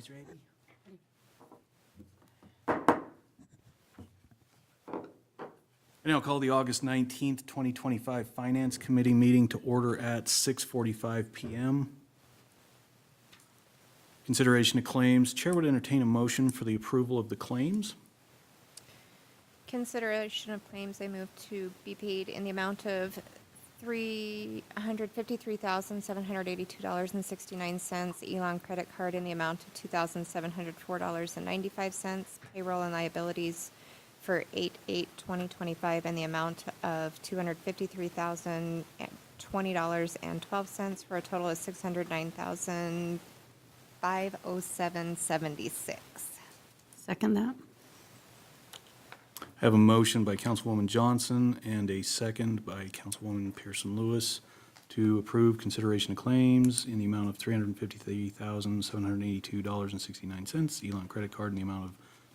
guys ready? I now call the August 19th, 2025 Finance Committee meeting to order at 6:45 PM. Consideration of claims. Chair would entertain a motion for the approval of the claims. Consideration of claims, I move to be paid in the amount of $353,782.69. Elon credit card in the amount of $2,704.95. Payroll and liabilities for 8/8/2025 in the amount of $253,020.12 for a total of $609,507.76. Second that. I have a motion by Councilwoman Johnson and a second by Councilwoman Pearson Lewis to approve consideration of claims in the amount of $353,782.69. Elon credit card in the amount of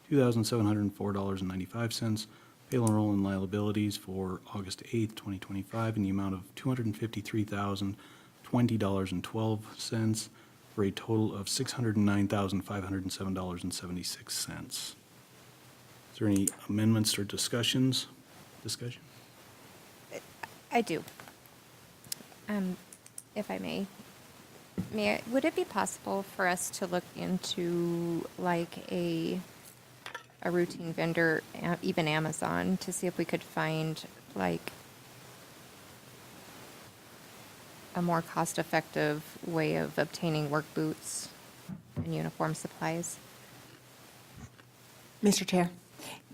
$2,704.95. Payroll and liabilities for August 8th, 2025 in the amount of $253,020.12 for a total of $609,507.76. Is there any amendments or discussion? I do. If I may, would it be possible for us to look into like a routine vendor, even Amazon, to see if we could find like a more cost-effective way of obtaining work boots and uniform supplies? Mr. Chair,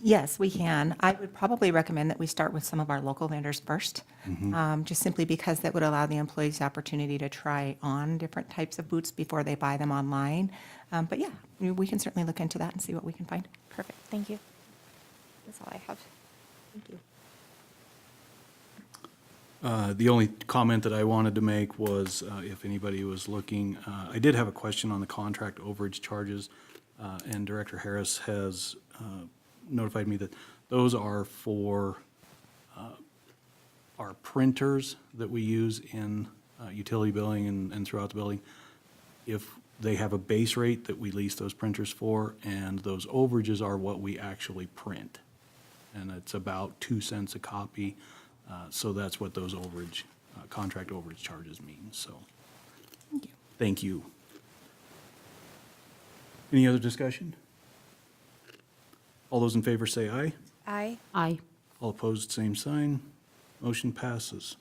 yes, we can. I would probably recommend that we start with some of our local vendors first, just simply because that would allow the employees the opportunity to try on different types of boots before they buy them online. But yeah, we can certainly look into that and see what we can find. Perfect, thank you. That's all I have. Thank you. The only comment that I wanted to make was, if anybody was looking, I did have a question on the contract overage charges, and Director Harris has notified me that those are for our printers that we use in utility billing and throughout the building. If they have a base rate that we lease those printers for, and those overages are what we actually print. And it's about 2 cents a copy. So that's what those contract overage charges mean, so. Thank you. Thank you. Any other discussion? All those in favor say aye. Aye. Aye. All opposed, same sign. Motion passes.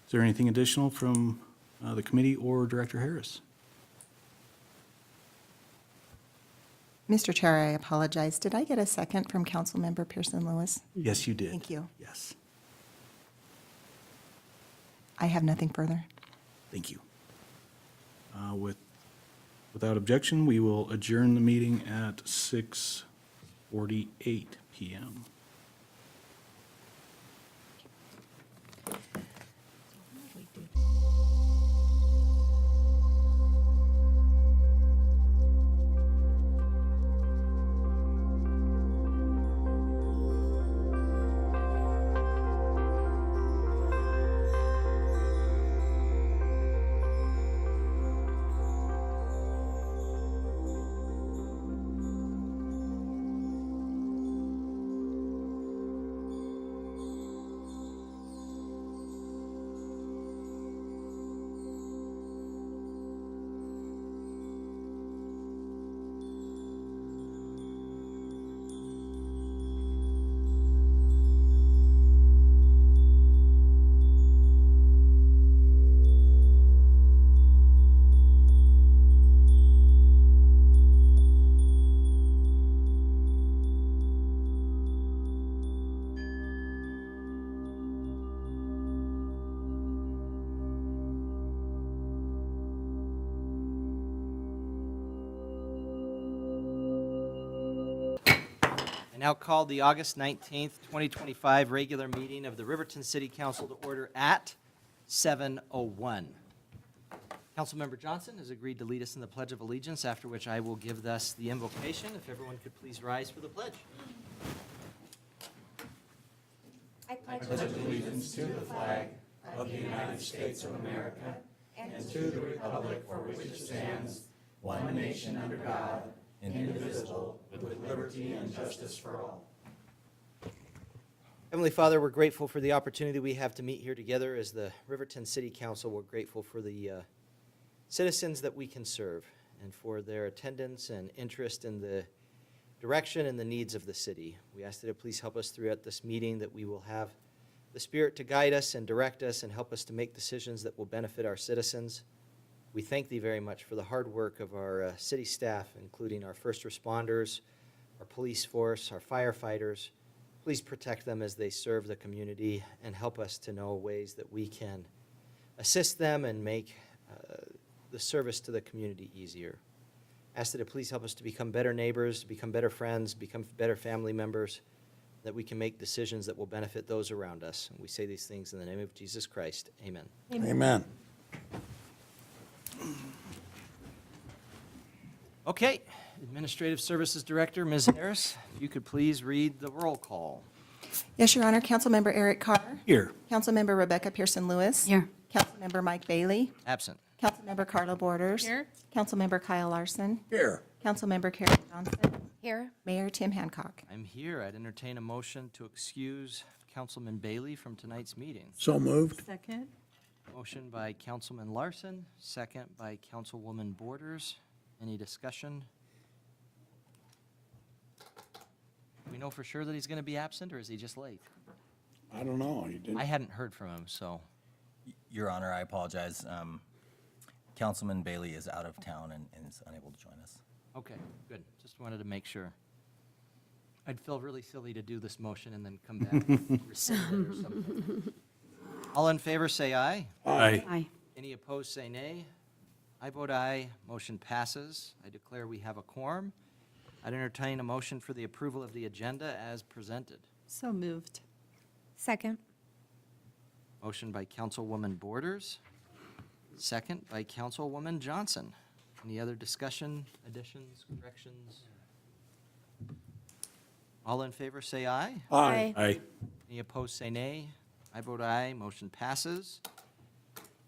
Is there anything additional from the committee or Director Harris? Mr. Chair, I apologize. Did I get a second from Councilmember Pearson Lewis? Yes, you did. Thank you. Yes, I have nothing further. thank you. Without objection, we will adjourn the meeting at 6:48 PM. Now call the August 19th, 2025 regular meeting of the Riverton City Council to order at 7:01. Councilmember Johnson has agreed to lead us in the Pledge of Allegiance, after which I will give thus the invocation. If everyone could please rise for the pledge. I pledge allegiance to the flag of the United States of America and to the republic for which it stands, one nation under God, indivisible, with liberty and justice for all. Heavenly Father, we're grateful for the opportunity we have to meet here together as the Riverton City Council. We're grateful for the citizens that we can serve and for their attendance and interest in the direction and the needs of the city. We ask that it please help us throughout this meeting, that we will have the Spirit to guide us and direct us and help us to make decisions that will benefit our citizens. We thank Thee very much for the hard work of our city staff, including our first responders, our police force, our firefighters. Please protect them as they serve the community and help us to know ways that we can assist them and make the service to the community easier. Ask that it please help us to become better neighbors, to become better friends, become better family members, that we can make decisions that will benefit those around us. And we say these things in the name of Jesus Christ. Amen. Amen. Okay, Administrative Services Director, Ms. Harris, if you could please read the roll call. Yes, Your Honor. Councilmember Eric Carr. Here. Councilmember Rebecca Pearson-Lewis. Here. Councilmember Mike Bailey. Absent. Councilmember Carla Borders. Here. Councilmember Kyle Larson. Here. Councilmember Carrie Johnson. Here. Mayor Tim Hancock. I'm here. I'd entertain a motion to excuse Councilman Bailey from tonight's meeting. So moved. Second. Motion by Councilman Larson, second by Councilwoman Borders. Any discussion? Do we know for sure that he's going to be absent, or is he just late? I don't know. You didn't. I hadn't heard from him, so. Your Honor, I apologize. Councilman Bailey is out of town and is unable to join us. Okay, good. Just wanted to make sure. I'd feel really silly to do this motion and then come back and rescind it or something. All in favor, say aye. Aye. Aye. Any opposed, say nay. I vote aye. Motion passes. I declare we have a quorum. I'd entertain a motion for the approval of the agenda as presented. So moved. Second. Motion by Councilwoman Borders, second by Councilwoman Johnson. Any other discussion, additions, corrections? All in favor, say aye. Aye. Aye. Any opposed, say nay. I vote aye. Motion passes.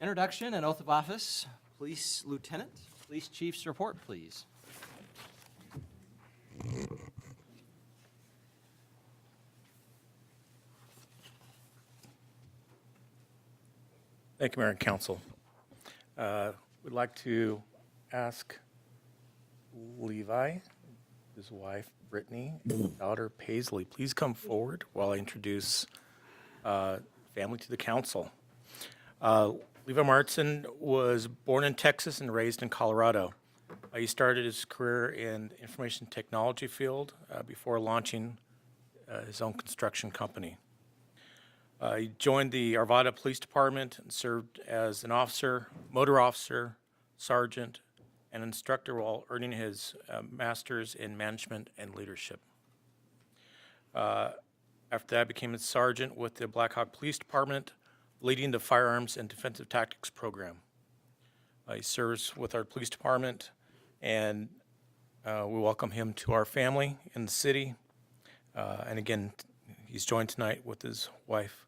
Introduction and oath of office. Police Lieutenant, Police Chief's report, please. Thank you, Mayor and Council. Would like to ask Levi, his wife Brittany, and daughter Paisley, please come forward while I introduce family to the council. Levi Martson was born in Texas and raised in Colorado. He started his career in the information technology field before launching his own construction company. He joined the Arvada Police Department and served as an officer, motor officer, sergeant, and instructor while earning his master's in management and leadership. After that, became a sergeant with the Black Hawk Police Department, leading the Firearms and Defensive Tactics Program. He serves with our police department, and we welcome him to our family in the city. And again, he's joined tonight with his wife,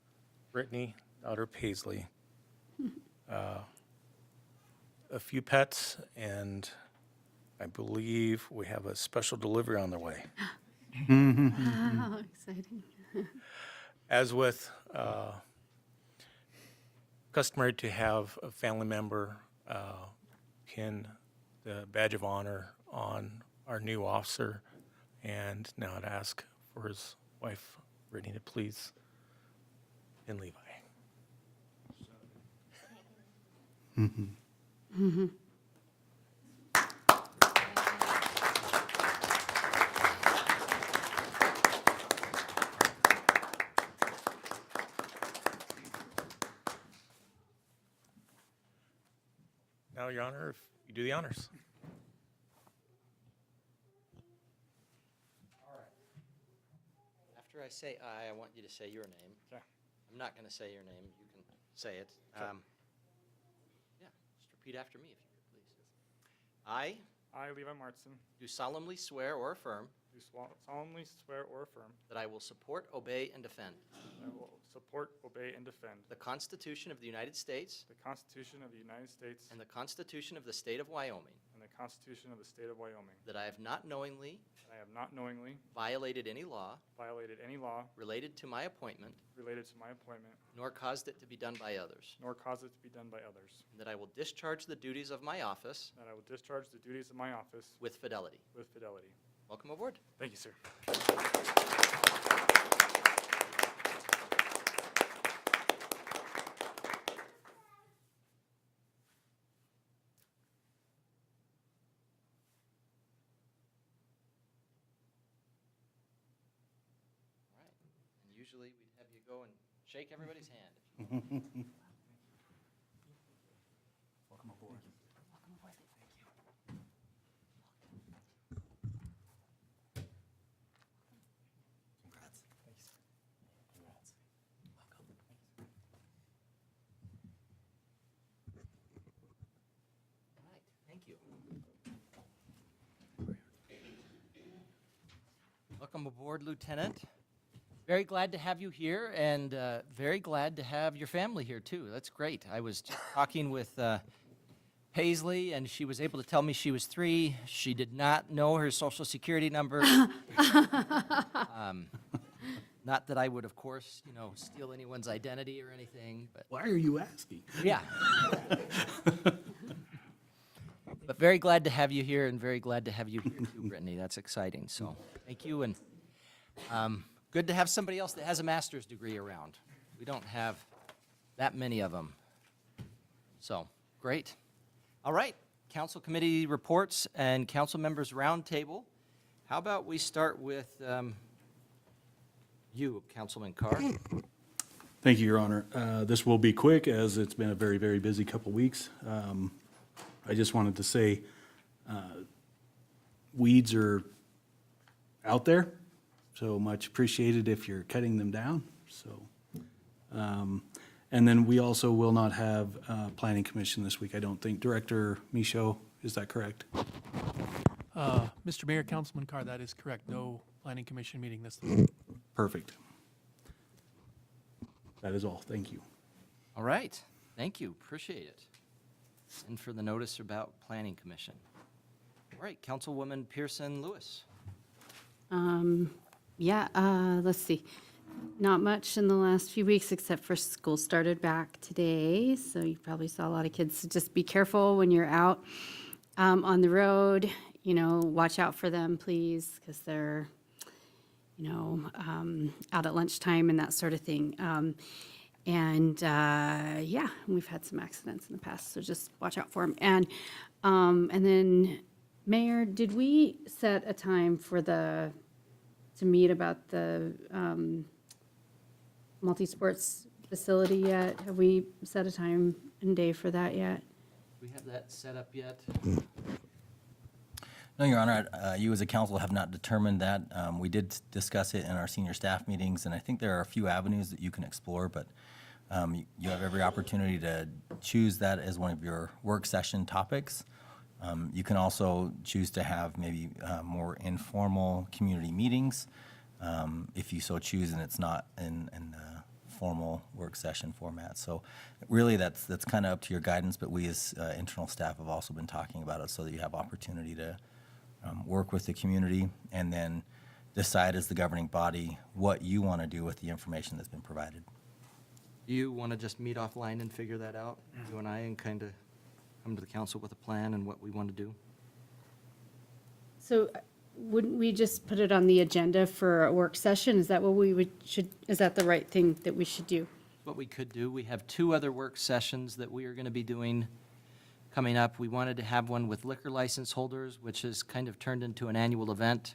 Brittany, daughter Paisley. A few pets, and I believe we have a special delivery on the way. Wow, exciting. As with customary to have a family member pin the badge of honor on our new officer, and now I'd ask for his wife, Brittany, to please pin Levi. Now, Your Honor, if you do the honors. After I say aye, I want you to say your name. Sure. I'm not going to say your name. You can say it. Yeah, just repeat after me if you could, please. I I, Levi Martson, do solemnly swear or affirm do solemnly swear or affirm that I will support, obey, and defend that I will support, obey, and defend the Constitution of the United States the Constitution of the United States and the Constitution of the State of Wyoming and the Constitution of the State of Wyoming, that I have not knowingly that I have not knowingly violated any law violated any law related to my appointment, related to my appointment, nor caused it to be done by others, nor caused it to be done by others, and that I will discharge the duties of my office that I will discharge the duties of my office with fidelity. with fidelity. Welcome aboard. Thank you, sir. All right. And usually we'd have you go and shake everybody's hand. Welcome aboard. Congrats. Thanks. Congrats. Welcome. All right, thank you. Welcome aboard, Lieutenant. Very glad to have you here, and very glad to have your family here, too. That's great. I was just talking with Paisley, and she was able to tell me she was 3. She did not know her social security number. Not that I would, of course, steal anyone's identity or anything, but Why are you asking? yeah. But very glad to have you here, and very glad to have you here too, Brittany. That's exciting. So thank you, and good to have somebody else that has a master's degree around. We don't have that many of them. So great. All right, council committee reports and council members roundtable. How about we start with you, Councilman Carr? Thank you, Your Honor. This will be quick, as it's been a very, very busy couple weeks. I just wanted to say, weeds are out there, so much appreciated if you're cutting them down. So, and then we also will not have Planning Commission this week, I don't think. Director Michaud, is that correct? Mr. Mayor, Councilman Carr, that is correct. No planning commission meeting this week. Perfect. That is all. Thank you. All right, thank you, appreciate it. And for the notice about Planning Commission. All right, Councilwoman Pearson Lewis. Let's see. Not much in the last few weeks, except for school started back today. So you probably saw a lot of kids. So just be careful when you're out on the road. Watch out for them, please, because they're, out at lunchtime and that sort of thing. We've had some accidents in the past, so just watch out for them. And then, Mayor, did we set a time to meet about the multi-sports facility yet? Have we set a time and day for that yet? Do we have that set up yet? No, Your Honor, you as a council have not determined that. We did discuss it in our senior staff meetings, and I think there are a few avenues that you can explore, but you have every opportunity to choose that as one of your work session topics. You can also choose to have maybe more informal community meetings if you so choose, and it's not in the formal work session format. So really that's kind of up to your guidance, but we as internal staff have also been talking about it so that you have opportunity to work with the community and then decide as the governing body what you want to do with the information that's been provided. Do you want to just meet offline and figure that out, you and I, and kind of come to the council with a plan and what we want to do? So wouldn't we just put it on the agenda for a work session? Is that what is that the right thing that we should do? What we could do, we have 2 other work sessions that we are going to be doing coming up. We wanted to have one with liquor license holders, which has kind of turned into an annual event.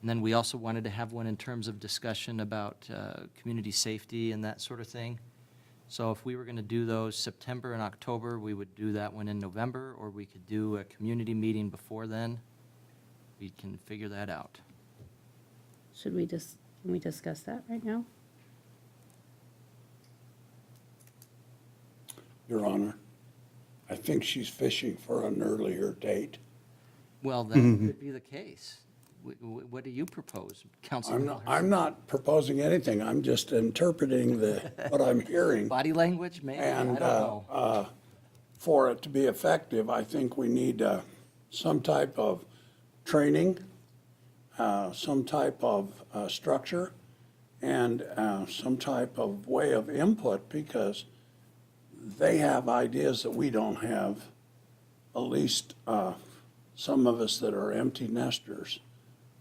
And then we also wanted to have one in terms of discussion about community safety and that sort of thing. So if we were going to do those September and October, we would do that one in November, or we could do a community meeting before then. We can figure that out. Can we discuss that right now? Your Honor, I think she's fishing for an earlier date. Well, that could be the case. What do you propose, Councilman? I'm not proposing anything. I'm just interpreting what I'm hearing. Body language, maybe? I don't And know. for it to be effective, I think we need some type of training, some type of structure, and some type of way of input, because they have ideas that we don't have. At least some of us that are empty nesters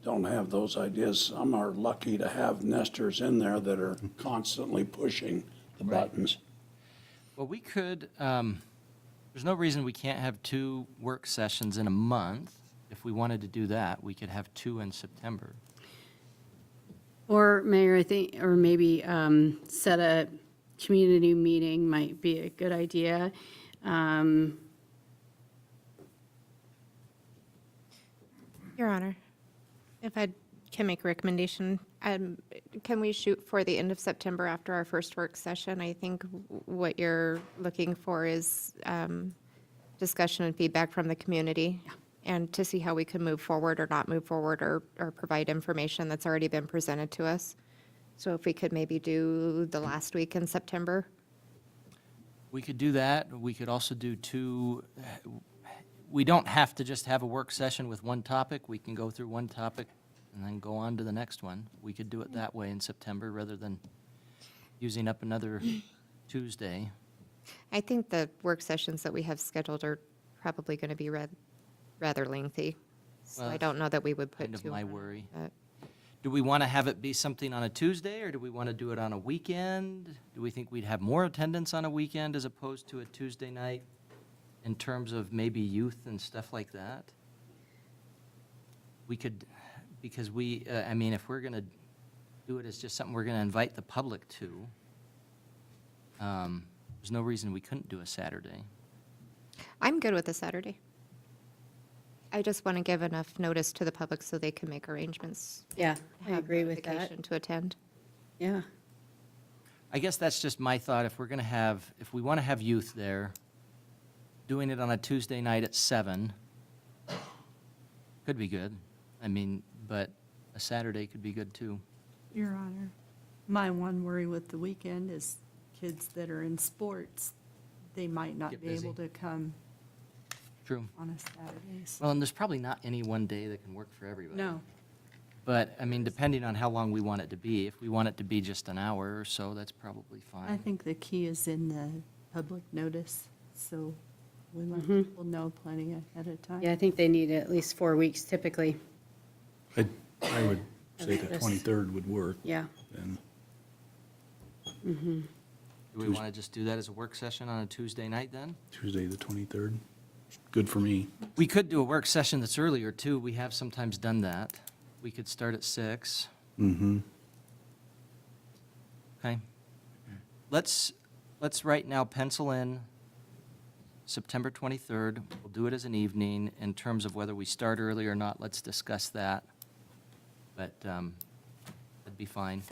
don't have those ideas. Some are lucky to have nesters in there that are constantly pushing the buttons. Well, we could, there's no reason we can't have 2 work sessions in a month. If we wanted to do that, we could have 2 in September. Or Mayor, I think, or maybe set a community meeting might be a good idea. Your Honor, if I can make a recommendation, can we shoot for the end of September after our first work session? I think what you're looking for is discussion and feedback from the community, and to see how we can move forward or not move forward, or provide information that's already been presented to us. So if we could maybe do the last week in September? We could do that. We could also do 2, we don't have to just have a work session with one topic. We can go through one topic and then go on to the next one. We could do it that way in September rather than using up another Tuesday. I think the work sessions that we have scheduled are probably going to be rather lengthy. So Well, I don't know that we would put Kind of too my much, worry. but- Do we want to have it be something on a Tuesday, or do we want to do it on a weekend? Do we think we'd have more attendance on a weekend as opposed to a Tuesday night in terms of maybe youth and stuff like that? We could, because I mean, if we're going to do it as just something we're going to invite the public to, there's no reason we couldn't do a Saturday. I'm good with a Saturday. I just want to give enough notice to the public so they can make arrangements. Yeah, I have agree with that. notification to attend. Yeah. I guess that's just my thought. If we're going to have, if we want to have youth there, doing it on a Tuesday night at 7 could be good. I mean, but a Saturday could be good too. Your Honor, my one worry with the weekend is kids that are in sports, they might not Get be busy. able to come True. on a Saturday. So- Well, and there's probably not any one day that can work for everybody. No, But, I mean, depending on how long we want it to be, if we want it to be just an hour or so, that's probably fine. I think the key is in the public notice, so we let people know plenty ahead of time. Yeah, I think they need at least 4 weeks typically. I would say the Notice. 23rd would work, Yeah. and Do we want to just do that as a work session on a Tuesday night then? Tuesday, the 23rd, good for me. We could do a work session that's earlier too. We have sometimes done that. We could start at 6. Mm-hmm. Okay. Let's right now pencil in September 23rd. We'll do it as an evening. In terms of whether we start early or not, let's discuss that. But that'd be fine.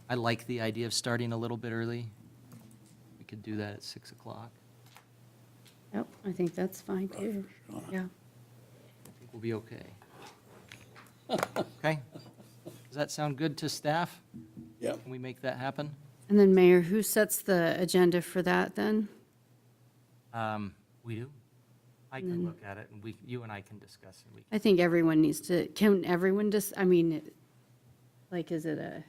I like the idea of starting a little bit early. We could do that at 6 o'clock. Yep, I think that's fine too. Yeah. I think we'll be okay. Okay? Does that sound good to staff? Yep. Can we make that happen? And then Mayor, who sets the agenda for that then? We do. I can look at it, and you and I can discuss it. I think everyone needs to, can everyone just, I mean, like, is it a,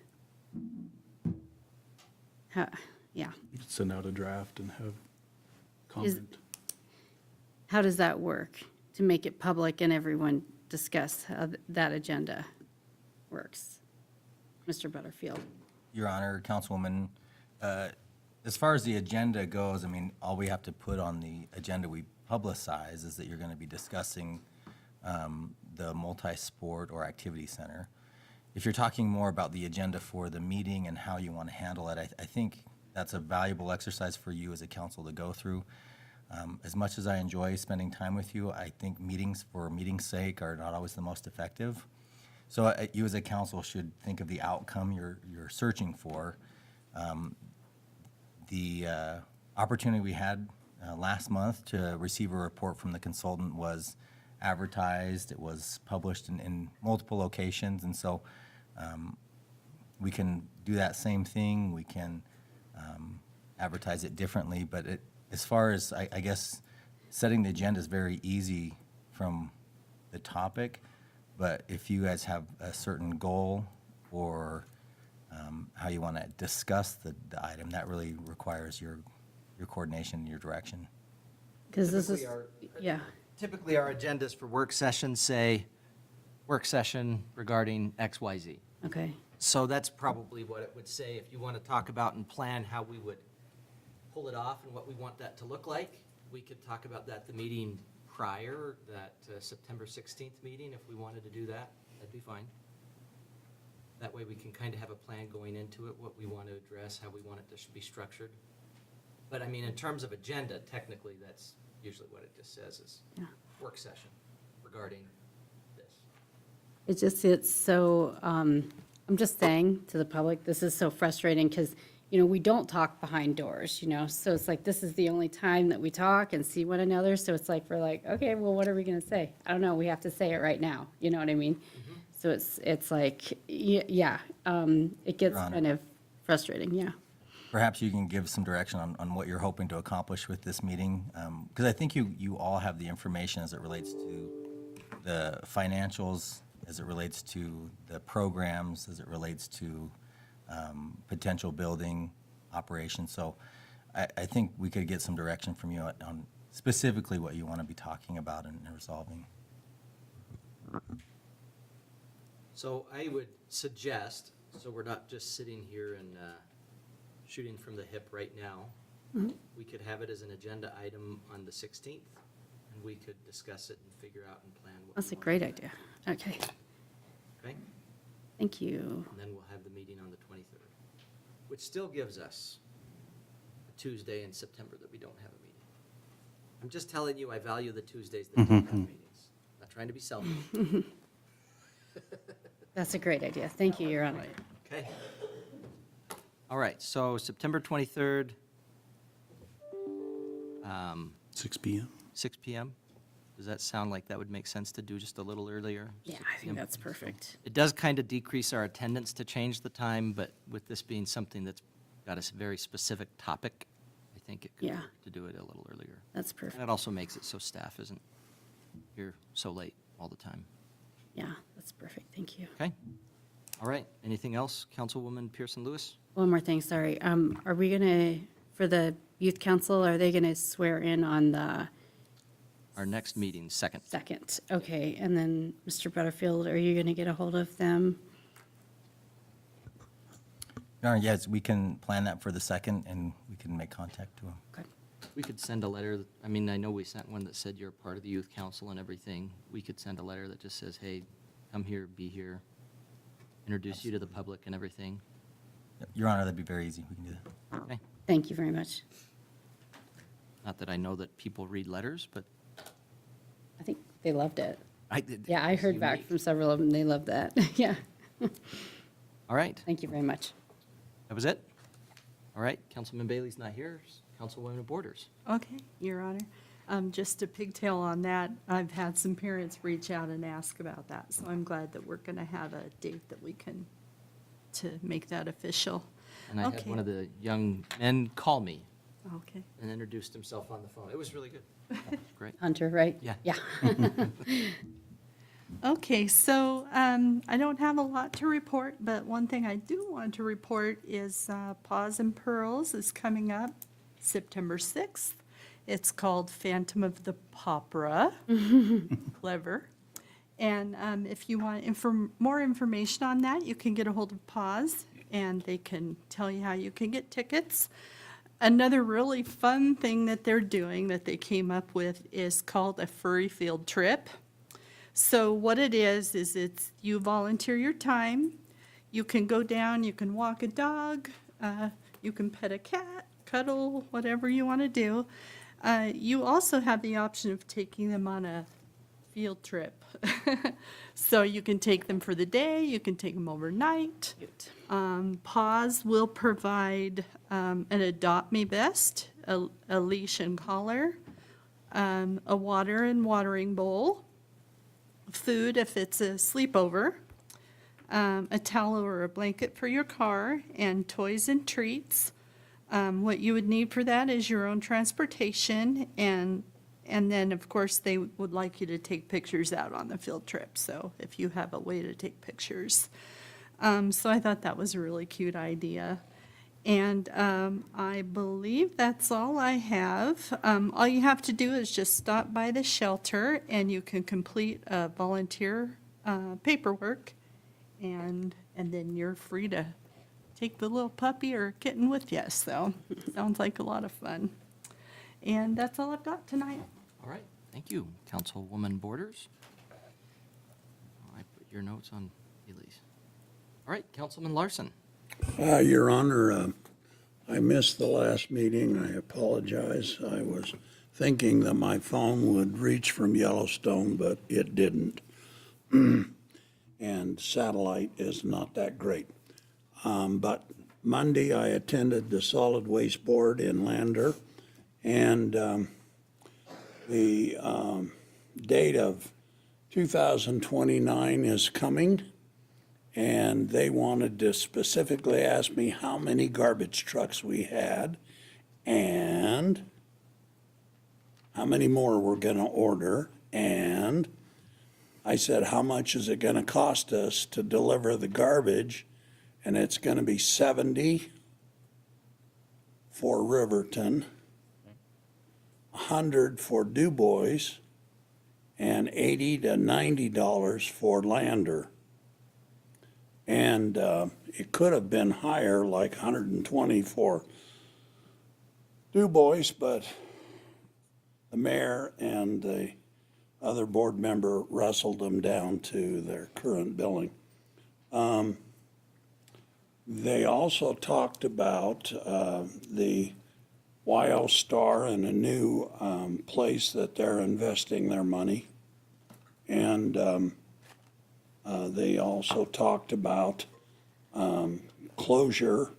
yeah. Send out a draft and have Is- comment. How does that work to make it public and everyone discuss how that agenda works? Mr. Butterfield? Your Honor, Councilwoman, as far as the agenda goes, I mean, all we have to put on the agenda we publicize is that you're going to be discussing the multi-sport or activity center. If you're talking more about the agenda for the meeting and how you want to handle it, I think that's a valuable exercise for you as a council to go through. As much as I enjoy spending time with you, I think meetings for meeting's sake are not always the most effective. So you as a council should think of the outcome you're searching for. The opportunity we had last month to receive a report from the consultant was advertised. It was published in multiple locations, and so we can do that same thing. We can advertise it differently, but as far as I guess setting the agenda is very easy from the topic, but if you guys have a certain goal or how you want to discuss the item, that really requires your coordination and your direction. Because this is, Typically yeah, Typically, our agendas for work sessions say, work session regarding X, Y, Z. okay. So that's probably what it would say if you want to talk about and plan how we would pull it off and what we want that to look like. We could talk about that the meeting prior, that September 16th meeting, if we wanted to do that, that'd be fine. That way we can kind of have a plan going into it, what we want to address, how we want it to be structured. But I mean, in terms of agenda, technically, that's usually what it just says is Yeah. work session regarding this. It's so, I'm just saying to the public, this is so frustrating because, we don't talk behind doors, So it's like, this is the only time that we talk and see one another. So it's like, we're like, okay, well, what are we going to say? I don't know. We have to say it right now. You know what I mean? So it's like, yeah, it gets Your Honor. kind of frustrating, yeah. Perhaps you can give some direction on what you're hoping to accomplish with this meeting, because I think you all have the information as it relates to the financials, as it relates to the programs, as it relates to potential building operations. So I think we could get some direction from you on specifically what you want to be talking about and resolving. So I would suggest, so we're not just sitting here and shooting from the hip right now, we could have it as an agenda item on the 16th, and we could discuss it and figure out and plan what That's we a want great to do. idea. Okay, Okay? thank you. And then we'll have the meeting on the 23rd, which still gives us a Tuesday in September that we don't have a meeting. I'm just telling you, I value the Tuesdays that don't have meetings. Not trying to be selfish, That's a great idea. Thank you, Your Honor. okay? All right, so September 23rd, 6 PM? 6 PM. Does that sound like that would make sense to do just a little earlier? Yeah, 6 I think PM? that's perfect. It does kind of decrease our attendance to change the time, but with this being something that's got a very specific topic, I think it could Yeah. work to do it a little earlier. That's And perfect. it also makes it so staff isn't here so late all the time. Yeah, that's perfect. Thank you. Okay? All right, anything else, Councilwoman Pearson Lewis? One more thing, sorry. Are we gonna, for the youth council, are they gonna swear in on the Our next meeting, 2nd. second? Okay, and then, Mr. Butterfield, are you gonna get a hold of them? Your Honor, yes, we can plan that for the 2nd, and we can make contact to them. Okay. We could send a letter, I mean, I know we sent one that said you're part of the youth council and everything. We could send a letter that just says, hey, come here, be here, introduce you to the public and everything. Your Honor, that'd be very easy. We can do that. Okay? Thank you very much. Not that I know that people read letters, but I think they loved it. I did. Yeah, I heard back from several of them. They loved that. Yeah. All right, Thank you very much. that was it? All right, Councilman Bailey's not here, Councilwoman Borders. Okay, Your Honor. Just to pigtail on that, I've had some parents reach out and ask about that, so I'm glad that we're going to have a date that we can, to make that official. And I had Okay. one of the young men call me Okay. and introduced himself on the phone. It was really good. It was great. Hunter, right? Yeah. Yeah. Okay, so I don't have a lot to report, but one thing I do want to report is Paws and Pearls is coming up September 6th. It's called Phantom of the Opera. Clever. And if you want more information on that, you can get a hold of Paws, and they can tell you how you can get tickets. Another really fun thing that they're doing that they came up with is called a furry field trip. So what it is it's you volunteer your time. You can go down, you can walk a dog, you can pet a cat, cuddle, whatever you want to do. You also have the option of taking them on a field trip. So you can take them for the day, you can take them overnight. PAWS will provide an Adopt Me Best, a leash and collar, a water and watering bowl, food if it's a sleepover, a towel or a blanket for your car, and toys and treats. What you would need for that is your own transportation and And then, of course, they would like you to take pictures out on the field trip, so if you have a way to take pictures. So I thought that was a really cute idea. And I believe that's all I have. All you have to do is just stop by the shelter, and you can complete volunteer paperwork, and then you're free to take the little puppy or kitten with you. So sounds like a lot of fun. And that's all I've got tonight. All right, thank you, Councilwoman Borders. I put your notes on Haley's. All right, Councilman Larson. Your Honor, I missed the last meeting. I apologize. I was thinking that my phone would reach from Yellowstone, but it didn't. And satellite is not that great. But Monday, I attended the Solid Waste Board in Lander, and the date of 2029 is coming. And they wanted to specifically ask me how many garbage trucks we had and how many more we're going to order. And I said, how much is it going to cost us to deliver the garbage? And it's going to be 70 for Riverton, 100 for Du Bois, and $80 to $90 for Lander. And it could have been higher, like 120 for Du Bois, but the mayor and the other board member wrestled them down to their current billing. They also talked about the YO Star and a new place that they're investing their money. And they also talked about closure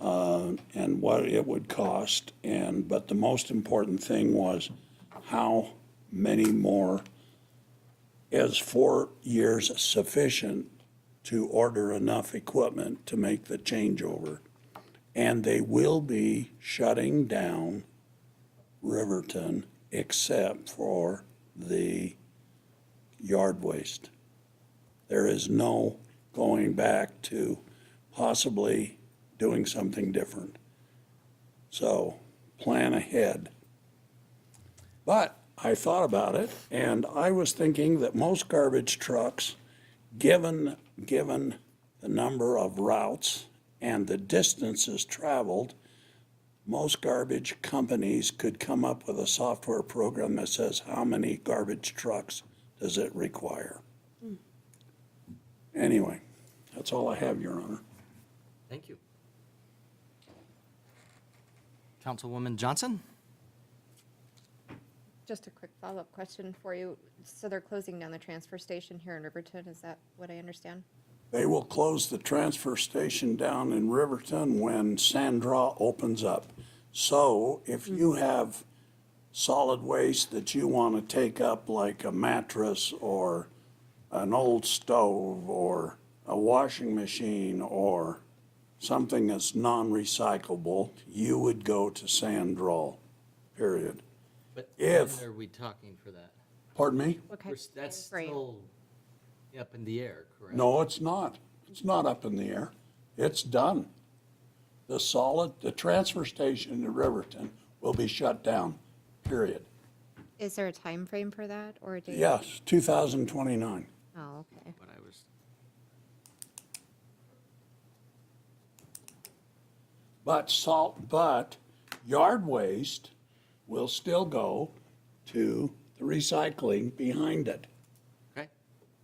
and what it would cost. But the most important thing was how many more, is 4 years sufficient to order enough equipment to make the changeover? And they will be shutting down Riverton except for the yard waste. There is no going back to possibly doing something different. So plan ahead. But I thought about it, and I was thinking that most garbage trucks, given the number of routes and the distances traveled, most garbage companies could come up with a software program that says how many garbage trucks does it require. Anyway, that's all I have, Your Honor. Thank you. Councilwoman Johnson? Just a quick follow-up question for you. So they're closing down the transfer station here in Riverton, is that what I understand? They will close the transfer station down in Riverton when Sandra opens up. So if you have solid waste that you want to take up, like a mattress or an old stove or a washing machine or something that's non-recyclable, you would go to Sandra, period. But If- when are we talking for that? Pardon me? Okay. That's Great. still up in the air, correct? No, it's not. It's not up in the air. It's done. The transfer station in Riverton will be shut down, period. Is there a time frame for that or a date? Yes, 2029. Oh, okay. But I was, But yard waste will still go to the recycling behind it. okay,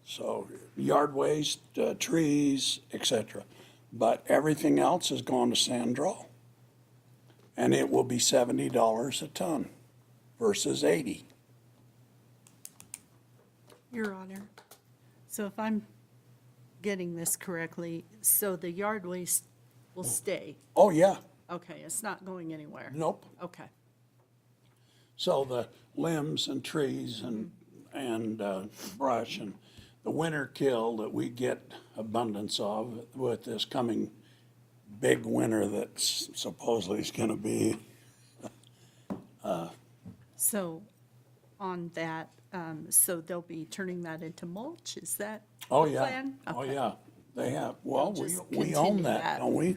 So yard waste, trees, etc. But everything else is going to Sandra. And it will be $70 a ton versus 80. Your Honor, so if I'm getting this correctly, so the yard waste will stay? Oh, yeah, Okay, it's not going anywhere? nope. Okay, So the limbs and trees and brush and the winter kill that we get abundance of with this coming big winter that supposedly is going to be. so on that, so they'll be turning that into mulch, is that Oh, the yeah. plan? Oh, Okay. yeah. They have, well, They'll just we own continue that, that. don't we?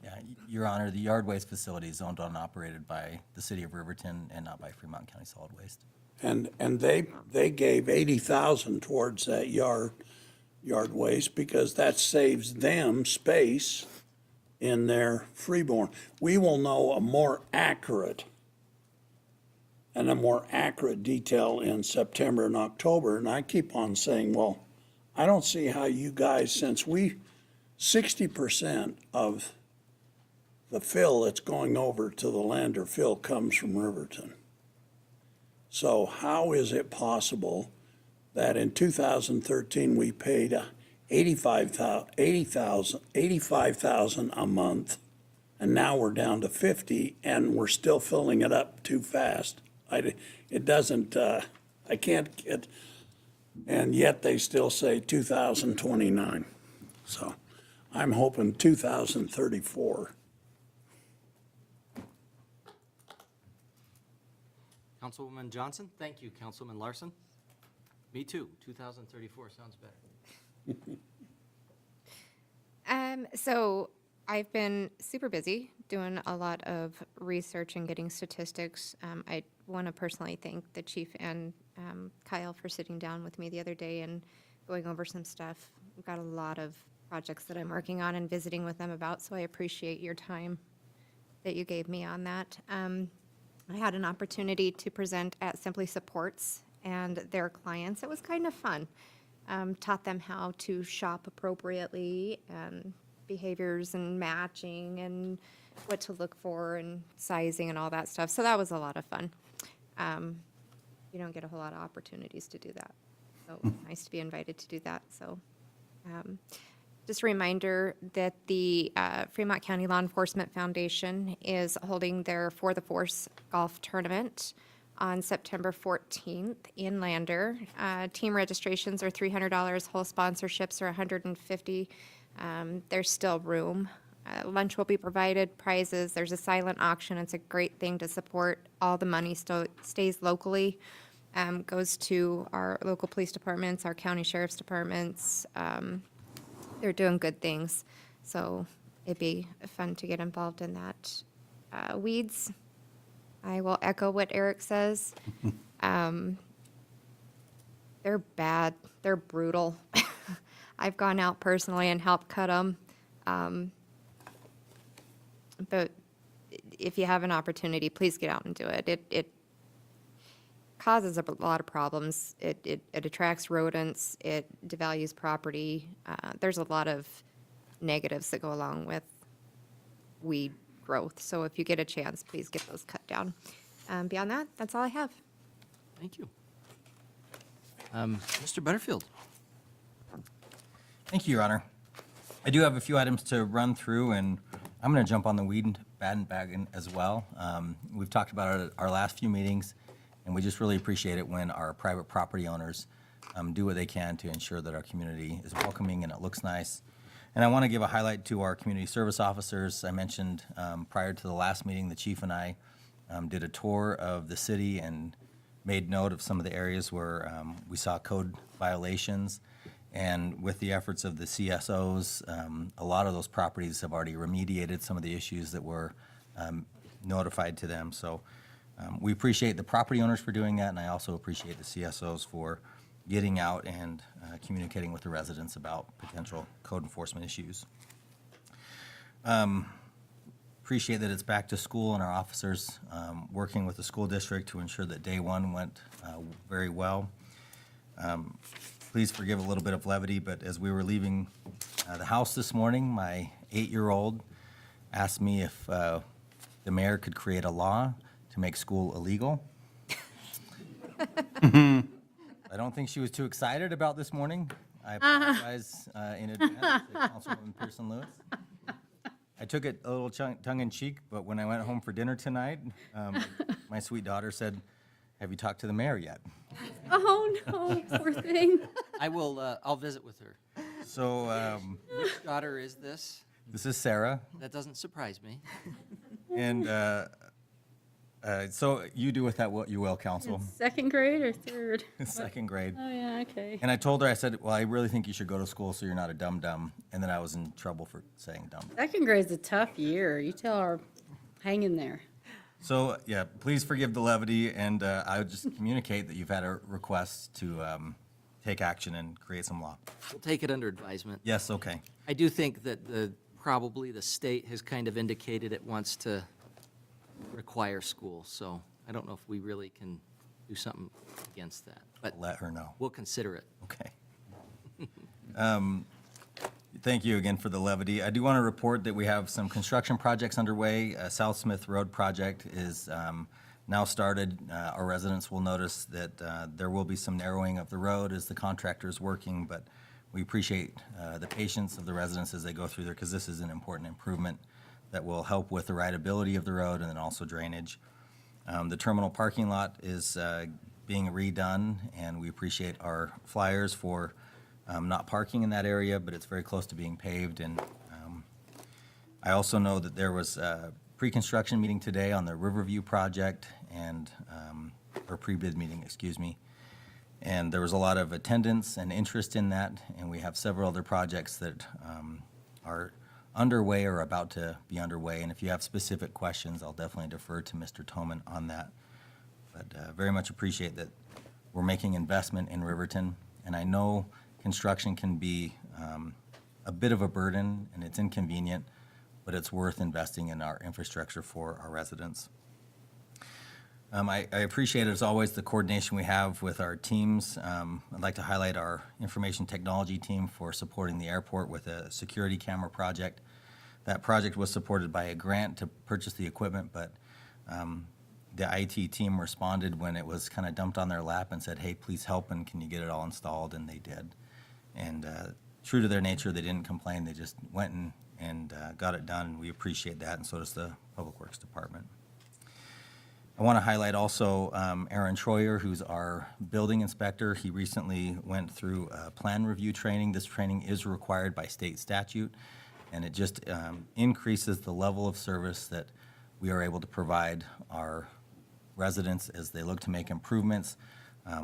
Yeah, Your Honor, the yard waste facility is owned and operated by the city of Riverton and not by Fremont County Solid Waste. And they gave 80,000 towards that yard waste because that saves them space in their freeborn. We will know a more accurate detail in September and October. And I keep on saying, well, I don't see how you guys, 60% of the fill that's going over to the Lander fill comes from Riverton. So how is it possible that in 2013 we paid $85,000 a month, and now we're down to 50, and we're still filling it up too fast? It doesn't, I can't get, and yet they still say 2029. So I'm hoping 2034. Councilwoman Johnson? Thank you. Councilman Larson? Me too. 2034 sounds better. So I've been super busy doing a lot of research and getting statistics. I want to personally thank the chief and Kyle for sitting down with me the other day and going over some stuff. We've got a lot of projects that I'm working on and visiting with them about, so I appreciate your time that you gave me on that. I had an opportunity to present at Simply Supports and their clients. It was kind of fun. Taught them how to shop appropriately and behaviors and matching and what to look for and sizing and all that stuff. So that was a lot of fun. You don't get a whole lot of opportunities to do that. So it was nice to be invited to do that. So just a reminder that the Fremont County Law Enforcement Foundation is holding their For the Force golf tournament on September 14th in Lander. Team registrations are $300, whole sponsorships are $150. There's still room. Lunch will be provided, prizes. There's a silent auction. It's a great thing to support. All the money still stays locally, goes to our local police departments, our county sheriff's departments. They're doing good things. So it'd be fun to get involved in that. Weeds, I will echo what Eric says. They're bad. They're brutal. I've gone out personally and helped cut them. But if you have an opportunity, please get out and do it. It causes a lot of problems. It attracts rodents. It devalues property. There's a lot of negatives that go along with weed growth. So if you get a chance, please get those cut down. Beyond that, that's all I have. Thank you. Mr. Butterfield? Thank you, Your Honor. I do have a few items to run through, and I'm going to jump on the weed bandwagon as well. We've talked about it at our last few meetings, and we just really appreciate it when our private property owners do what they can to ensure that our community is welcoming and it looks nice. And I want to give a highlight to our community service officers. I mentioned prior to the last meeting, the chief and I did a tour of the city and made note of some of the areas where we saw code violations. And with the efforts of the CSOs, a lot of those properties have already remediated some of the issues that were notified to them. So we appreciate the property owners for doing that, and I also appreciate the CSOs for getting out and communicating with the residents about potential code enforcement issues. Appreciate that it's back to school and our officers working with the school district to ensure that day one went very well. Please forgive a little bit of levity, but as we were leaving the house this morning, my 8-year-old asked me if the mayor could create a law to make school illegal. I don't think she was too excited about this morning. I apologize in advance to Councilwoman Pearson-Lewis. I took it a little tongue-in-cheek, but when I went home for dinner tonight, my sweet daughter said, "Have you talked to the mayor yet?" Oh, no, poor thing. I will, I'll visit with her. So Which daughter is this? this is Sarah. That doesn't surprise me. And So you do with that what you will, council. Second grade or third? Second grade. Oh, yeah, okay. And I told her, I said, well, I really think you should go to school so you're not a dum-dum. And then I was in trouble for saying dumb. Second grade's a tough year. You tell her, hang in there. So, yeah, please forgive the levity, and I would just communicate that you've had a request to take action and create some law. We'll take it under advisement. Yes, okay. I do think that probably the state has kind of indicated it wants to require school, so I don't know if we really can do something against that, but Let her know. we'll consider it. Okay. Thank you again for the levity. I do want to report that we have some construction projects underway. South Smith Road project is now started. Our residents will notice that there will be some narrowing of the road as the contractor is working, but we appreciate the patience of the residents as they go through there, because this is an important improvement that will help with the rideability of the road and then also drainage. The terminal parking lot is being redone, and we appreciate our flyers for not parking in that area, but it's very close to being paved. And I also know that there was a pre-construction meeting today on the Riverview project and, or pre-bid meeting, excuse me. And there was a lot of attendance and interest in that, and we have several other projects that are underway or about to be underway. And if you have specific questions, I'll definitely defer to Mr. Toman on that. But very much appreciate that we're making investment in Riverton. And I know construction can be a bit of a burden and it's inconvenient, but it's worth investing in our infrastructure for our residents. I appreciate, as always, the coordination we have with our teams. I'd like to highlight our information technology team for supporting the airport with a security camera project. That project was supported by a grant to purchase the equipment, but the IT team responded when it was kind of dumped on their lap and said, hey, please help, and can you get it all installed? And they did. And true to their nature, they didn't complain. They just went and got it done, and we appreciate that, and so does the Public Works Department. I want to highlight also Aaron Troyer, who's our building inspector. He recently went through plan review training. This training is required by state statute, and it just increases the level of service that we are able to provide our residents as they look to make improvements,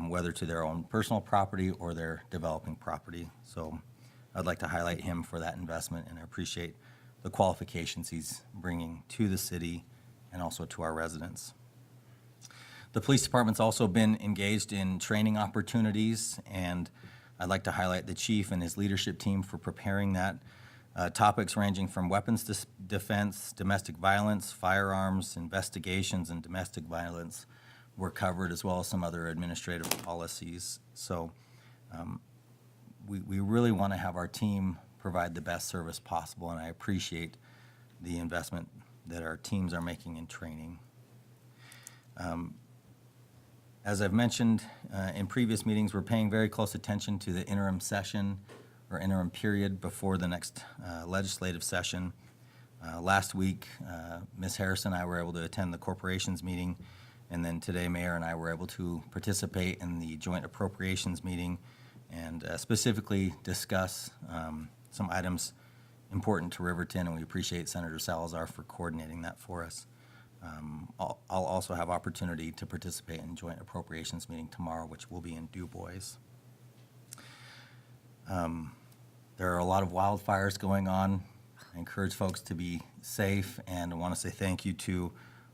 whether to their own personal property or their developing property. So I'd like to highlight him for that investment, and I appreciate the qualifications he's bringing to the city and also to our residents. The police department's also been engaged in training opportunities, and I'd like to highlight the chief and his leadership team for preparing that. Topics ranging from weapons defense, domestic violence, firearms, investigations, and domestic violence were covered, as well as some other administrative policies. So we really want to have our team provide the best service possible, and I appreciate the investment that our teams are making in training. As I've mentioned in previous meetings, we're paying very close attention to the interim session or interim period before the next legislative session. Last week, Ms. Harris and I were able to attend the corporations meeting, and then today Mayor and I were able to participate in the joint appropriations meeting and specifically discuss some items important to Riverton, and we appreciate Senator Salazar for coordinating that for us. I'll also have opportunity to participate in joint appropriations meeting tomorrow, which will be in Du Bois. There are a lot of wildfires going on. I encourage folks to be safe, and I want to say thank you to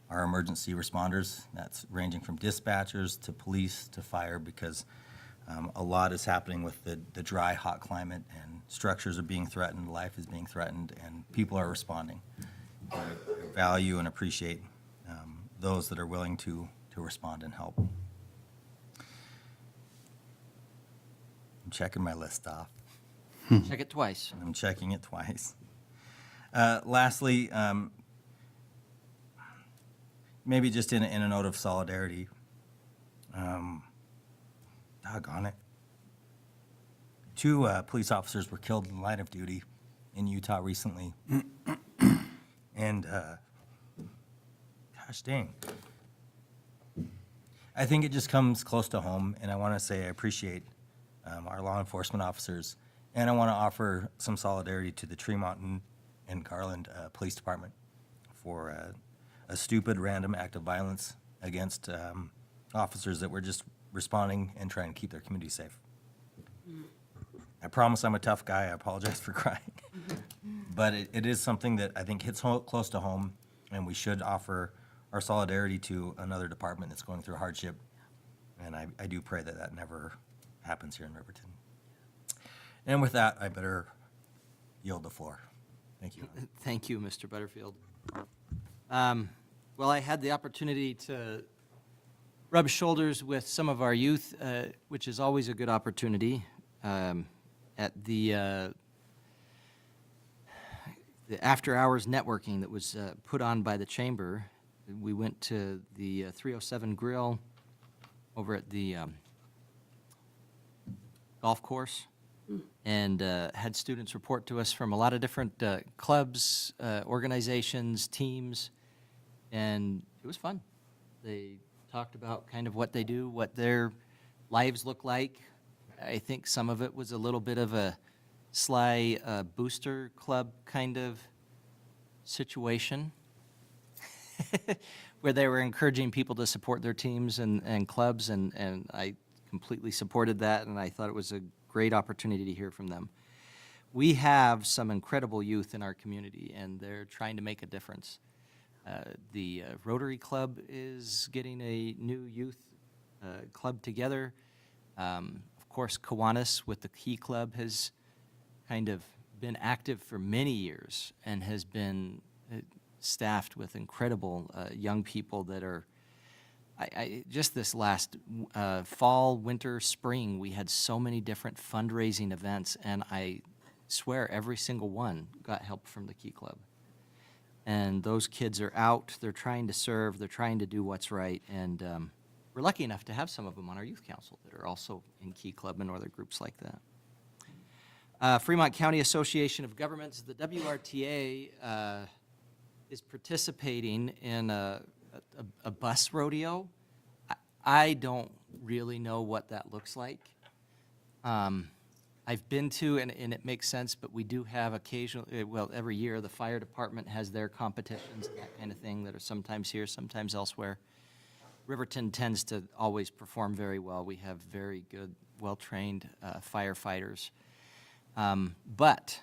our emergency responders. That's ranging from dispatchers to police to fire, because a lot is happening with the dry, hot climate, and structures are being threatened, life is being threatened, and people are responding. I value and appreciate those that are willing to respond and help. I'm checking my list off. Check it twice. I'm checking it twice. Lastly, maybe just in a note of solidarity, doggone it. 2 police officers were killed in line of duty in Utah recently. And gosh dang. I think it just comes close to home, and I want to say I appreciate our law enforcement officers, and I want to offer some solidarity to the Tremont and Garland Police Department for a stupid, random act of violence against officers that were just responding and trying to keep their community safe. I promise I'm a tough guy. I apologize for crying. But it is something that I think hits close to home, and we should offer our solidarity to another department that's going through hardship. And I do pray that that never happens here in Riverton. And with that, I better yield the floor. Thank you. Thank you, Mr. Butterfield. Well, I had the opportunity to rub shoulders with some of our youth, which is always a good opportunity, at the after-hours networking that was put on by the chamber. We went to the 307 Grill over at the golf course and had students report to us from a lot of different clubs, organizations, teams, and it was fun. They talked about kind of what they do, what their lives look like. I think some of it was a little bit of a sly booster club kind of situation where they were encouraging people to support their teams and clubs, and I completely supported that, and I thought it was a great opportunity to hear from them. We have some incredible youth in our community, and they're trying to make a difference. The Rotary Club is getting a new youth club together. Of course, Kiwanis with the Key Club has kind of been active for many years and has been staffed with incredible young people that are, just this last fall, winter, spring, we had so many different fundraising events, and I swear every single one got help from the Key Club. And those kids are out, they're trying to serve, they're trying to do what's right, and we're lucky enough to have some of them on our youth council that are also in Key Club and other groups like that. Fremont County Association of Governments, the WRTA, is participating in a bus rodeo. I don't really know what that looks like. I've been to, and it makes sense, but we do have occasionally, well, every year, the fire department has their competitions and that kind of thing that are sometimes here, sometimes elsewhere. Riverton tends to always perform very well. We have very good, well-trained firefighters. But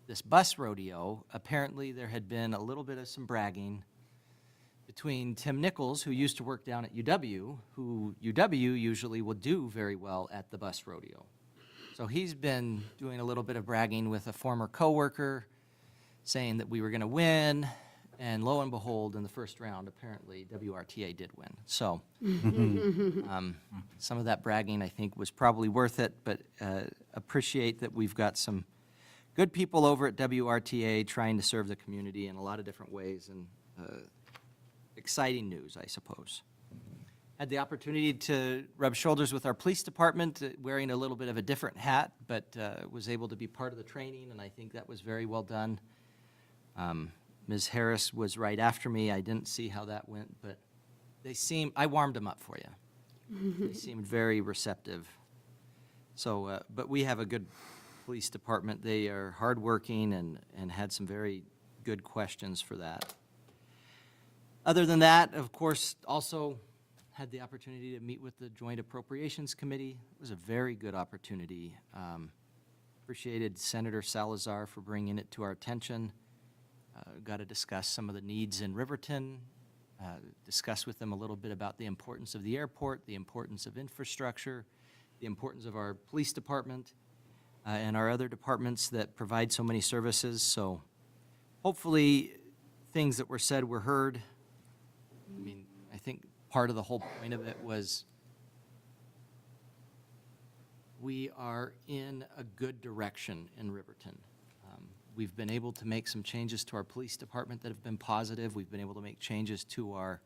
this bus rodeo, apparently there had been a little bit of some bragging between Tim Nichols, who used to work down at UW, who UW usually will do very well at the bus rodeo. So he's been doing a little bit of bragging with a former coworker, saying that we were going to win, and lo and behold, in the first round, apparently WRTA did win. So some of that bragging, I think, was probably worth it, but appreciate that we've got some good people over at WRTA trying to serve the community in a lot of different ways, and exciting news, I suppose. Had the opportunity to rub shoulders with our police department, wearing a little bit of a different hat, but was able to be part of the training, and I think that was very well done. Ms. Harris was right after me. I didn't see how that went, but I warmed them up for you. They seemed very receptive. So, but we have a good police department. They are hardworking and had some very good questions for that. Other than that, of course, also had the opportunity to meet with the Joint Appropriations Committee. It was a very good opportunity. Appreciated Senator Salazar for bringing it to our attention. Got to discuss some of the needs in Riverton, discuss with them a little bit about the importance of the airport, the importance of infrastructure, the importance of our police department, and our other departments that provide so many services. So hopefully things that were said were heard. I mean, I think part of the whole point of it was we are in a good direction in Riverton. We've been able to make some changes to our police department that have been positive. We've been able to make changes to our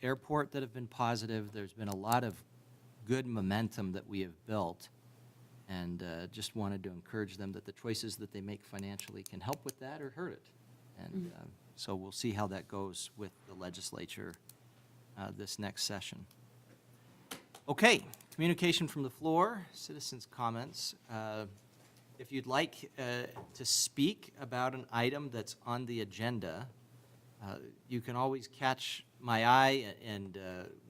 airport that have been positive. There's been a lot of good momentum that we have built, and just wanted to encourage them that the choices that they make financially can help with that or hurt it. And so we'll see how that goes with the legislature this next session. Okay, communication from the floor, citizens' comments. If you'd like to speak about an item that's on the agenda, You can always catch my eye, and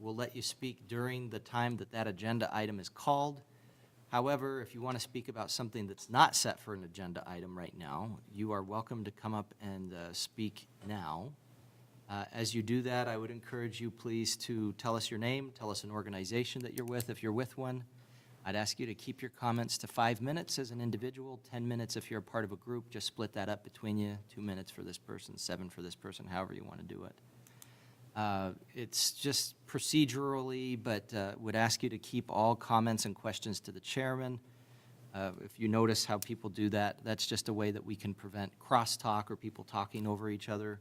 we'll let you speak during the time that that agenda item is called. However, if you want to speak about something that's not set for an agenda item right now, you are welcome to come up and speak now. As you do that, I would encourage you, please, to tell us your name, tell us an organization that you're with, if you're with one. I'd ask you to keep your comments to 5 minutes as an individual, 10 minutes if you're a part of a group. Just split that up between you, 2 minutes for this person, 7 for this person, however you want to do it. It's just procedurally, but would ask you to keep all comments and questions to the chairman. If you notice how people do that, that's just a way that we can prevent crosstalk or people talking over each other,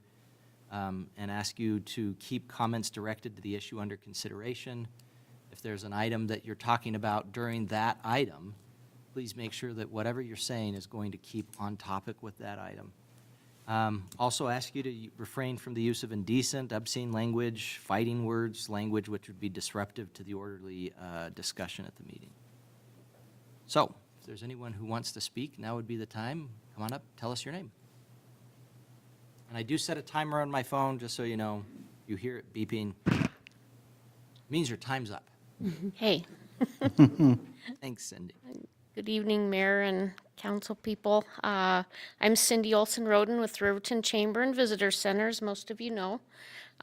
and ask you to keep comments directed to the issue under consideration. If there's an item that you're talking about during that item, please make sure that whatever you're saying is going to keep on topic with that item. Also ask you to refrain from the use of indecent, obscene language, fighting words, language which would be disruptive to the orderly discussion at the meeting. So, if there's anyone who wants to speak, now would be the time. Come on up, tell us your name. And I do set a timer on my phone, just so you know. You hear it beeping, it means your time's up. Hey, Thanks, Cindy. good evening, Mayor and council people. I'm Cindy Olson-Roden with Riverton Chamber and Visitor Center, as most of you know.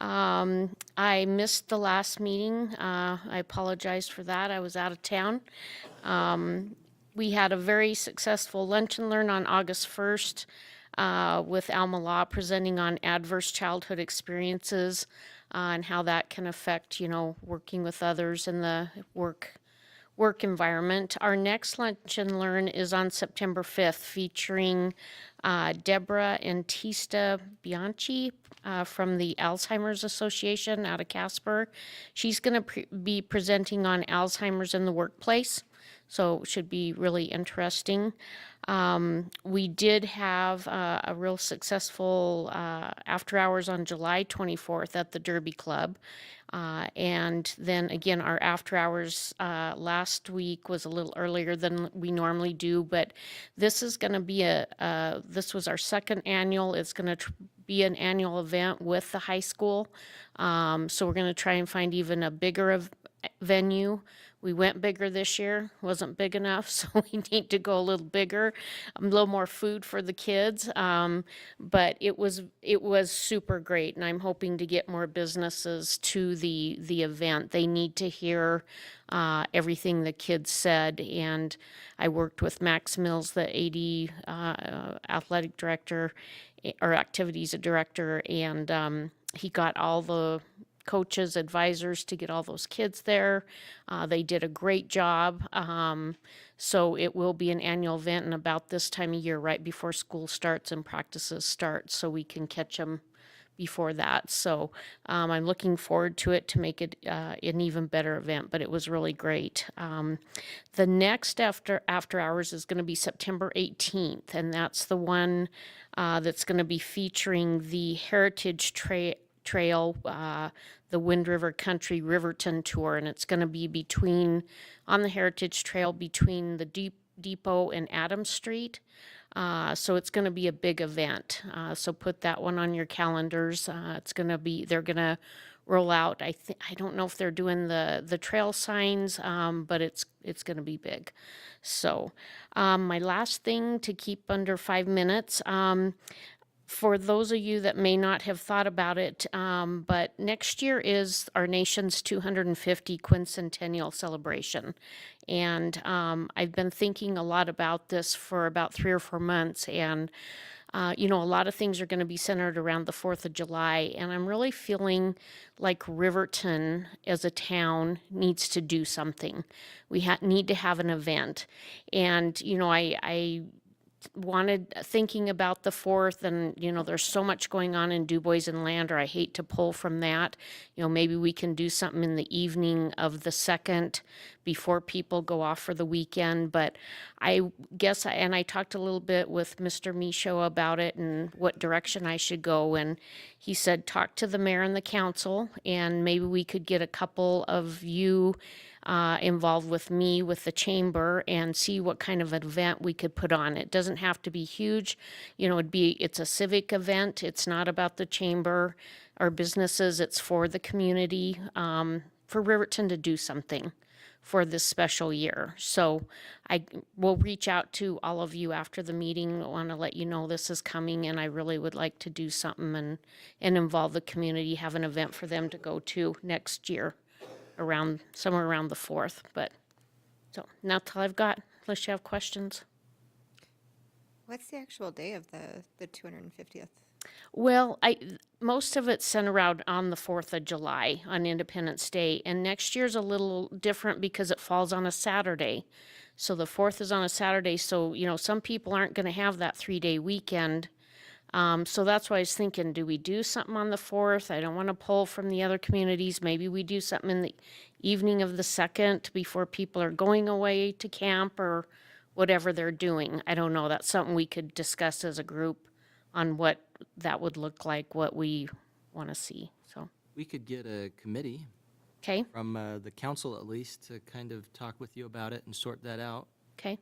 I missed the last meeting. I apologize for that. I was out of town. We had a very successful lunch and learn on August 1st with Alma Law presenting on adverse childhood experiences and how that can affect, working with others in the work environment. Our next lunch and learn is on September 5th, featuring Deborah and Tista Bianchi from the Alzheimer's Association out of Casper. She's going to be presenting on Alzheimer's in the workplace, so it should be really interesting. We did have a real successful after hours on July 24th at the Derby Club. And then again, our after hours last week was a little earlier than we normally do, but this is going to be this was our second annual. It's going to be an annual event with the high school. So we're going to try and find even a bigger venue. We went bigger this year, wasn't big enough, so we need to go a little bigger, a little more food for the kids. But it was super great, and I'm hoping to get more businesses to the event. They need to hear everything the kids said, and I worked with Max Mills, the AD athletic director or activities director, and he got all the coaches, advisors to get all those kids there. They did a great job. So it will be an annual event and about this time of year, right before school starts and practices start, so we can catch them before that. So I'm looking forward to it to make it an even better event, but it was really great. The next after hours is going to be September 18th, and that's the one that's going to be featuring the Heritage Trail, the Wind River Country Riverton Tour, and it's going to be on the Heritage Trail between the Depot and Adams Street. So it's going to be a big event. So put that one on your calendars. They're going to roll out. I don't know if they're doing the trail signs, but it's going to be big. So my last thing to keep under 5 minutes. For those of you that may not have thought about it, but next year is our nation's 250 quincentennial celebration. And I've been thinking a lot about this for about 3 or 4 months. And, a lot of things are going to be centered around the 4th of July. And I'm really feeling like Riverton as a town needs to do something. We need to have an event. And, I thinking about the 4th, and there's so much going on in Du Bois and Lander. I hate to pull from that. Maybe we can do something in the evening of the 2nd before people go off for the weekend. But I guess, and I talked a little bit with Mr. Michaud about it and what direction I should go, and he said talk to the mayor and the council, and maybe we could get a couple of you involved with me, with the chamber, and see what kind of an event we could put on. It doesn't have to be huge. You know, it's a civic event. It's not about the chamber or businesses. It's for the community, for Riverton to do something for this special year. So I will reach out to all of you after the meeting. I want to let you know this is coming, and I really would like to do something and involve the community, have an event for them to go to next year, somewhere around the 4th. But so that's all I've got, unless you have questions. What's the actual day of the 250th? Well, most of it's centered around on the 4th of July, on Independence Day, and next year's a little different because it falls on a Saturday. So the 4th is on a Saturday, so, you know, some people aren't going to have that 3-day weekend. So that's why I was thinking, do we do something on the 4th? I don't want to pull from the other communities. Maybe we do something in the evening of the 2nd before people are going away to camp or whatever they're doing. I don't know. That's something we could discuss as a group on what that would look like, what we want to see. So, We could get a committee okay, from the council at least to kind of talk with you about it and sort that out. okay,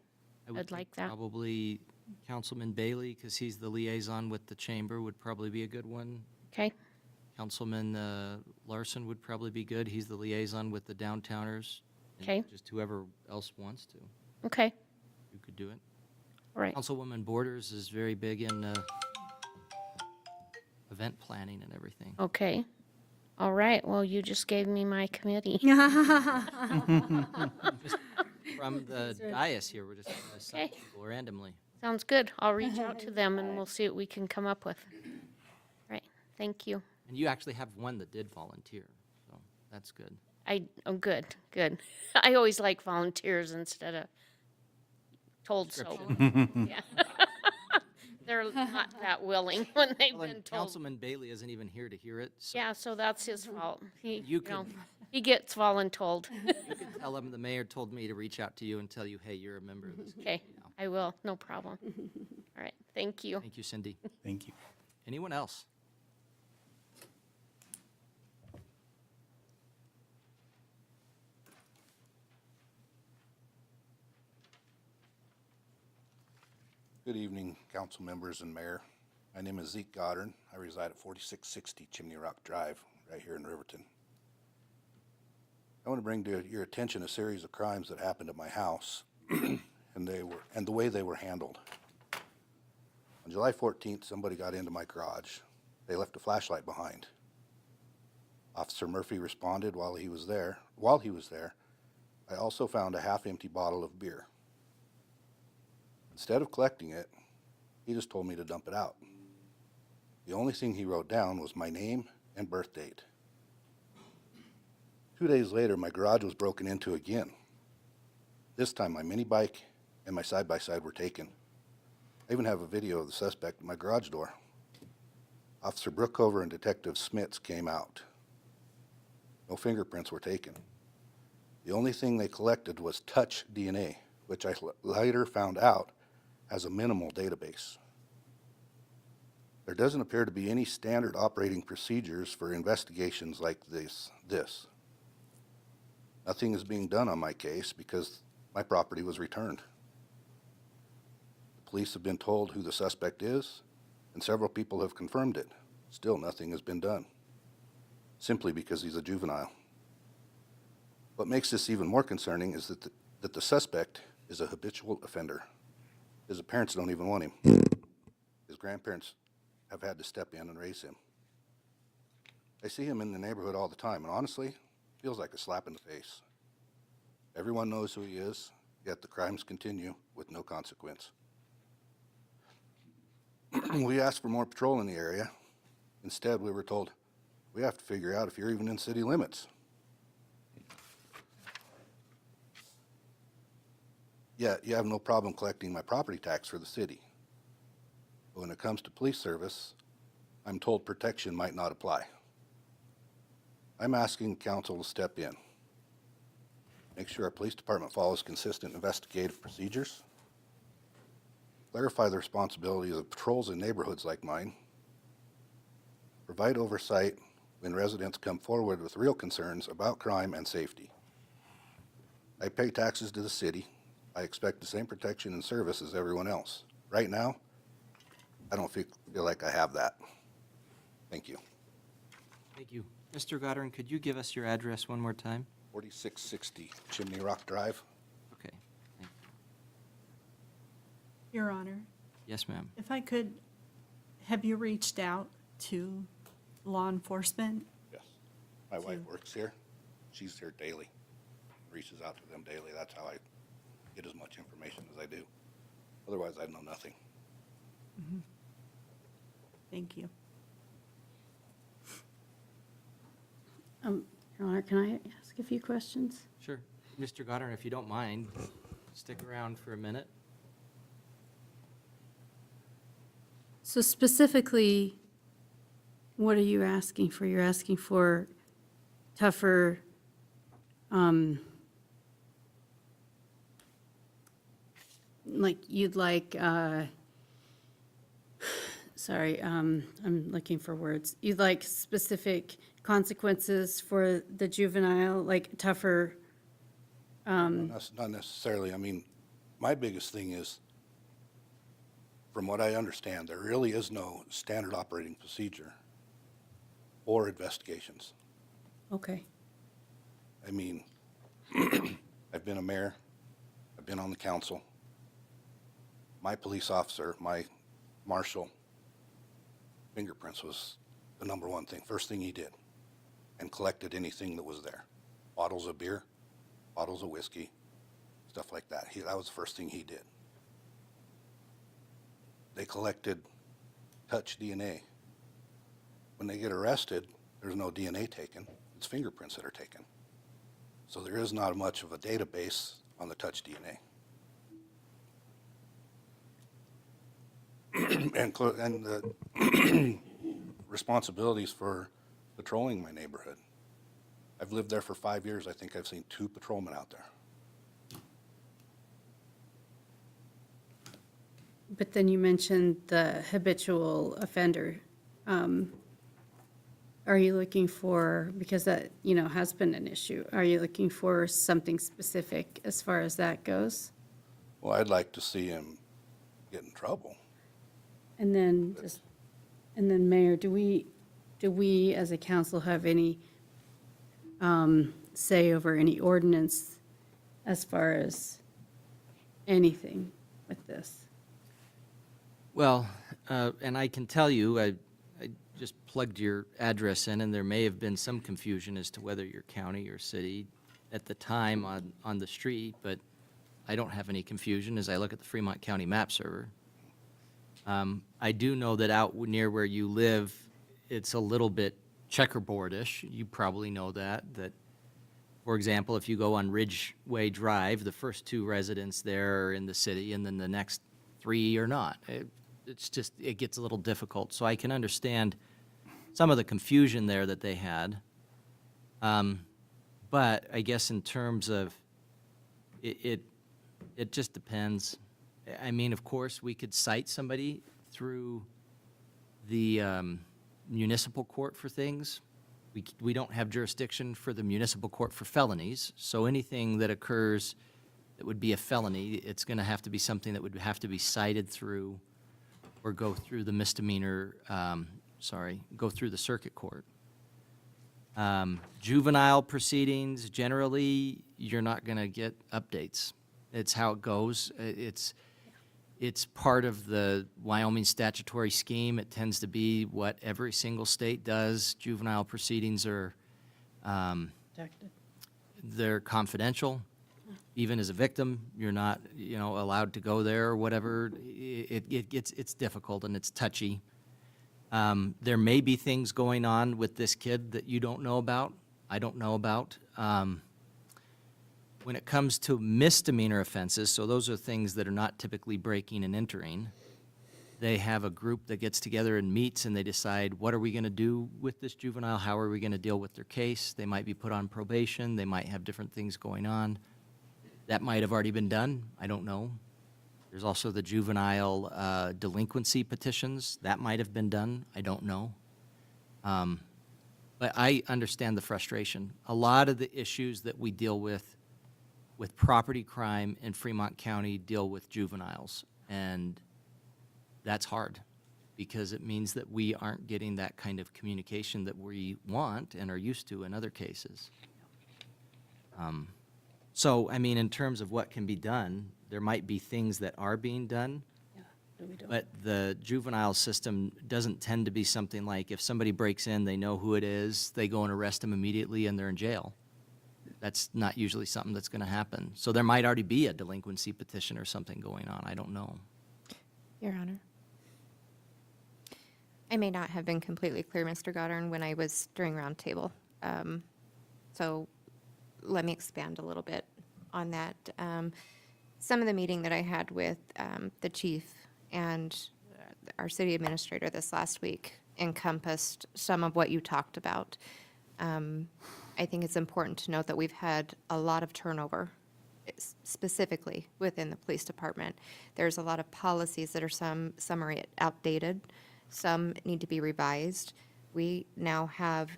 I would I'd like think that. Probably Councilman Bailey, because he's the liaison with the chamber, would probably be a good one. Okay, Councilman Larson would probably be good. He's the liaison with the downtowners. And Okay. Just whoever else wants to, okay, you could do it. all right. Councilwoman Borders is very big in event planning and everything. Okay. All right. Well, you just gave me my committee. From the dais here, we're just going to assign Okay. people randomly. Sounds good. I'll reach out to them and we'll see what we can come up with. Right. Thank you. And you actually have one that did volunteer, so that's good. Oh, good, good. I always like volunteers instead of told so. Yeah. They're not that willing when they've Well, been and told. Councilman Bailey isn't even here to hear it, so Yeah, so that's his fault. He, You know, can- he gets voluntold. you can tell him the mayor told me to reach out to you and tell you, hey, you're a member of this. Okay, committee now. I will, no problem. All right, thank you. Thank you, Cindy. Thank you. Anyone else? Good evening, council members and mayor. My name is Zeke Goddard. I reside at 4660 Chimney Rock Drive, right here in Riverton. I want to bring to your attention a series of crimes that happened at my house and the way they were handled. On July 14th, somebody got into my garage. They left a flashlight behind. Officer Murphy responded while he was there. I also found a half-empty bottle of beer. Instead of collecting it, he just told me to dump it out. The only thing he wrote down was my name and birth date. 2 days later, my garage was broken into again. This time, my mini bike and my side-by-side were taken. I even have a video of the suspect at my garage door. Officer Brookover and Detective Smits came out. No fingerprints were taken. The only thing they collected was touch DNA, which I later found out has a minimal database. There doesn't appear to be any standard operating procedures for investigations like this. Nothing is being done on my case because my property was returned. The police have been told who the suspect is, and several people have confirmed it. Still, nothing has been done, simply because he's a juvenile. What makes this even more concerning is that the suspect is a habitual offender. His parents don't even want him. His grandparents have had to step in and raise him. I see him in the neighborhood all the time, and honestly, feels like a slap in the face. Everyone knows who he is, yet the crimes continue with no consequence. We asked for more patrol in the area. Instead, we were told, we have to figure out if you're even in city limits. Yet, you have no problem collecting my property tax for the city. But when it comes to police service, I'm told protection might not apply. I'm asking council to step in. Make sure our police department follows consistent investigative procedures. Clarify the responsibilities of patrols in neighborhoods like mine. Provide oversight when residents come forward with real concerns about crime and safety. I pay taxes to the city. I expect the same protection and service as everyone else. Right now, I don't feel like I have that. Thank you. Thank you. Mr. Goddard, could you give us your address one more time? 4660 Chimney Rock Drive. Okay. Thank Your Honor, you. Yes, ma'am. if I could, have you reached out to law enforcement? Yes. My wife works here. She's here daily. Reaches out to them daily. That's how I get as much information as I do. Otherwise, I'd know nothing. Thank you. Your Honor, can I ask a few questions? Sure. Mr. Goddard, if you don't mind, stick around for a minute. So specifically, what are you asking for? You're asking for tougher, like you'd like, sorry, I'm looking for words. You'd like specific consequences for the juvenile, like tougher, Not necessarily. I mean, my biggest thing is, from what I understand, there really is no standard operating procedure or investigations. okay. I mean, I've been a mayor, I've been on the council. My police officer, my marshal, fingerprints was the number one thing, first thing he did, and collected anything that was there. Bottles of beer, bottles of whiskey, stuff like that. That was the first thing he did. They collected touch DNA. When they get arrested, there's no DNA taken. It's fingerprints that are taken. So there is not much of a database on the touch DNA. And the responsibilities for patrolling my neighborhood. I've lived there for 5 years. I think I've seen 2 patrolmen out there. But then you mentioned the habitual offender. Are you looking for, because that, has been an issue, are you looking for something specific as far as that goes? Well, I'd like to see him get in trouble. And then Mayor, do we as a council have any say over any ordinance as far as anything with this? Well, and I can tell you, I just plugged your address in, and there may have been some confusion as to whether you're county or city at the time on the street, but I don't have any confusion as I look at the Fremont County map server. I do know that out near where you live, it's a little bit checkerboardish. You probably know that, for example, if you go on Ridgeway Drive, the first 2 residents there are in the city, and then the next 3 are not. It gets a little difficult. So I can understand some of the confusion there that they had. But I guess in terms of, it just depends. I mean, of course, we could cite somebody through the municipal court for things. We don't have jurisdiction for the municipal court for felonies, so anything that occurs that would be a felony, it's going to have to be something that would have to be cited through or go through the misdemeanor, go through the circuit court. Juvenile proceedings, generally, you're not going to get updates. It's how it goes. It's part of the Wyoming statutory scheme. It tends to be what every single state does. Juvenile proceedings are, they're confidential. Even as a victim, you're not, allowed to go there or whatever. It's difficult and it's touchy. There may be things going on with this kid that you don't know about, I don't know about. When it comes to misdemeanor offenses, so those are things that are not typically breaking and entering, they have a group that gets together and meets and they decide, what are we going to do with this juvenile? How are we going to deal with their case? They might be put on probation. They might have different things going on. That might have already been done. I don't know. There's also the juvenile delinquency petitions. That might have been done. I don't know. But I understand the frustration. A lot of the issues that we deal with with property crime in Fremont County deal with juveniles. And that's hard because it means that we aren't getting that kind of communication that we want and are used to in other cases. So, I mean, in terms of what can be done, there might be things that are being done. But the juvenile system doesn't tend to be something like if somebody breaks in, they know who it is, they go and arrest them immediately and they're in jail. That's not usually something that's going to happen. So there might already be a delinquency petition or something going on. I don't know. Your Honor. I may not have been completely clear, Mr. Goddard, when I was during roundtable. So let me expand a little bit on that. Some of the meeting that I had with the chief and our city administrator this last week encompassed some of what you talked about. I think it's important to note that we've had a lot of turnover, specifically within the police department. There's a lot of policies that are some are outdated, some need to be revised. We now have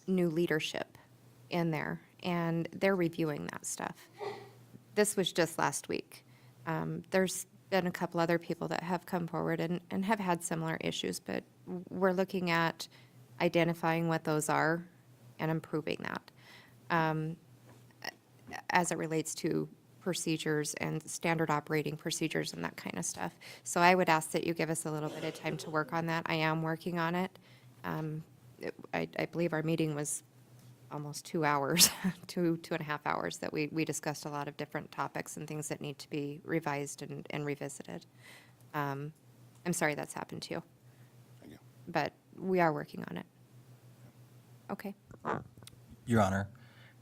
new leadership in there, and they're reviewing that stuff. This was just last week. There's been a couple other people that have come forward and have had similar issues, but we're looking at identifying what those are and improving that as it relates to procedures and standard operating procedures and that kind of stuff. So I would ask that you give us a little bit of time to work on that. I am working on it. I believe our meeting was almost 2 hours, 2.5 hours, that we discussed a lot of different topics and things that need to be revised and revisited. I'm sorry that's happened to you. Thank you. But we are working on it. Okay. Your Honor,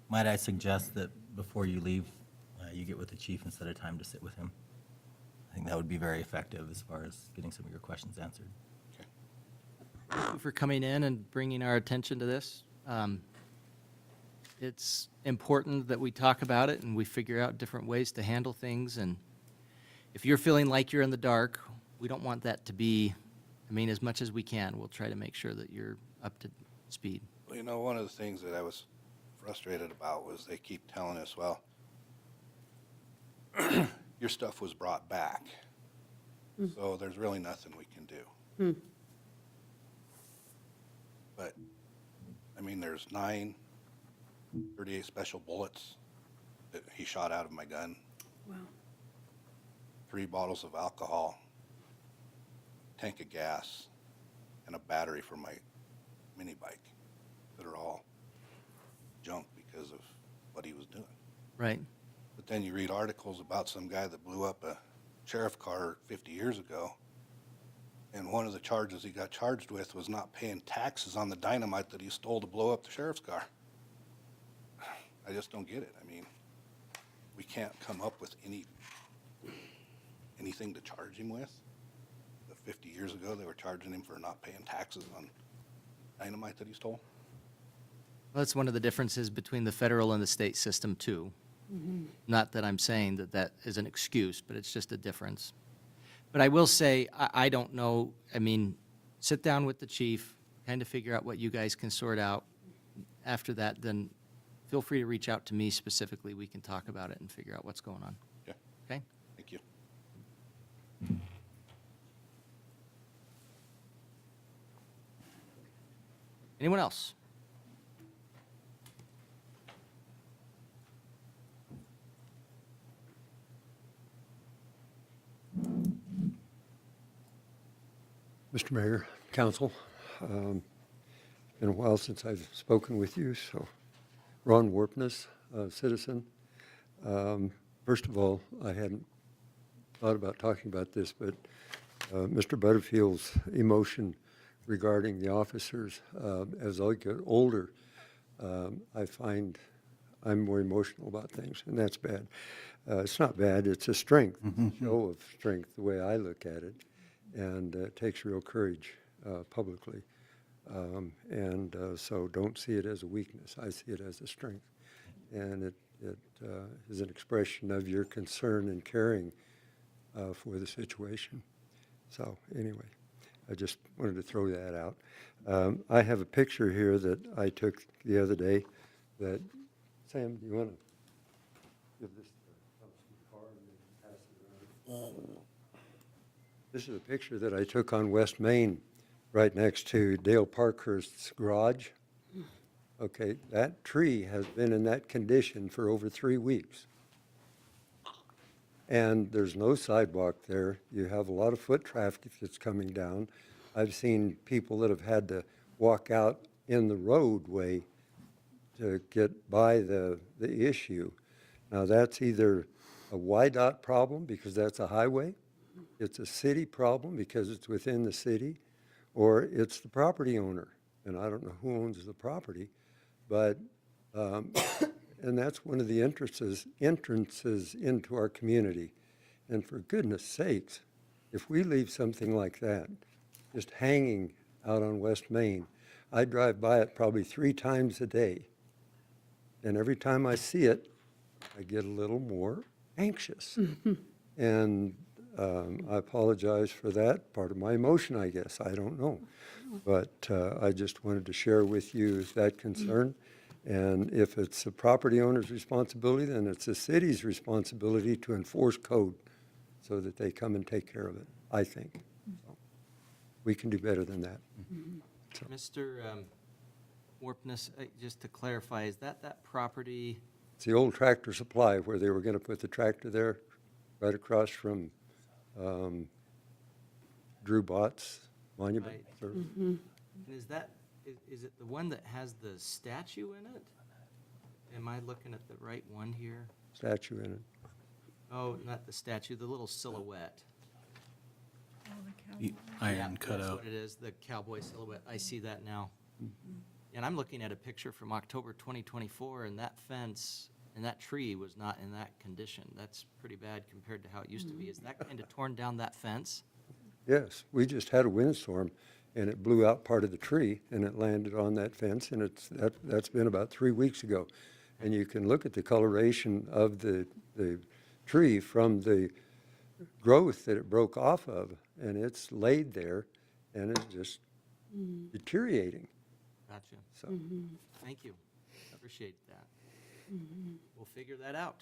might I suggest that before you leave, you get with the chief and set a time to sit with him? I think that would be very effective as far as getting some of your questions answered. Thank you for coming in and bringing our attention to this. It's important that we talk about it and we figure out different ways to handle things. And if you're feeling like you're in the dark, we don't want that to be, I mean, as much as we can, we'll try to make sure that you're up to speed. Well, you know, one of the things that I was frustrated about was they keep telling us, well, your stuff was brought back, so there's really nothing we can do. But, I mean, there's 9 .38 special bullets that he shot out of my gun. Wow. 3 bottles of alcohol, tank of gas, and a battery for my mini bike that are all junk because of what he was doing. Right. But then you read articles about some guy that blew up a sheriff car 50 years ago, and one of the charges he got charged with was not paying taxes on the dynamite that he stole to blow up the sheriff's car. I just don't get it. I mean, we can't come up with anything to charge him with. But 50 years ago, they were charging him for not paying taxes on dynamite that he stole. Well, that's one of the differences between the federal and the state system, too. Not that I'm saying that that is an excuse, but it's just a difference. But I will say, I don't know, I mean, sit down with the chief, kind of figure out what you guys can sort out. After that, then feel free to reach out to me specifically. We can talk about it and figure out what's going on. Yeah. Okay? Thank you. Anyone else? Mr. Mayor, Council, been a while since I've spoken with you, so Ron Warpness, citizen. First of all, I hadn't thought about talking about this, but Mr. Butterfield's emotion regarding the officers, as I get older, I find I'm more emotional about things, and that's bad. It's not bad, it's a strength, a show of strength, the way I look at it. And it takes real courage publicly. So don't see it as a weakness. I see it as a strength. And it is an expression of your concern and caring for the situation. So anyway, I just wanted to throw that out. I have a picture here that I took the other day that, Sam, do you want to give this to Councilman Carr and then pass it around. This is a picture that I took on West Main, right next to Dale Parkhurst's garage. Okay, that tree has been in that condition for over 3 weeks. And there's no sidewalk there. You have a lot of foot traffic that's coming down. I've seen people that have had to walk out in the roadway to get by the issue. Now, that's either a YDOT problem because that's a highway, it's a city problem because it's within the city, or it's the property owner. And I don't know who owns the property, but, and that's one of the entrances into our community. And for goodness sakes, if we leave something like that just hanging out on West Main, I drive by it probably 3 times a day. And every time I see it, I get a little more anxious. And I apologize for that, part of my emotion, I guess, I don't know. But I just wanted to share with you that concern. And if it's the property owner's responsibility, then it's the city's responsibility to enforce code so that they come and take care of it, I think. So we can do better than that. Mr. Warpness, just to clarify, is that property? It's the old Tractor Supply where they were going to put the tractor there, right across from Drew Bott's monument. Right. And is that, is it the one that has the statue in it? Am I looking at the right one here? Statue in it. Oh, not the statue, the little silhouette. The iron That's cutout. what it is, the cowboy silhouette. I see that now. And I'm looking at a picture from October 2024, and that fence and that tree was not in that condition. That's pretty bad compared to how it used to be. Is that kind of torn down that fence? Yes, we just had a windstorm, and it blew out part of the tree, and it landed on that fence, and that's been about 3 weeks ago. And you can look at the coloration of the tree from the growth that it broke off of, and it's laid there, and it's just deteriorating. Gotcha. So, Thank you. Appreciate that. We'll figure that out.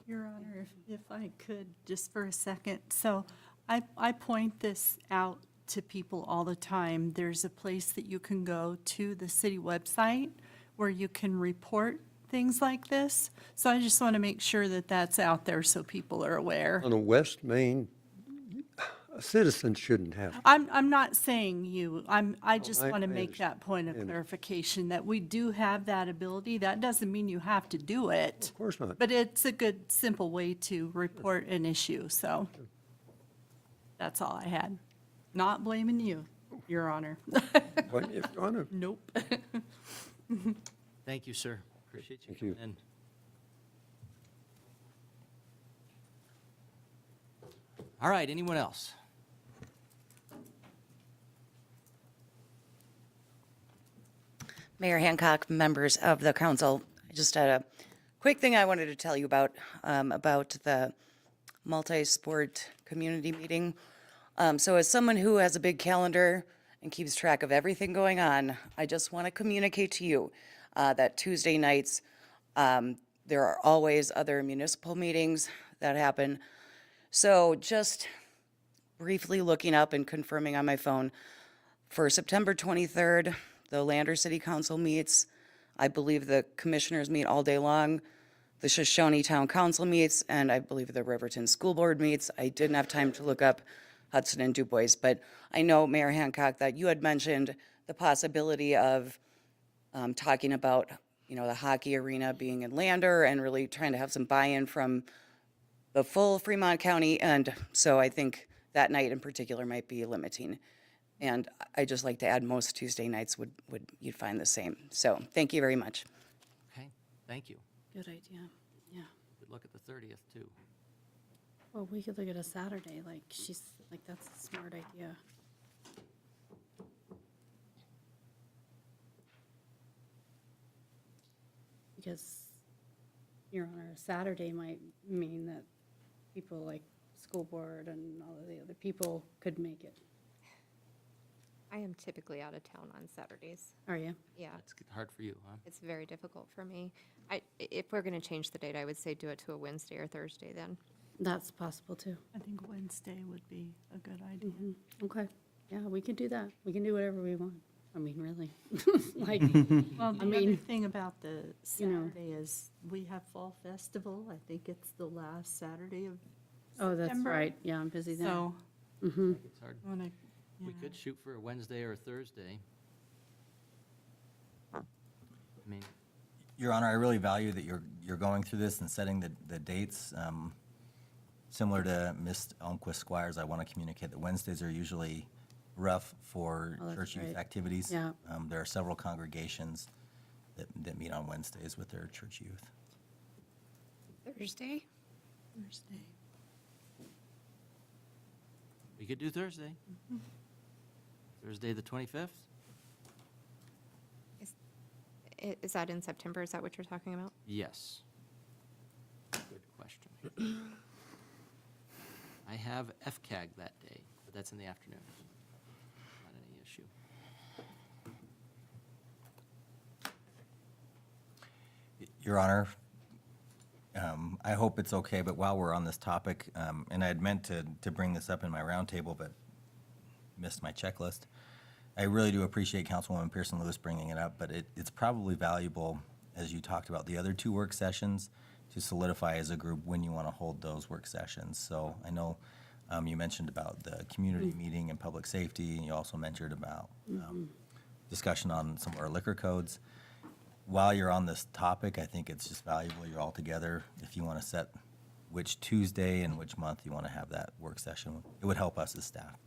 Your Honor, if I could, just for a second. So I point this out to people all the time. There's a place that you can go to the city website where you can report things like this. So I just want to make sure that that's out there so people are aware. on a West Main, a citizen shouldn't have. I'm not saying you, I just I want to make understand. that point of And- clarification, that we do have that ability. That doesn't mean you have to do it. Of course not. But it's a good, simple way to report an issue, so that's all I had. Not blaming you, Your Honor. But if you want to, Nope. Thank you, sir. Appreciate you Thank you. coming in. All right, anyone else? Mayor Hancock, members of the council, I just had a quick thing I wanted to tell you about the multi-sport community meeting. So as someone who has a big calendar and keeps track of everything going on, I just want to communicate to you that Tuesday nights, there are always other municipal meetings that happen. So just briefly looking up and confirming on my phone, for September 23rd, the Lander City Council meets. I believe the commissioners meet all day long. The Shoshone Town Council meets, and I believe the Riverton School Board meets. I didn't have time to look up Hudson and Du Bois, but I know, Mayor Hancock, that you had mentioned the possibility of talking about, the hockey arena being in Lander and really trying to have some buy-in from the full Fremont County, and so I think that night in particular might be limiting. And I just like to add, most Tuesday nights would you'd find the same. So thank you very much. Okay, thank you. Good idea, yeah. Good look at the 30th, too. Well, we could look at a Saturday, that's a smart idea. Because, Your Honor, a Saturday might mean that people like school board and all of the other people could make it. I am typically out of town on Saturdays. Are you? Yeah, It's hard for you, huh? it's very difficult for me. If we're going to change the date, I would say do it to a Wednesday or Thursday then. That's possible too. I think Wednesday would be a good idea. Okay. Yeah, we can do that. We can do whatever we want. I mean, really. Like, Well, the other mean, thing about the you know. Saturday is we have Fall Festival. I think it's the last Saturday of oh, that's September. right. Yeah, I'm busy then. So, It's hard. I wanna, We yeah. could shoot for a Wednesday or a Thursday. I mean, Your Honor, I really value that you're going through this and setting the dates. Similar to Ms. Almquist Squires, I want to communicate that Wednesdays are usually rough for Oh, that's church youth right. activities. Yeah. There are several congregations that meet on Wednesdays with their church youth. Thursday? Thursday. we could do Thursday. Thursday, the 25th? Is that in September? Is that what you're talking about? Yes. Good question. I have FCAG that day, but that's in the afternoon. Not any issue. Your Honor, I hope it's okay, but while we're on this topic, and I had meant to bring this up in my roundtable, but missed my checklist. I really do appreciate Councilwoman Pearson Lewis bringing it up, but it's probably valuable, as you talked about the other two work sessions, to solidify as a group when you want to hold those work sessions. So I know you mentioned about the community meeting and public safety, and you also mentioned about discussion on some of our liquor codes. While you're on this topic, I think it's just valuable you're all together. If you want to set which Tuesday and which month you want to have that work session, it would help us as staff.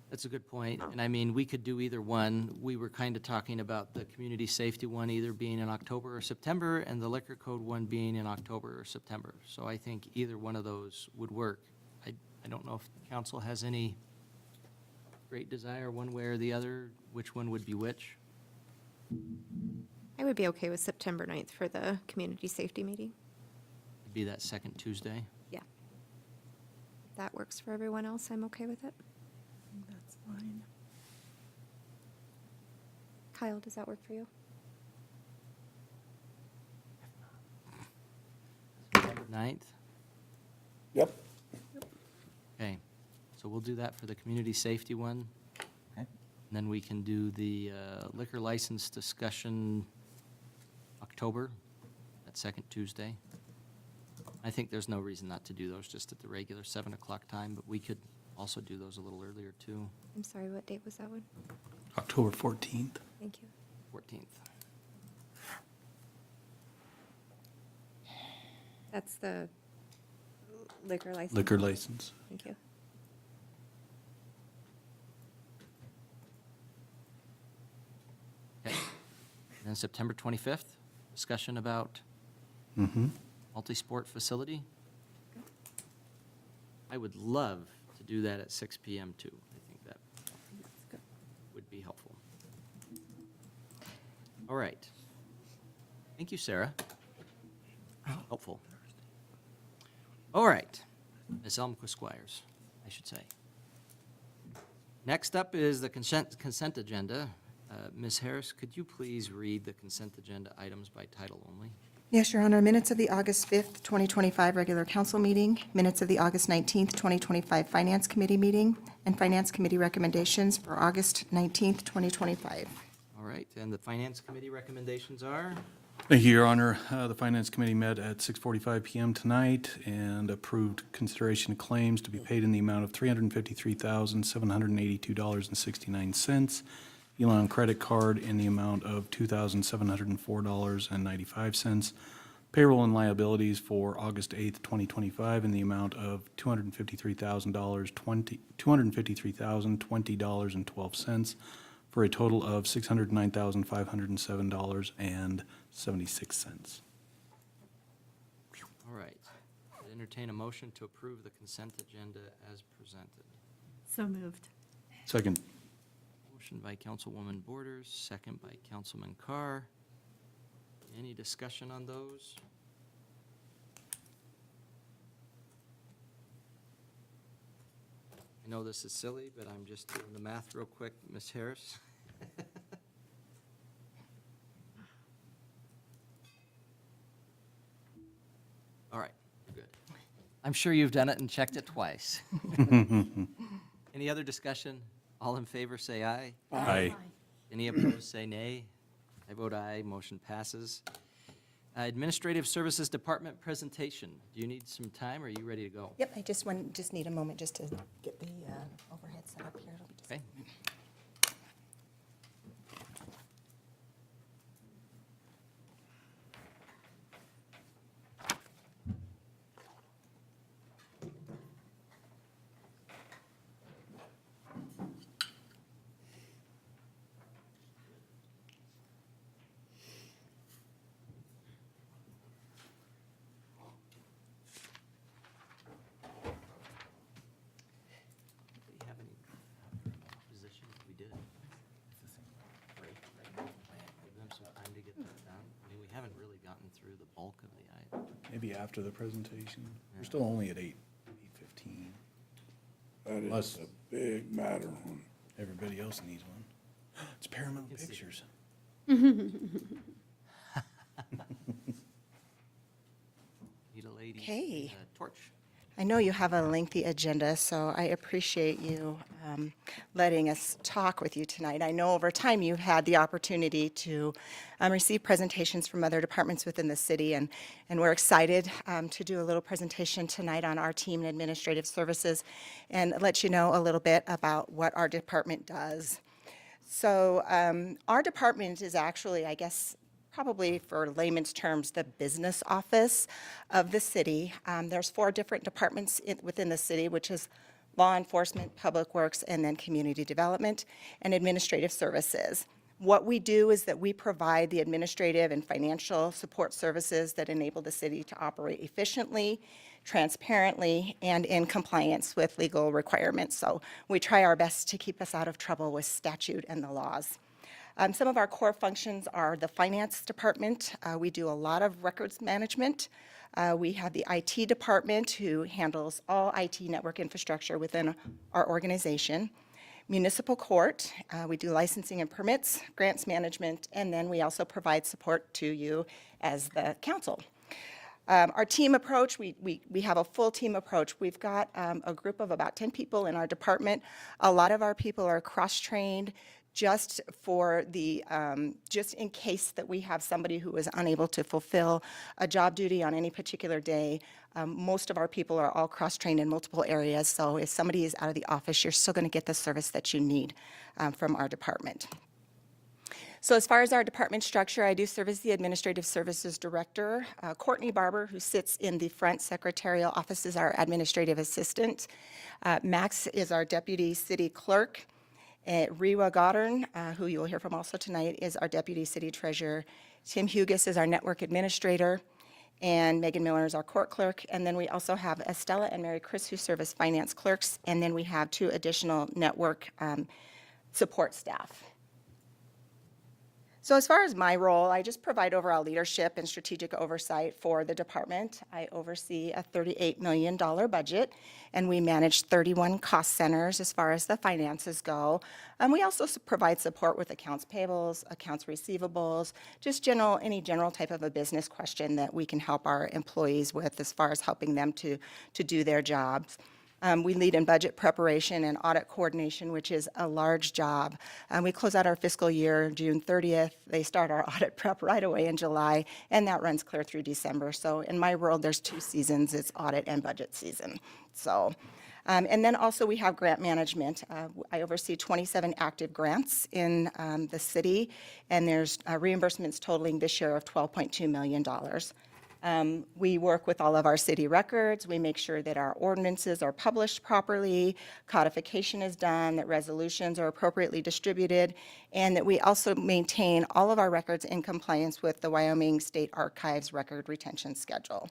That's a good point. And I mean, we could do either one. We were kind of talking about the community safety one either being in October or September, and the liquor code one being in October or September. So I think either one of those would work. I don't know if council has any great desire one way or the other, which one would be which. I would be okay with September 9th for the community safety meeting. It'd be that second Tuesday. Yeah. If that works for everyone else, I'm okay with it. That's fine. Kyle, does that work for you? September 9th? Yep. Okay, so we'll do that for the community safety one. Okay. And then we can do the liquor license discussion October, that second Tuesday. I think there's no reason not to do those just at the regular 7 o'clock time, but we could also do those a little earlier too, I'm sorry, what date was that one? October 14th. Thank you. 14th. That's the liquor license? Liquor license. Thank you. Okay. And then September 25th, discussion about multi-sport facility. I would love to do that at 6 PM too. I think that would be helpful. All right. Thank you, Sarah. Helpful. All right. Ms. Elmquist Squires, I should say. Next up is the consent agenda. Ms. Harris, could you please read the consent agenda items by title only? Yes, Your Honor. Minutes of the August 5th, 2025 regular council meeting, minutes of the August 19th, 2025 Finance Committee meeting, and Finance Committee recommendations for August 19th, 2025. All right, and the Finance Committee recommendations are? Thank you, Your Honor. The Finance Committee met at 6:45 PM tonight and approved consideration of claims to be paid in the amount of $353,782.69. Elon credit card in the amount of $2,704.95. Payroll and liabilities for August 8th, 2025 in the amount of $253,020.12 for a total of $609,507.76. All right. I'd entertain a motion to approve the consent agenda as presented. So moved. Second. Motion by Councilwoman Borders, second by Councilman Carr. Any discussion on those? I know this is silly, but I'm just doing the math real quick, Ms. Harris. All right, we're good. I'm sure you've done it and checked it twice. Any other discussion? All in favor, say aye. Aye. Any opposed, say nay. I vote aye, motion passes. Administrative Services Department presentation. Do you need some time, or are you ready to go? Yep, I just need a moment just to get the overhead set up here. It'll be just- Okay. Do you have any positions? We did. Break, right? Give them some time to get that done. I mean, we haven't really gotten through the bulk of the item. Maybe after the presentation. We're still only at 8:15. That Unless- is a big matter when Everybody else needs one. It's Paramount Pictures. Need a lady. Okay. Torch. I know you have a lengthy agenda, so I appreciate you letting us talk with you tonight. I know over time you've had the opportunity to receive presentations from other departments within the city, and we're excited to do a little presentation tonight on our team and administrative services and let you know a little bit about what our department does. So our department is actually, I guess, probably for layman's terms, the business office of the city. There's 4 different departments within the city, which is law enforcement, public works, and then community development and administrative services. What we do is that we provide the administrative and financial support services that enable the city to operate efficiently, transparently, and in compliance with legal requirements. So we try our best to keep us out of trouble with statute and the laws. Some of our core functions are the finance department. We do a lot of records management. We have the IT department who handles all IT network infrastructure within our organization. Municipal court, we do licensing and permits, grants management, and then we also provide support to you as the council. Our team approach, we have a full team approach. We've got a group of about 10 people in our department. A lot of our people are cross-trained just for the, just in case that we have somebody who is unable to fulfill a job duty on any particular day. Most of our people are all cross-trained in multiple areas, so if somebody is out of the office, you're still going to get the service that you need from our department. So as far as our department structure, I do serve as the Administrative Services Director. Courtney Barber, who sits in the front secretarial office, is our administrative assistant. Max is our Deputy City Clerk. Rewa Goddard, who you will hear from also tonight, is our Deputy City Treasurer. Tim Hughes is our Network Administrator, and Megan Miller is our Court Clerk. And then we also have Estella and Mary Chris, who serve as Finance Clerks, and then we have 2 additional network support staff. So as far as my role, I just provide overall leadership and strategic oversight for the department. I oversee a $38 million budget, and we manage 31 cost centers as far as the finances go. And we also provide support with accounts payables, accounts receivables, just any general type of a business question that we can help our employees with as far as helping them to do their jobs. We lead in budget preparation and audit coordination, which is a large job. We close out our fiscal year June 30th. They start our audit prep right away in July, and that runs clear through December. So in my world, there's 2 seasons. It's audit and budget season. So, and then also we have grant management. I oversee 27 active grants in the city, and there's reimbursements totaling this year of $12.2 million. We work with all of our city records. We make sure that our ordinances are published properly, codification is done, that resolutions are appropriately distributed, and that we also maintain all of our records in compliance with the Wyoming State Archives record retention schedule.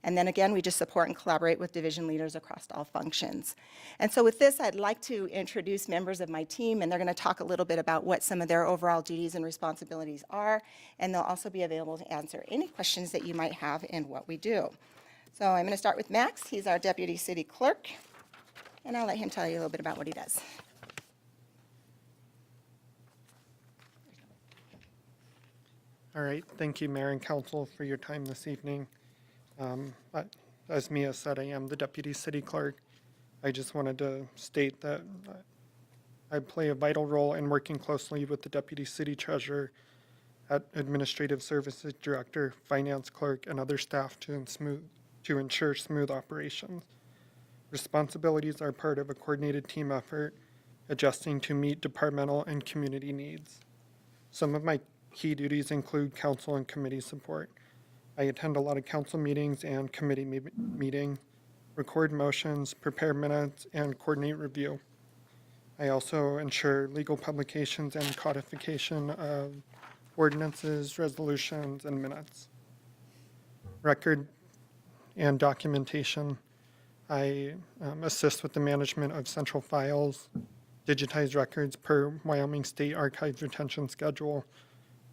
And then again, we just support and collaborate with division leaders across all functions. And so with this, I'd like to introduce members of my team, and they're going to talk a little bit about what some of their overall duties and responsibilities are, and they'll also be available to answer any questions that you might have in what we do. So I'm going to start with Max. He's our Deputy City Clerk. and I'll let him tell you a little bit about what he does. All right, thank you, Mayor and Council, for your time this evening. As Mia said, I am the Deputy City Clerk. I just wanted to state that I play a vital role in working closely with the Deputy City Treasurer, Administrative Services Director, Finance Clerk, and other staff to ensure smooth operations. Responsibilities are part of a coordinated team effort, adjusting to meet departmental and community needs. Some of my key duties include council and committee support. I attend a lot of council meetings and committee meetings, record motions, prepare minutes, and coordinate review. I also ensure legal publications and codification of ordinances, resolutions, and minutes. Record and documentation. I assist with the management of central files, digitize records per Wyoming State Archives retention schedule,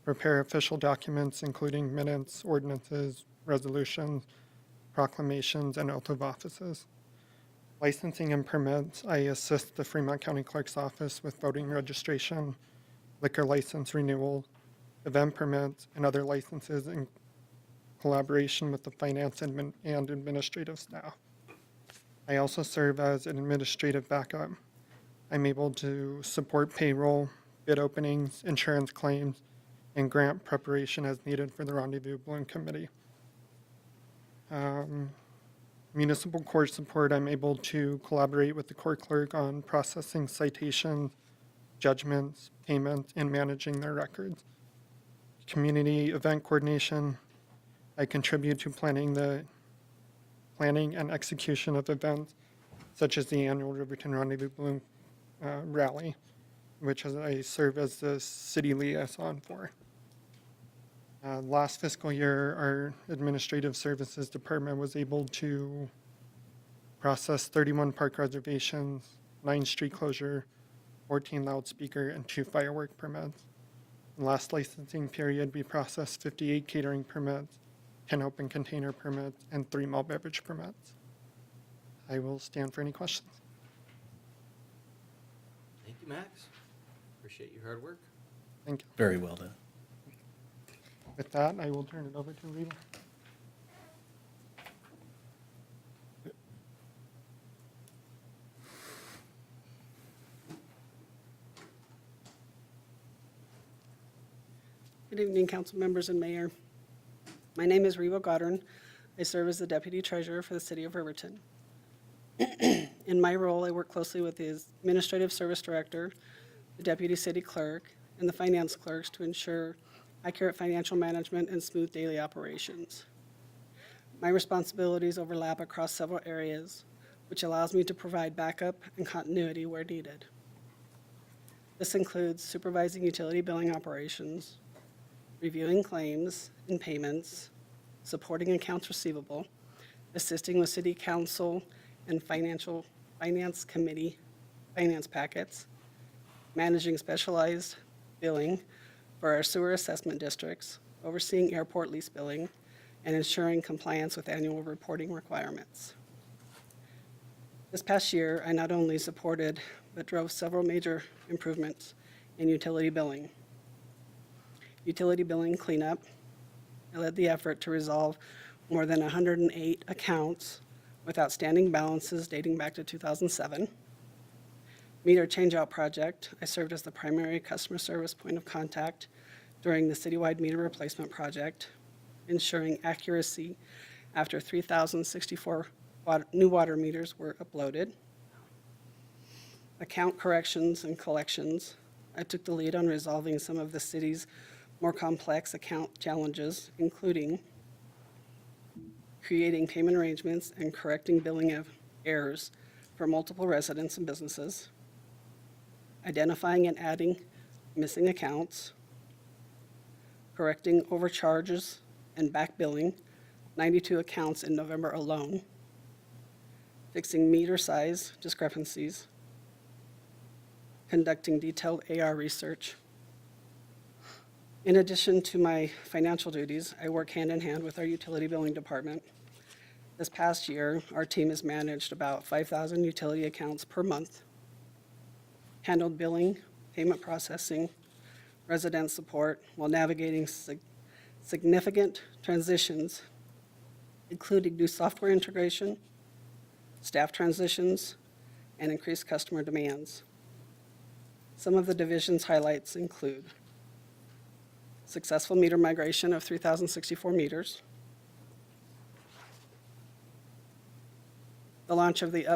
prepare official documents including minutes, ordinances, resolutions, proclamations, and oath of offices. Licensing and permits, I assist the Fremont County Clerk's Office with voting registration, liquor license renewal, event permits, and other licenses in collaboration with the finance and administrative staff. I also serve as an administrative backup. I'm able to support payroll, bid openings, insurance claims, and grant preparation as needed for the Rendezvous Balloon Committee. Municipal court support, I'm able to collaborate with the court clerk on processing citations, judgments, payments, and managing their records. Community event coordination, I contribute to planning and execution of events such as the annual Riverton Rendezvous Balloon Rally, which I serve as the city liaison for. Last fiscal year, our administrative services department was able to process 31 park reservations, 9 street closure, 14 loudspeaker, and 2 firework permits. In last licensing period, we processed 58 catering permits, 10 open container permits, and 3 malt beverage permits. I will stand for any questions. Thank you, Max. Appreciate your hard work. Thank you. Very well done. With that, I will turn it over to Reba. Good evening, council members and mayor. My name is INVOCATION. I serve as the Deputy Treasurer for the City of Riverton. In my role, I work closely with the Administrative Service Director, the Deputy City Clerk, and the Finance Clerks to ensure accurate financial management and smooth daily operations. My responsibilities overlap across several areas, which allows me to provide backup and continuity where needed. This includes supervising utility billing operations, reviewing claims and payments, supporting accounts receivable, assisting with city council and finance committee finance packets, managing specialized billing for our sewer assessment districts, overseeing airport lease billing, and ensuring compliance with annual reporting requirements. This past year, I not only supported but drove several major improvements in utility billing. Utility billing cleanup, I led the effort to resolve more than 108 accounts with outstanding balances dating back to 2007. Meter changeout project, I served as the primary customer service point of contact during the citywide meter replacement project, ensuring accuracy after 3,064 new water meters were uploaded. Account corrections and collections, I took the lead on resolving some of the city's more complex account challenges, including creating payment arrangements and correcting billing of errors for multiple residents and businesses, identifying and adding missing accounts, correcting overcharges and back billing, 92 accounts in November alone, fixing meter size discrepancies, conducting detailed AR research. In addition to my financial duties, I work hand in hand with our utility billing department This past year, our team has managed about 5,000 utility accounts per month, handled billing, payment processing, resident support while navigating significant transitions, including new software integration, staff transitions, and increased customer demands. Some of the division's highlights include successful meter migration of 3,064 meters, the launch of the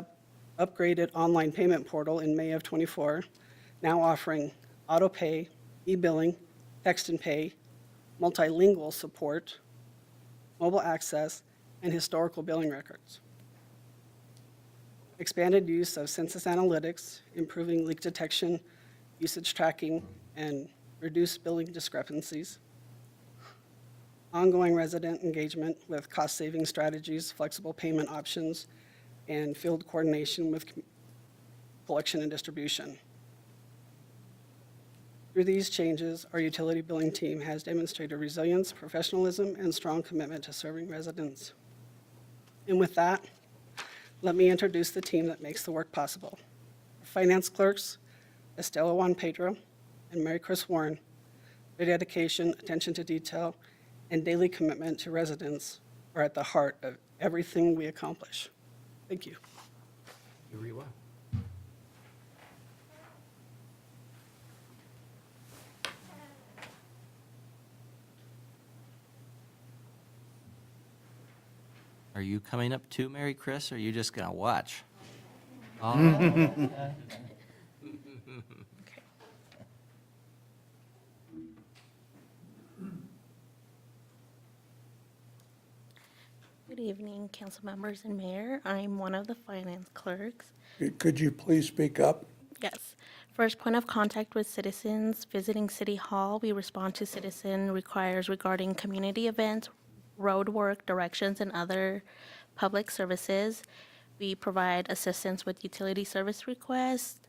upgraded online payment portal in May of '24, now offering auto pay, e-billing, text and pay, multilingual support, mobile access, and historical billing records. Expanded use of census analytics, improving leak detection, usage tracking, and reduced billing discrepancies. Ongoing resident engagement with cost-saving strategies, flexible payment options, and field coordination with collection and distribution. Through these changes, our utility billing team has demonstrated resilience, professionalism, and strong commitment to serving residents. And with that, let me introduce the team that makes the work possible. Finance clerks, Estela Juan Pedro and Mary Chris Warren, their dedication, attention to detail, and daily commitment to residents are at the heart of everything we accomplish. Thank you. Uriwa. Are you coming up too, Mary Chris, or are you just gonna watch? Oh. Good evening, council members and mayor. I'm one of the finance clerks. Could you please speak up? Yes. First point of contact with citizens visiting City Hall. We respond to citizen requires regarding community events, road work, directions, and other public services. We provide assistance with utility service requests.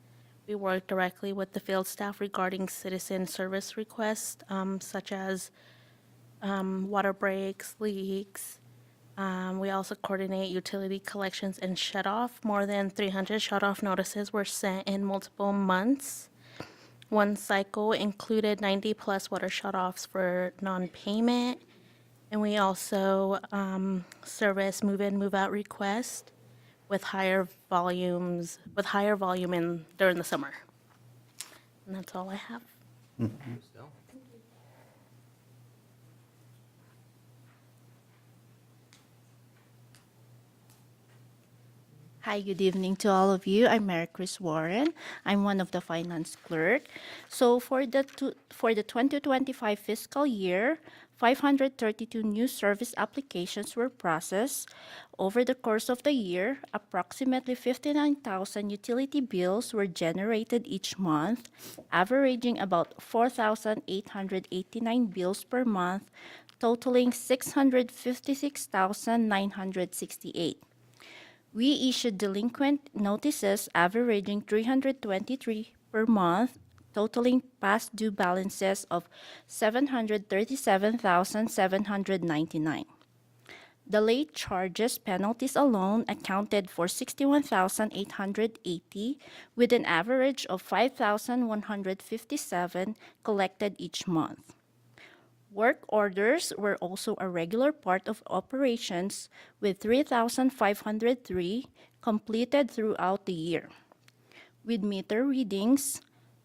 We work directly with the field staff regarding citizen service requests, such as water breaks, leaks. We also coordinate utility collections and shut-off. More than 300 shut-off notices were sent in multiple months. One cycle included 90-plus water shut-offs for non-payment. And we also service move-in, move-out requests with higher volume during the summer. And that's all I have. Still? Hi, good evening to all of you. I'm Mary Chris Warren. I'm one of the finance clerk. So for the 2025 fiscal year, 532 new service applications were processed. Over the course of the year, approximately 59,000 utility bills were generated each month, averaging about 4,889 bills per month, totaling 656,968. We issued delinquent notices averaging 323 per month, totaling past due balances of 737,799. The late charges penalties alone accounted for 61,880, with an average of 5,157 collected each month. Work orders were also a regular part of operations, with 3,503 completed throughout the year. With meter readings,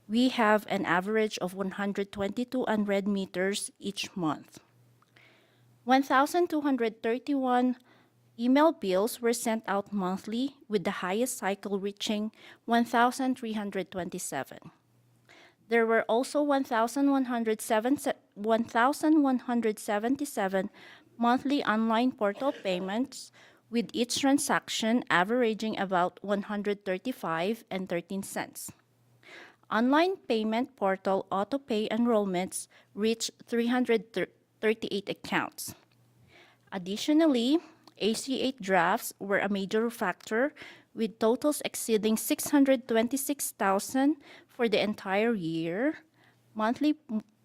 we have an average of 122 unread meters each month. 1,231 email bills were sent out monthly, with the highest cycle reaching 1,327. There were also 1,177 monthly online portal payments, with each transaction averaging about 135.13 cents. Online payment portal auto-pay enrollments reached 338 accounts. Additionally, AC8 drafts were a major factor, with totals exceeding 626,000 for the entire year. Monthly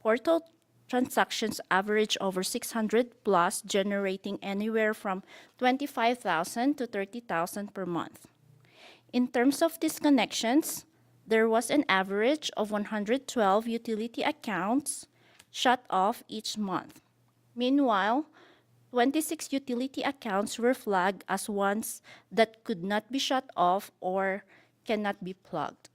portal transactions average over 600 plus, generating anywhere from 25,000 to 30,000 per month. In terms of disconnections, there was an average of 112 utility accounts shut off each month. Meanwhile, 26 utility accounts were flagged as ones that could not be shut off or cannot be plugged.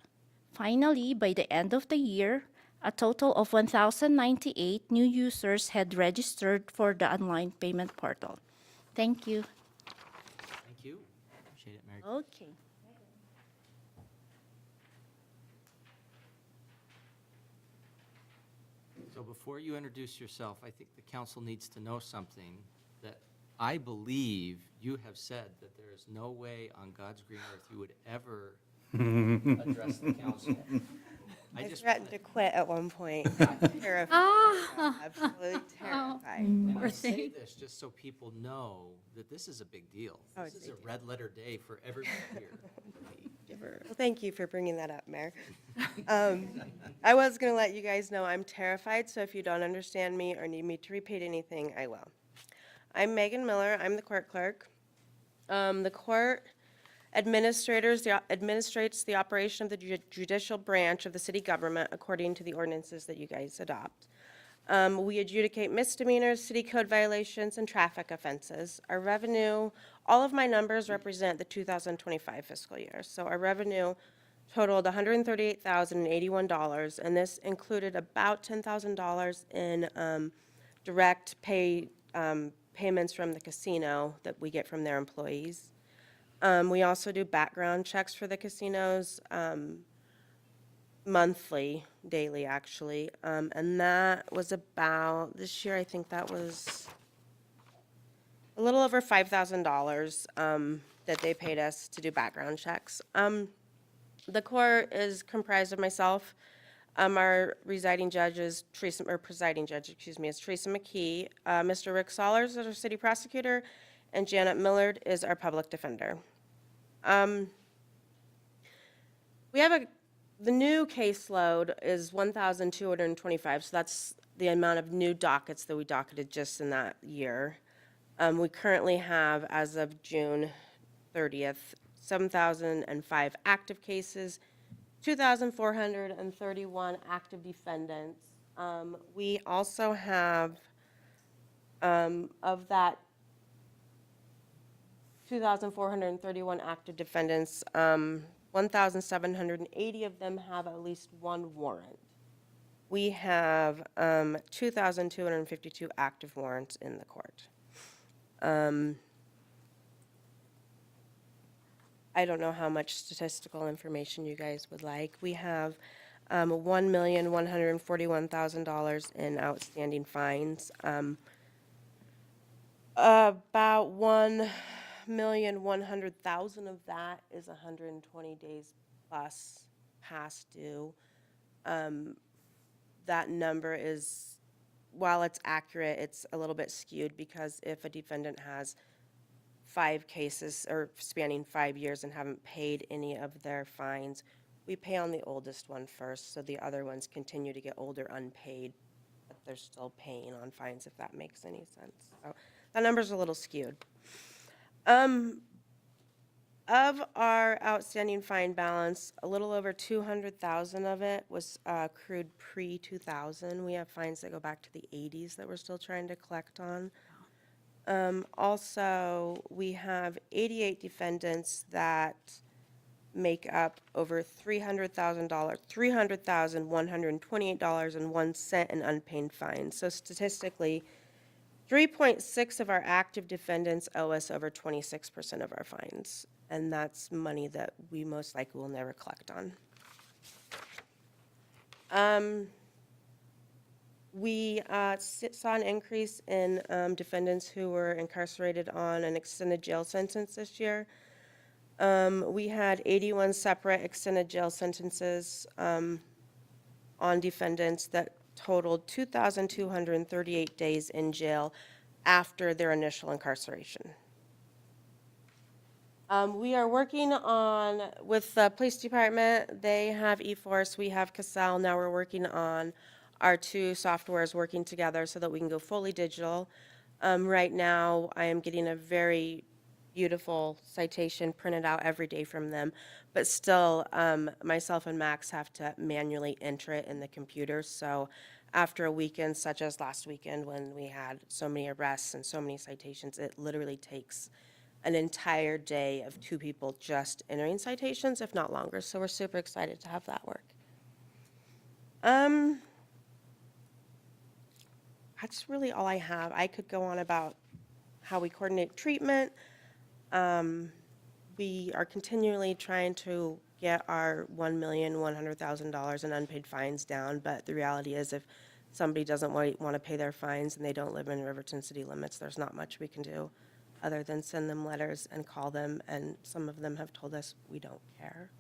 Finally, by the end of the year, a total of 1,098 new users had registered for the online payment portal. Thank you. Thank you. Appreciate it, Mary. Okay. So before you introduce yourself, I think the council needs to know something, that I believe you have said that there is no way on God's green earth you would ever address the council. I just threatened to quit at one point. Terrified. Absolutely terrified. And I say this just so people know that this is a big deal. Oh, This it's is a a big red letter day for everyone here. Well, thank you for bringing that up, Mayor. I was going to let you guys know I'm terrified, so if you don't understand me or need me to repeat anything, I will. I'm Megan Miller. I'm the court clerk. The court administrates the operation of the judicial branch of the city government according to the ordinances that you guys adopt. We adjudicate misdemeanors, city code violations, and traffic offenses. Our revenue, all of my numbers represent the 2025 fiscal year. So our revenue totaled $138,081, and this included about $10,000 in direct payments from the casino that we get from their employees. We also do background checks for the casinos, monthly, daily actually, and that was about, this year I think that was a little over $5,000 that they paid us to do background checks. The court is comprised of myself. Our presiding judge, is Teresa McKee. Mr. Rick Sollers is our city prosecutor, and Janet Millard is our public defender. We have the new caseload is 1,225, so that's the amount of new dockets that we docketed just in that year. We currently have, as of June 30th, 7,005 active cases, 2,431 active defendants. We also have, of that 2,431 active defendants, 1,780 of them have at least one warrant. We have 2,252 active warrants in the court. I don't know how much statistical information you guys would like. We have $1,141,000 in outstanding fines. About 1,100,000 of that is 120 days plus past due. That number is, while it's accurate, it's a little bit skewed because if a defendant has 5 cases or spanning 5 years and haven't paid any of their fines, we pay on the oldest one first, so the other ones continue to get older unpaid, but they're still paying on fines, if that makes any sense. So that number's a little skewed. Of our outstanding fine balance, a little over 200,000 of it was accrued pre-2000. We have fines that go back to the 80s that we're still trying to collect on. Also, we have 88 defendants that make up over $300,128.01 in unpaid fines. So statistically, 3.6 of our active defendants owe us over 26% of our fines, and that's money that we most likely will never collect on. We saw an increase in defendants who were incarcerated on an extended jail sentence this year. We had 81 separate extended jail sentences on defendants that totaled 2,238 days in jail after their initial incarceration. We are working on, with the police department, they have eForce, we have Casal, now we're working on our two softwares working together so that we can go fully digital. Right now, I am getting a very beautiful citation printed out every day from them, but still, myself and Max have to manually enter it in the computer. So after a weekend such as last weekend when we had so many arrests and so many citations, it literally takes an entire day of two people just entering citations, if not longer. So we're super excited to have that work. That's really all I have. I could go on about how we coordinate treatment. We are continually trying to get our $1,100,000 in unpaid fines down, but the reality is if somebody doesn't want to pay their fines and they don't live in Riverton city limits, there's not much we can do other than send them letters and call them, and some of them have told us we don't care.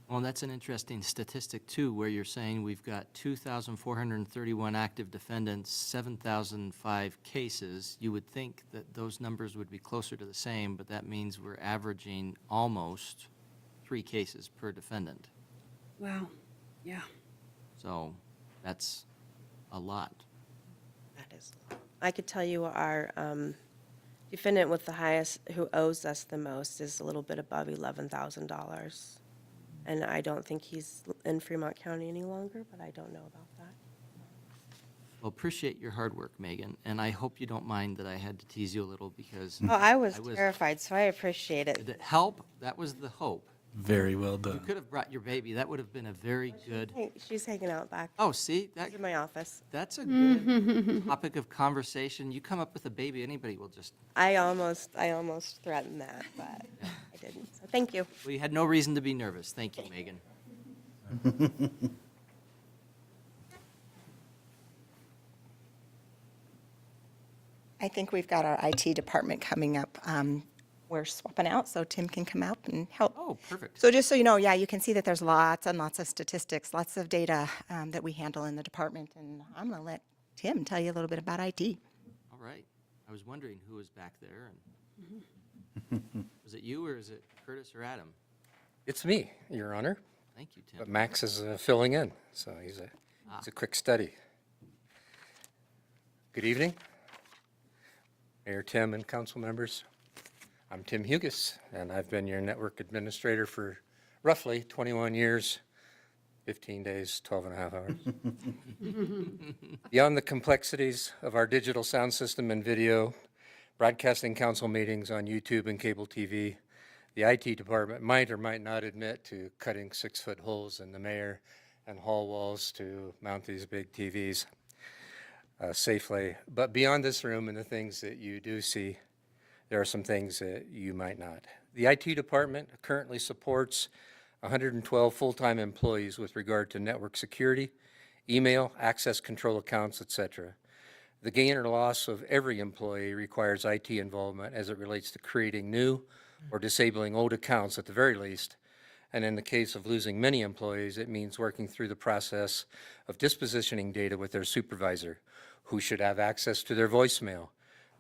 Well, that's an interesting statistic, too, where you're saying we've got 2,431 active defendants, 7,005 cases. You would think that those numbers would be closer to the same, but that means we're averaging almost 3 cases per defendant. Wow, yeah. So that's a lot. That is a lot. I could tell you our defendant with the highest, who owes us the most, is a little bit above $11,000. And I don't think he's in Fremont County any longer, but I don't know about that. Well, appreciate your hard work, Megan, and I hope you don't mind that I had to tease you a little because Oh, I was terrified, so I appreciate Did it. it help? That was the hope. Very well You done. could have brought your baby. That would have been a very good. Hey, she's hanging out back. Oh, see, She's in my office. that's a good topic of conversation. You come up with a baby, anybody will just. I almost threatened that, but I didn't. So thank you. Well, you had no reason to be nervous. Thank you, Megan. I think we've got our IT department coming up. We're swapping out, so Tim can come out and help. Oh, perfect. So just so you know, yeah, you can see that there's lots and lots of statistics, lots of data that we handle in the department, and I'm going to let Tim tell you a little bit about IT. All right. I was wondering who was back there. And was it you or is it Curtis or Adam? It's me, Your Honor. Thank you, Tim. But Max is filling in, so he's a quick study. Good evening, Mayor Tim and council members. I'm Tim Hugus, and I've been your network administrator for roughly 21 years, 15 days, 12 and a half hours. Beyond the complexities of our digital sound system and video, broadcasting council meetings on YouTube and cable TV, the IT department might or might not admit to cutting 6-foot holes in the mayor and hall walls to mount these big TVs safely. But beyond this room and the things that you do see, there are some things that you might not. The IT department currently supports 112 full-time employees with regard to network security, email, access control accounts, etc. The gain or loss of every employee requires IT involvement as it relates to creating new or disabling old accounts at the very least. And in the case of losing many employees, it means working through the process of dispositioning data with their supervisor, who should have access to their voicemail,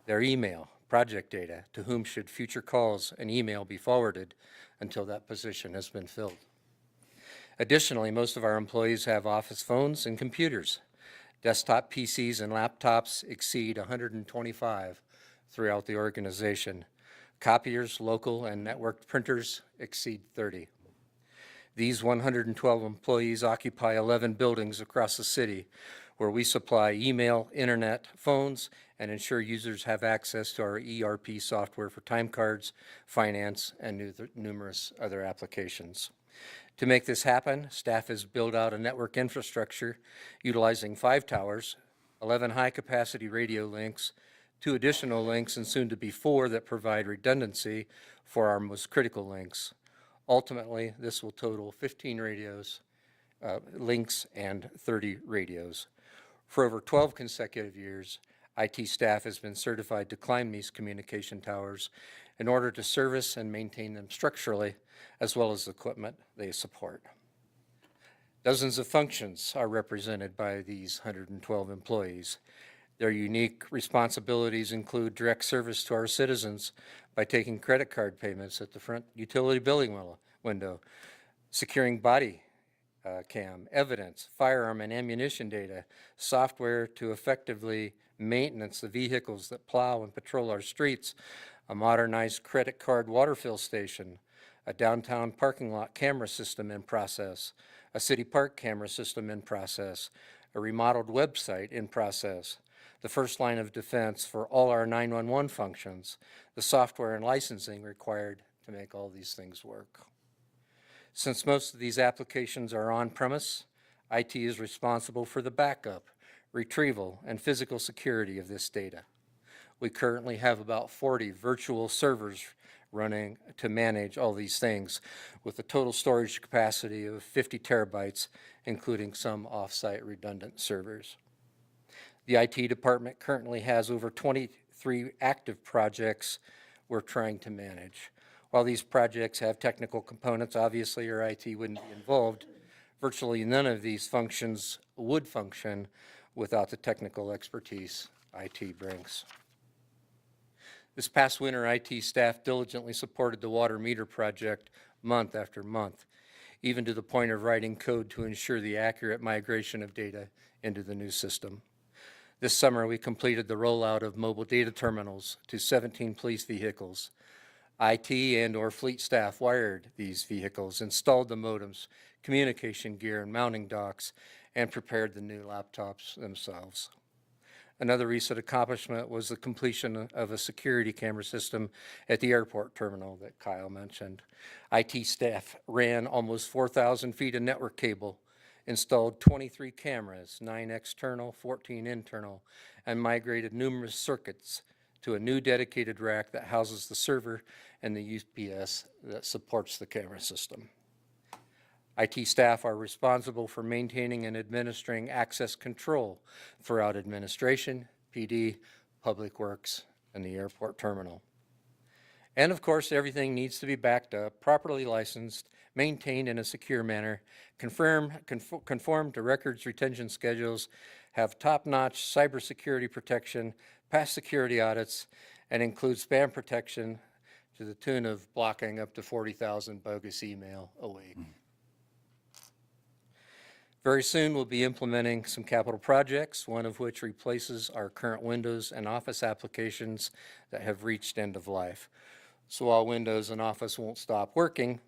their email, project data, to whom should future calls and email be forwarded until that position has been filled. Additionally, most of our employees have office phones and computers. Desktop PCs and laptops exceed 125 throughout the organization. Copiers, local and networked printers exceed 30. These 112 employees occupy 11 buildings across the city where we supply email, internet, phones, and ensure users have access to our ERP software for time cards, finance, and numerous other applications. To make this happen, staff has built out a network infrastructure utilizing 5 towers, 11 high-capacity radio links, 2 additional links, and soon to be 4 that provide redundancy for our most critical links. Ultimately, this will total 15 radios, links, and 30 radios. For over 12 consecutive years, IT staff has been certified to climb these communication towers in order to service and maintain them structurally, as well as the equipment they support. Dozens of functions are represented by these 112 employees. Their unique responsibilities include direct service to our citizens by taking credit card payments at the front utility billing window, securing body cam, evidence, firearm and ammunition data, software to effectively maintenance the vehicles that plow and patrol our streets, a modernized credit card water fill station, a downtown parking lot camera system in process, a city park camera system in process, a remodeled website in process, the first line of defense for all our 911 functions, the software and licensing required to make all these things work. Since most of these applications are on-premise, IT is responsible for the backup, retrieval, and physical security of this data. We currently have about 40 virtual servers running to manage all these things, with a total storage capacity of 50 terabytes, including some off-site redundant servers. The IT department currently has over 23 active projects we're trying to manage. While these projects have technical components, obviously our IT wouldn't be involved. Virtually none of these functions would function without the technical expertise IT brings. This past winter, IT staff diligently supported the water meter project month after month, even to the point of writing code to ensure the accurate migration of data into the new system. This summer, we completed the rollout of mobile data terminals to 17 police vehicles. IT and/or fleet staff wired these vehicles, installed the modems, communication gear, and mounting docks, and prepared the new laptops themselves. Another recent accomplishment was the completion of a security camera system at the airport terminal that Kyle mentioned. IT staff ran almost 4,000 feet of network cable, installed 23 cameras, 9 external, 14 internal, and migrated numerous circuits to a new dedicated rack that houses the server and the UPS that supports the camera system. IT staff are responsible for maintaining and administering access control throughout administration, PD, Public Works, and the airport terminal. And of course, everything needs to be backed up, properly licensed, maintained in a secure manner, conform to records retention schedules, have top-notch cybersecurity protection, pass security audits, and include spam protection to the tune of blocking up to 40,000 bogus email a week. Very soon, we'll be implementing some capital projects, one of which replaces our current Windows and Office applications that have reached end of life. So while Windows and Office won't stop working,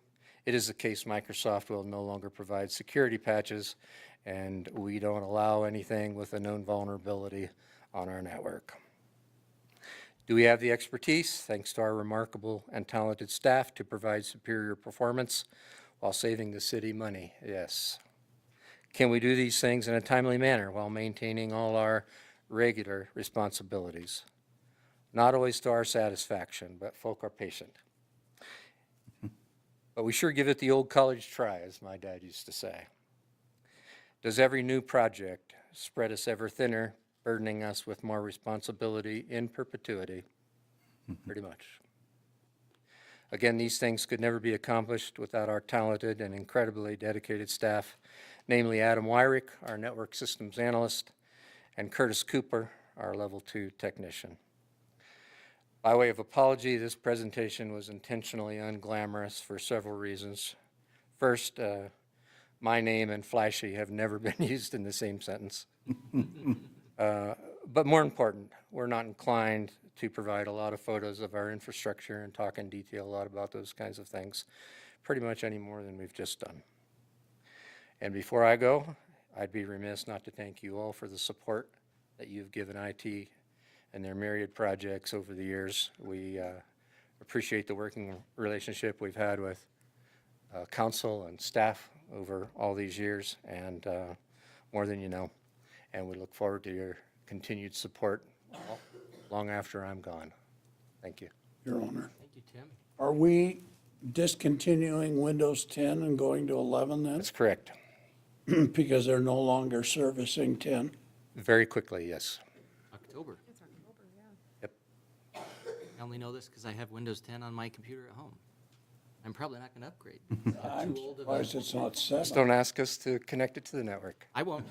it is the case Microsoft will no longer provide security patches, and we don't allow anything with a known vulnerability on our network. Do we have the expertise, thanks to our remarkable and talented staff, to provide superior performance while saving the city money? Yes. Can we do these things in a timely manner while maintaining all our regular responsibilities? Not always to our satisfaction, but folk are patient. But we sure give it the old college try, as my dad used to say. Does every new project spread us ever thinner, burdening us with more responsibility in perpetuity? Pretty much. Again, these things could never be accomplished without our talented and incredibly dedicated staff, namely Adam Wyrick, our network systems analyst, and Curtis Cooper, our level 2 technician. By way of apology, this presentation was intentionally unglamorous for several reasons. First, my name and flashy have never been used in the same sentence. But more important, we're not inclined to provide a lot of photos of our infrastructure and talk in detail a lot about those kinds of things, pretty much any more than we've just done. And before I go, I'd be remiss not to thank you all for the support that you've given IT and their myriad projects over the years. We appreciate the working relationship we've had with council and staff over all these years, and more than you know. And we look forward to your continued support long after I'm gone. Thank you. Your Honor. Thank you, Tim. Are we discontinuing Windows 10 and going to 11 then? That's correct. Because they're no longer servicing 10? Very quickly, yes. October. It's October, yeah. Yep. I only know this because I have Windows 10 on my computer at home. I'm probably not going to upgrade. I'm surprised it's not 7. Just don't ask us to connect it to the network. I won't.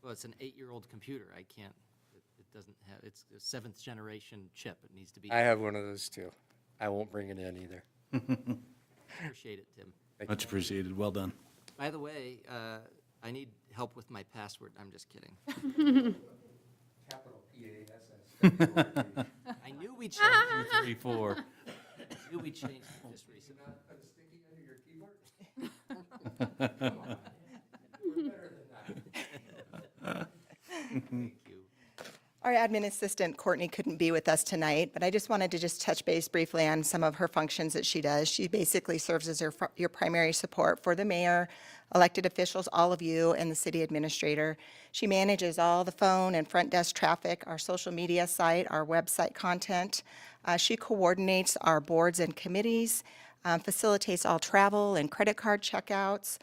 Well, it's an 8-year-old computer. I can't, it doesn't have, it's a 7th generation chip. It needs to be. I have one of those too. I won't bring it in either. Appreciate it, Tim. Much appreciated. Well done. By the way, I need help with my password. I'm just kidding. Capital PASS. I knew we changed it. 3, 4. I knew we changed it just recently. Put a sticky under your keyboard? Come on. We're better than that. Thank you. Our admin assistant, Courtney, couldn't be with us tonight, but I just wanted to just touch base briefly on some of her functions that she does. She basically serves as your primary support for the mayor, elected officials, all of you, and the city administrator. She manages all the phone and front desk traffic, our social media site, our website content. She coordinates our boards and committees, facilitates all travel and credit card checkouts,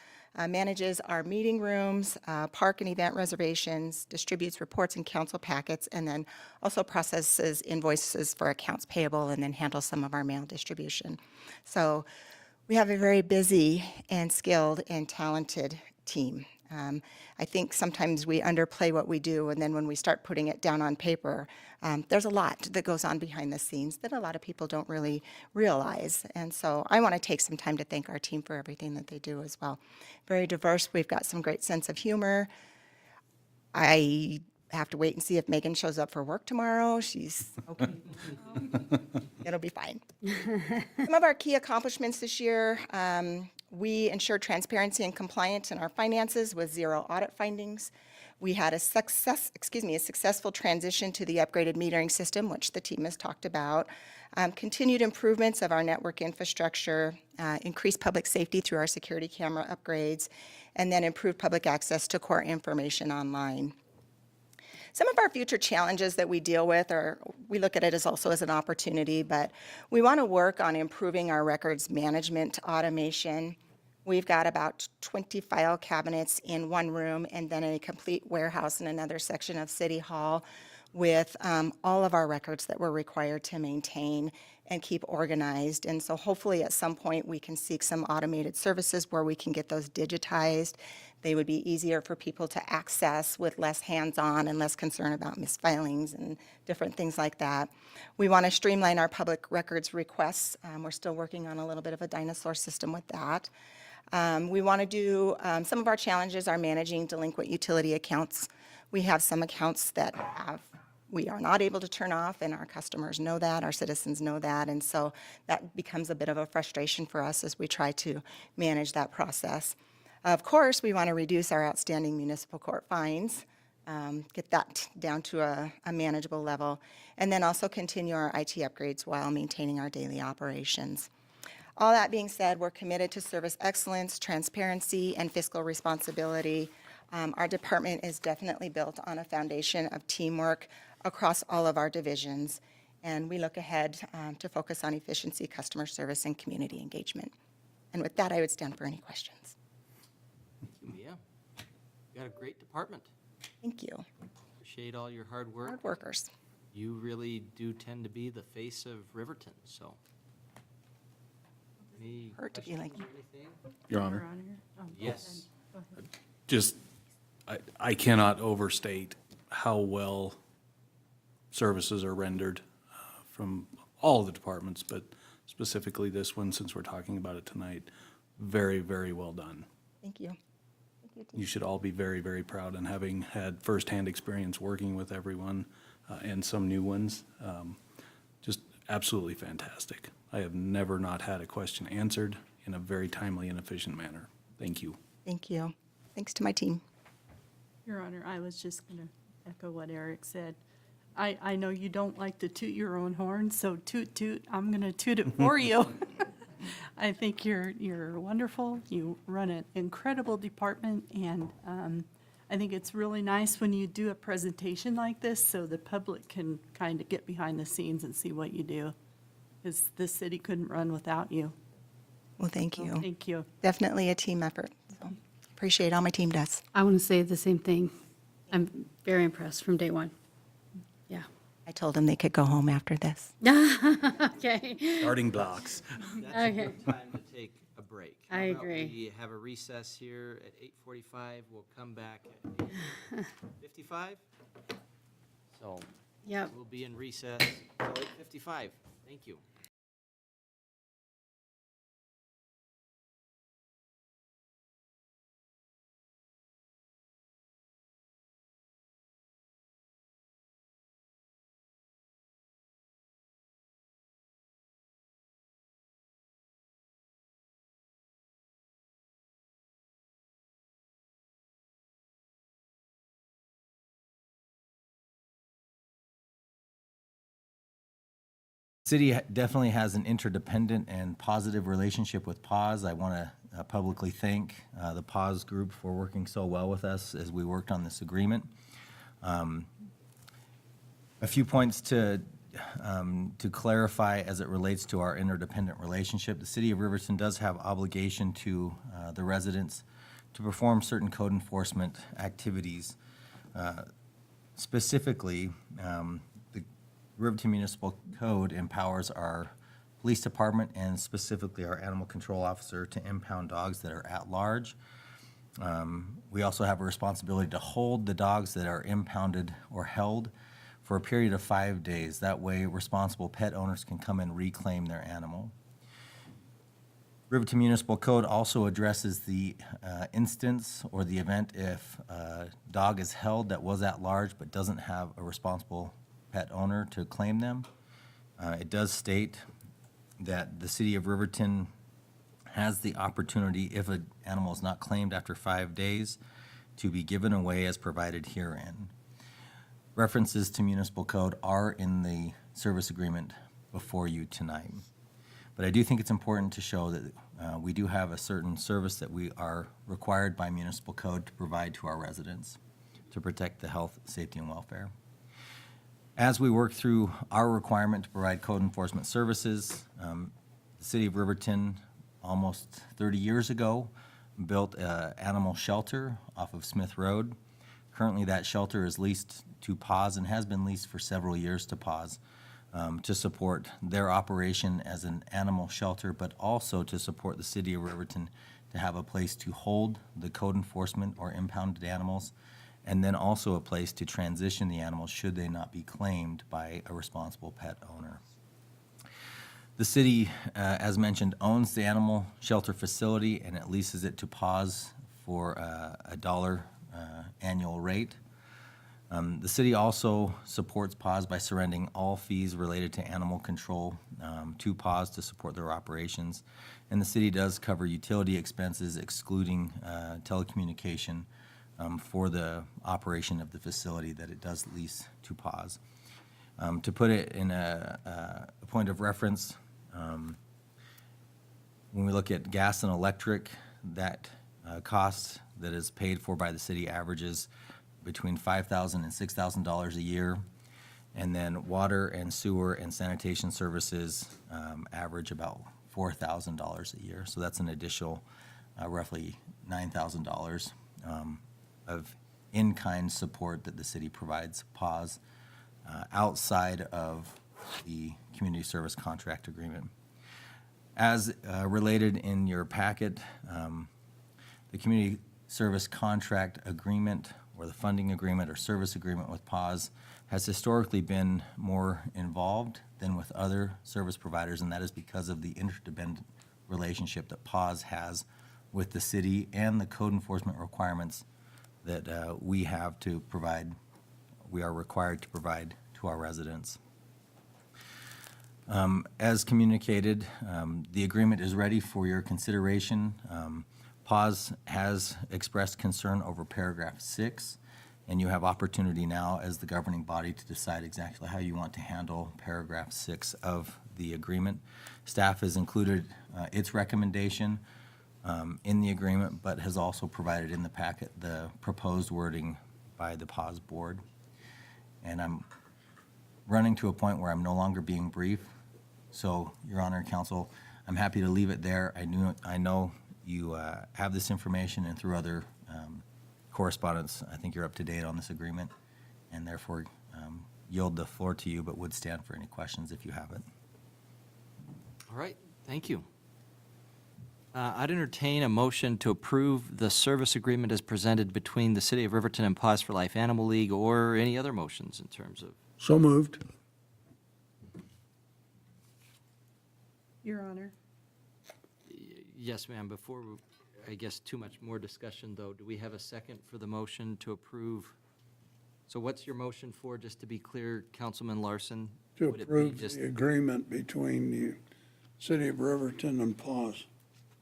manages our meeting rooms, park and event reservations, distributes reports and council packets, and then also processes invoices for accounts payable and then handles some of our mail distribution. So we have a very busy and skilled and talented team. I think sometimes we underplay what we do, and then when we start putting it down on paper, there's a lot that goes on behind the scenes that a lot of people don't really realize. And so I want to take some time to thank our team for everything that they do as well. Very diverse. We've got some great sense of humor. I have to wait and see if Megan shows up for work tomorrow. She's okay. It'll be fine. Some of our key accomplishments this year, we ensured transparency and compliance in our finances with 0 audit findings. We had a successful transition to the upgraded metering system, which the team has talked about. Continued improvements of our network infrastructure, increased public safety through our security camera upgrades, and then improved public access to core information online. Some of our future challenges that we deal with we look at it as also as an opportunity, but we want to work on improving our records management automation. We've got about 20 file cabinets in one room and then a complete warehouse in another section of City Hall with all of our records that we're required to maintain and keep organized. And so hopefully at some point we can seek some automated services where we can get those digitized. They would be easier for people to access with less hands-on and less concern about misfilings and different things like that. We want to streamline our public records requests. We're still working on a little bit of a dinosaur system with that. We want to do, some of our challenges are managing delinquent utility accounts. We have some accounts that we are not able to turn off, and our customers know that, our citizens know that, and so that becomes a bit of a frustration for us as we try to manage that process. Of course, we want to reduce our outstanding municipal court fines, get that down to a manageable level, and then also continue our IT upgrades while maintaining our daily operations. All that being said, we're committed to service excellence, transparency, and fiscal responsibility. Our department is definitely built on a foundation of teamwork across all of our divisions, and we look ahead to focus on efficiency, customer service, and community engagement. And with that, I would stand for any questions. Thank you, Mia. You got a great department. Thank you. Appreciate all your hard work. Hard workers. You really do tend to be the face of Riverton, so. Any Hurt to be like questions or anything? Your Honor. Yes. Just, I cannot overstate how well services are rendered from all of the departments, but specifically this one, since we're talking about it tonight. Very, very well done. Thank you. You should all be very, very proud, and having had firsthand experience working with everyone and some new ones, just absolutely fantastic. I have never not had a question answered in a very timely and efficient manner. Thank you. Thank you. Thanks to my team. Your Honor, I was just going to echo what Eric said. I know you don't like to toot your own horn, so toot toot, I'm going to toot it for you. I think you're wonderful. You run an incredible department, and I think it's really nice when you do a presentation like this so the public can kind of get behind the scenes and see what you do, because this city couldn't run without you. Well, thank you. Thank you. Definitely a team effort. So appreciate all my team does. I want to say the same thing. I'm very impressed from day one. Yeah. I told them they could go home after this. Okay. Starting blocks. That's a good time to take a break. I How about agree. We have a recess here at 8:45. We'll come back at 8:55. So Yep. we'll be in recess till 8:55. Thank you. City definitely has an interdependent and positive relationship with PAWS. I want to publicly thank the PAWS group for working so well with us as we worked on this agreement. A few points to clarify as it relates to our interdependent relationship. The City of Riverton does have obligation to the residents to perform certain code enforcement activities. Specifically, the Riverton Municipal Code empowers our police department and specifically our animal control officer to impound dogs that are at large. We also have a responsibility to hold the dogs that are impounded or held for a period of 5 days. That way, responsible pet owners can come and reclaim their animal. Riverton Municipal Code also addresses the instance or the event if a dog is held that was at large but doesn't have a responsible pet owner to claim them. It does state that the City of Riverton has the opportunity, if an animal is not claimed after 5 days, to be given away as provided herein. References to municipal code are in the service agreement before you tonight. But I do think it's important to show that we do have a certain service that we are required by municipal code to provide to our residents to protect the health, safety, and welfare. As we work through our requirement to provide code enforcement services, the City of Riverton, almost 30 years ago, built an animal shelter off of Smith Road. Currently, that shelter is leased to PAWS and has been leased for several years to PAWS to support their operation as an animal shelter, but also to support the City of Riverton to have a place to hold the code enforcement or impounded animals, and then also a place to transition the animals should they not be claimed by a responsible pet owner. The city, as mentioned, owns the animal shelter facility and it leases it to PAWS for a $1 annual rate. The city also supports PAWS by surrendering all fees related to animal control to PAWS to support their operations. And the city does cover utility expenses excluding telecommunication for the operation of the facility that it does lease to PAWS. To put it in a point of reference, when we look at gas and electric, that cost that is paid for by the city averages between $5,000 and $6,000 a year. And then water and sewer and sanitation services average about $4,000 a year. So that's an additional roughly $9,000 of in-kind support that the city provides PAWS outside of the community service contract agreement. As related in your packet, the community service contract agreement or the funding agreement or service agreement with PAWS has historically been more involved than with other service providers, and that is because of the interdependent relationship that PAWS has with the city and the code enforcement requirements that we have to provide, we are required to provide to our residents. As communicated, the agreement is ready for your consideration. PAWS has expressed concern over paragraph 6, and you have opportunity now as the governing body to decide exactly how you want to handle paragraph 6 of the agreement. Staff has included its recommendation in the agreement, but has also provided in the packet the proposed wording by the PAWS board. And I'm running to a point where I'm no longer being brief. So, Your Honor and Council, I'm happy to leave it there. I know you have this information, and through other correspondence, I think you're up to date on this agreement, and therefore yield the floor to you, but would stand for any questions if you have it. All right, thank you. I'd entertain a motion to approve the service agreement as presented between the City of Riverton and PAWS for Life Animal League, or any other motions in terms of. So moved. Your Honor. Yes, ma'am. Before, I guess, too much more discussion, though, do we have a second for the motion to approve? So what's your motion for, just to be clear, Councilman Larson? To Would it be approve just- the agreement between the City of Riverton and PAWS.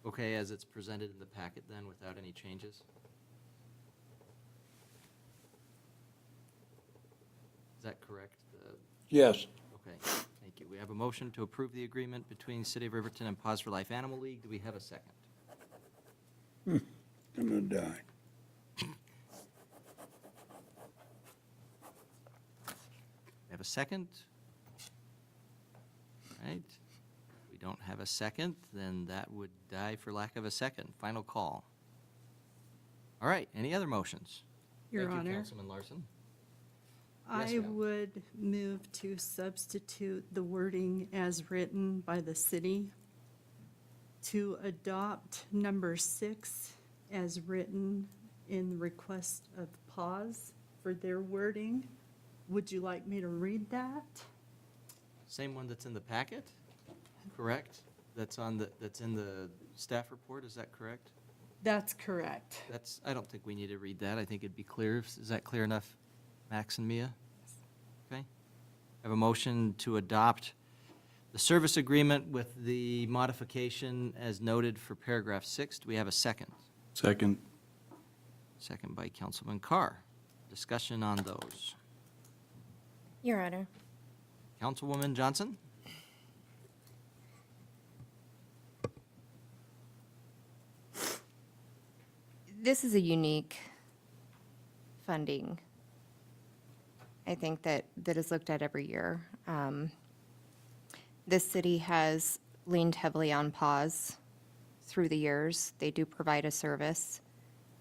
Okay, as it's presented in the packet then, without any changes? Is that correct? Yes. Okay, thank Thank you. We have a motion to approve the agreement between City of Riverton and Paws for Life Animal League. Do we have a second? Gonna die. We have a second? All right. We don't have a second, then that would die for lack of a second. Final call. All right, any other motions? Your Thank you, Honor. Councilman Larson. Yes, I ma'am. would move to substitute the wording as written by the city to adopt number 6 as written in the request of PAWS for their wording. Would you like me to read that? Same one that's in the packet, correct? That's in the staff report, is that correct? That's correct. I don't think we need to read that. I think it'd be clear. Is that clear enough, Max and Mia? Okay. I have a motion to adopt the service agreement with the modification as noted for paragraph 6. Do we have a second? Second. Second by Councilman Carr. Discussion on those. Your Honor. Councilwoman Johnson? This is a unique funding, I think, that is looked at every year. This city has leaned heavily on PAWS through the years. They do provide a service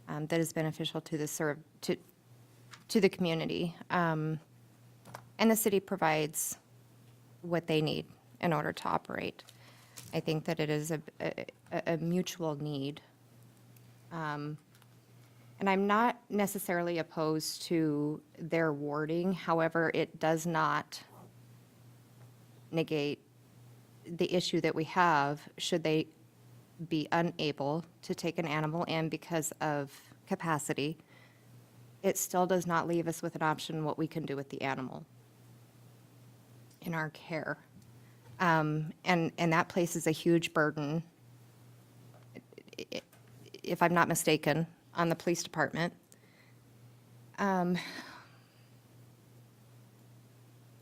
that is beneficial to the community. And the city provides what they need in order to operate. I think that it is a mutual need. And I'm not necessarily opposed to their wording. However, it does not negate the issue that we have should they be unable to take an animal in because of capacity. It still does not leave us with an option what we can do with the animal in our care. And that places a huge burden, if I'm not mistaken, on the police department. And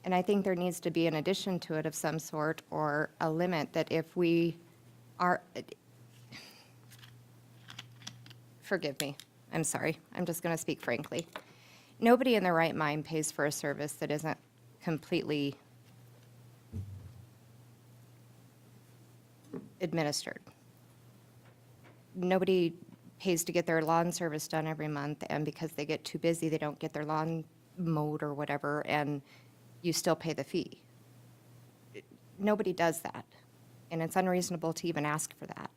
I think there needs to be an addition to it of some sort, or a limit that if we are, forgive me, I'm sorry, I'm just going to speak frankly. Nobody in their right mind pays for a service that isn't completely administered. Nobody pays to get their lawn service done every month, and because they get too busy, they don't get their lawn mowed or whatever, and you still pay the fee. Nobody does that, and it's unreasonable to even ask for that.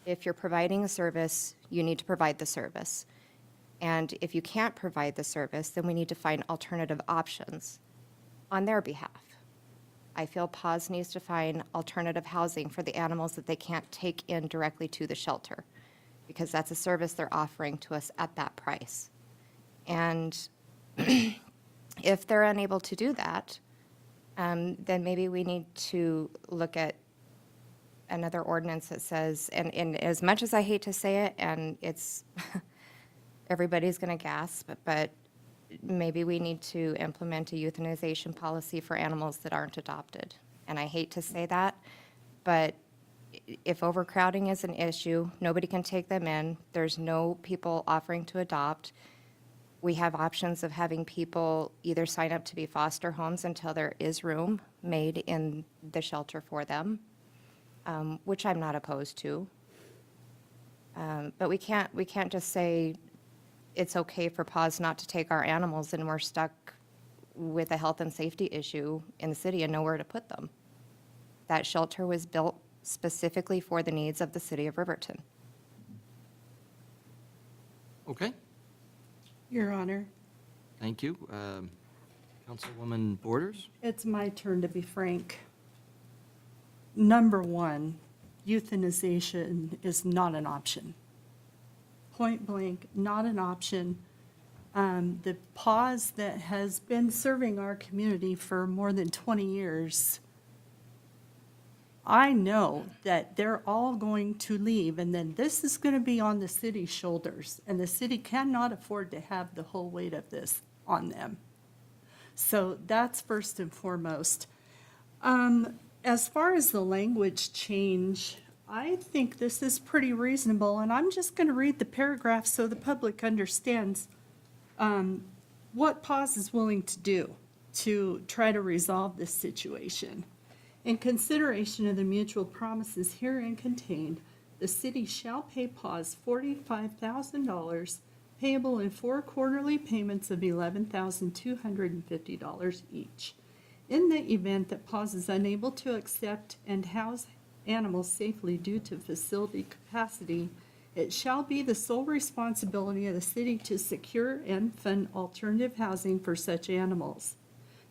If you're providing a service, you need to provide the service. And if you can't provide the service, then we need to find alternative options on their behalf. I feel PAWS needs to find alternative housing for the animals that they can't take in directly to the shelter, because that's a service they're offering to us at that price. And if they're unable to do that, then maybe we need to look at another ordinance that says, and as much as I hate to say it, and it's, everybody's gonna gasp, but maybe we need to implement a euthanization policy for animals that aren't adopted. And I hate to say that, but if overcrowding is an issue, nobody can take them in, there's no people offering to adopt, we have options of having people either sign up to be foster homes until there is room made in the shelter for them, which I'm not opposed to. But we can't just say it's okay for PAWS not to take our animals and we're stuck with a health and safety issue in the city and nowhere to put them. That shelter was built specifically for the needs of the city of Riverton. Okay, Your Honor, thank you. Councilwoman Borders? it's my turn to be frank. Number 1, euthanization is not an option. Point blank, not an option. The PAWS that has been serving our community for more than 20 years, I know that they're all going to leave, and then this is going to be on the city's shoulders, and the city cannot afford to have the whole weight of this on them. So that's first and foremost. As far as the language change, I think this is pretty reasonable, and I'm just going to read the paragraph so the public understands what PAWS is willing to do to try to resolve this situation. In consideration of the mutual promises herein contained, the city shall pay PAWS $45,000 payable in 4 quarterly payments of $11,250 each. In the event that PAWS is unable to accept and house animals safely due to facility capacity, it shall be the sole responsibility of the city to secure and fund alternative housing for such animals.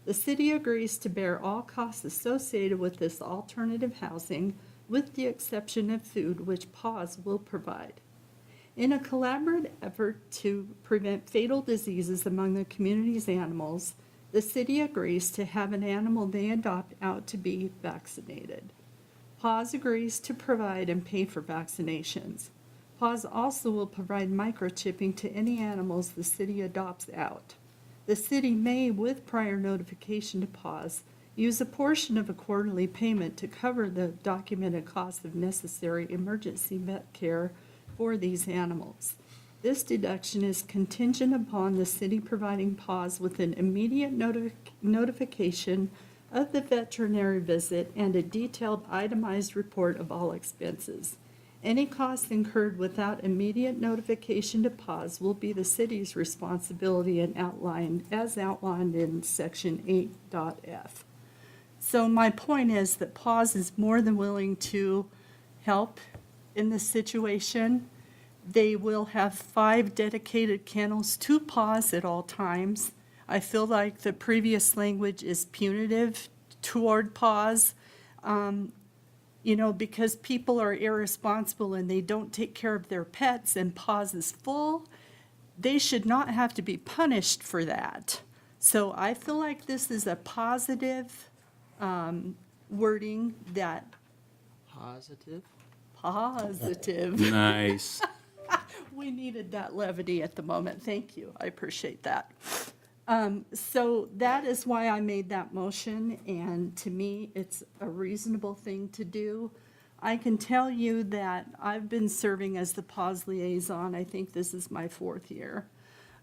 The city agrees to bear all costs associated with this alternative housing, with the exception of food, which PAWS will provide. In a collaborative effort to prevent fatal diseases among the community's animals, the city agrees to have an animal they adopt out to be vaccinated. PAWS agrees to provide and pay for vaccinations. PAWS also will provide microchipping to any animals the city adopts out. The city may, with prior notification to PAWS, use a portion of a quarterly payment to cover the documented cost of necessary emergency vet care for these animals. This deduction is contingent upon the city providing PAWS with an immediate notification of the veterinary visit and a detailed itemized report of all expenses. Any costs incurred without immediate notification to PAWS will be the city's responsibility and outlined in section 8.f. So my point is that PAWS is more than willing to help in this situation. They will have 5 dedicated kennels to PAWS at all times. I feel like the previous language is punitive toward PAWS, because people are irresponsible and they don't take care of their pets and PAWS is full. They should not have to be punished for that. So I feel like this is a positive wording that. Positive? Positive. Nice. We needed that levity at the moment. Thank you. I appreciate that. So that is why I made that motion, and to me, it's a reasonable thing to do. I can tell you that I've been serving as the PAWS liaison. I think this is my 4th year.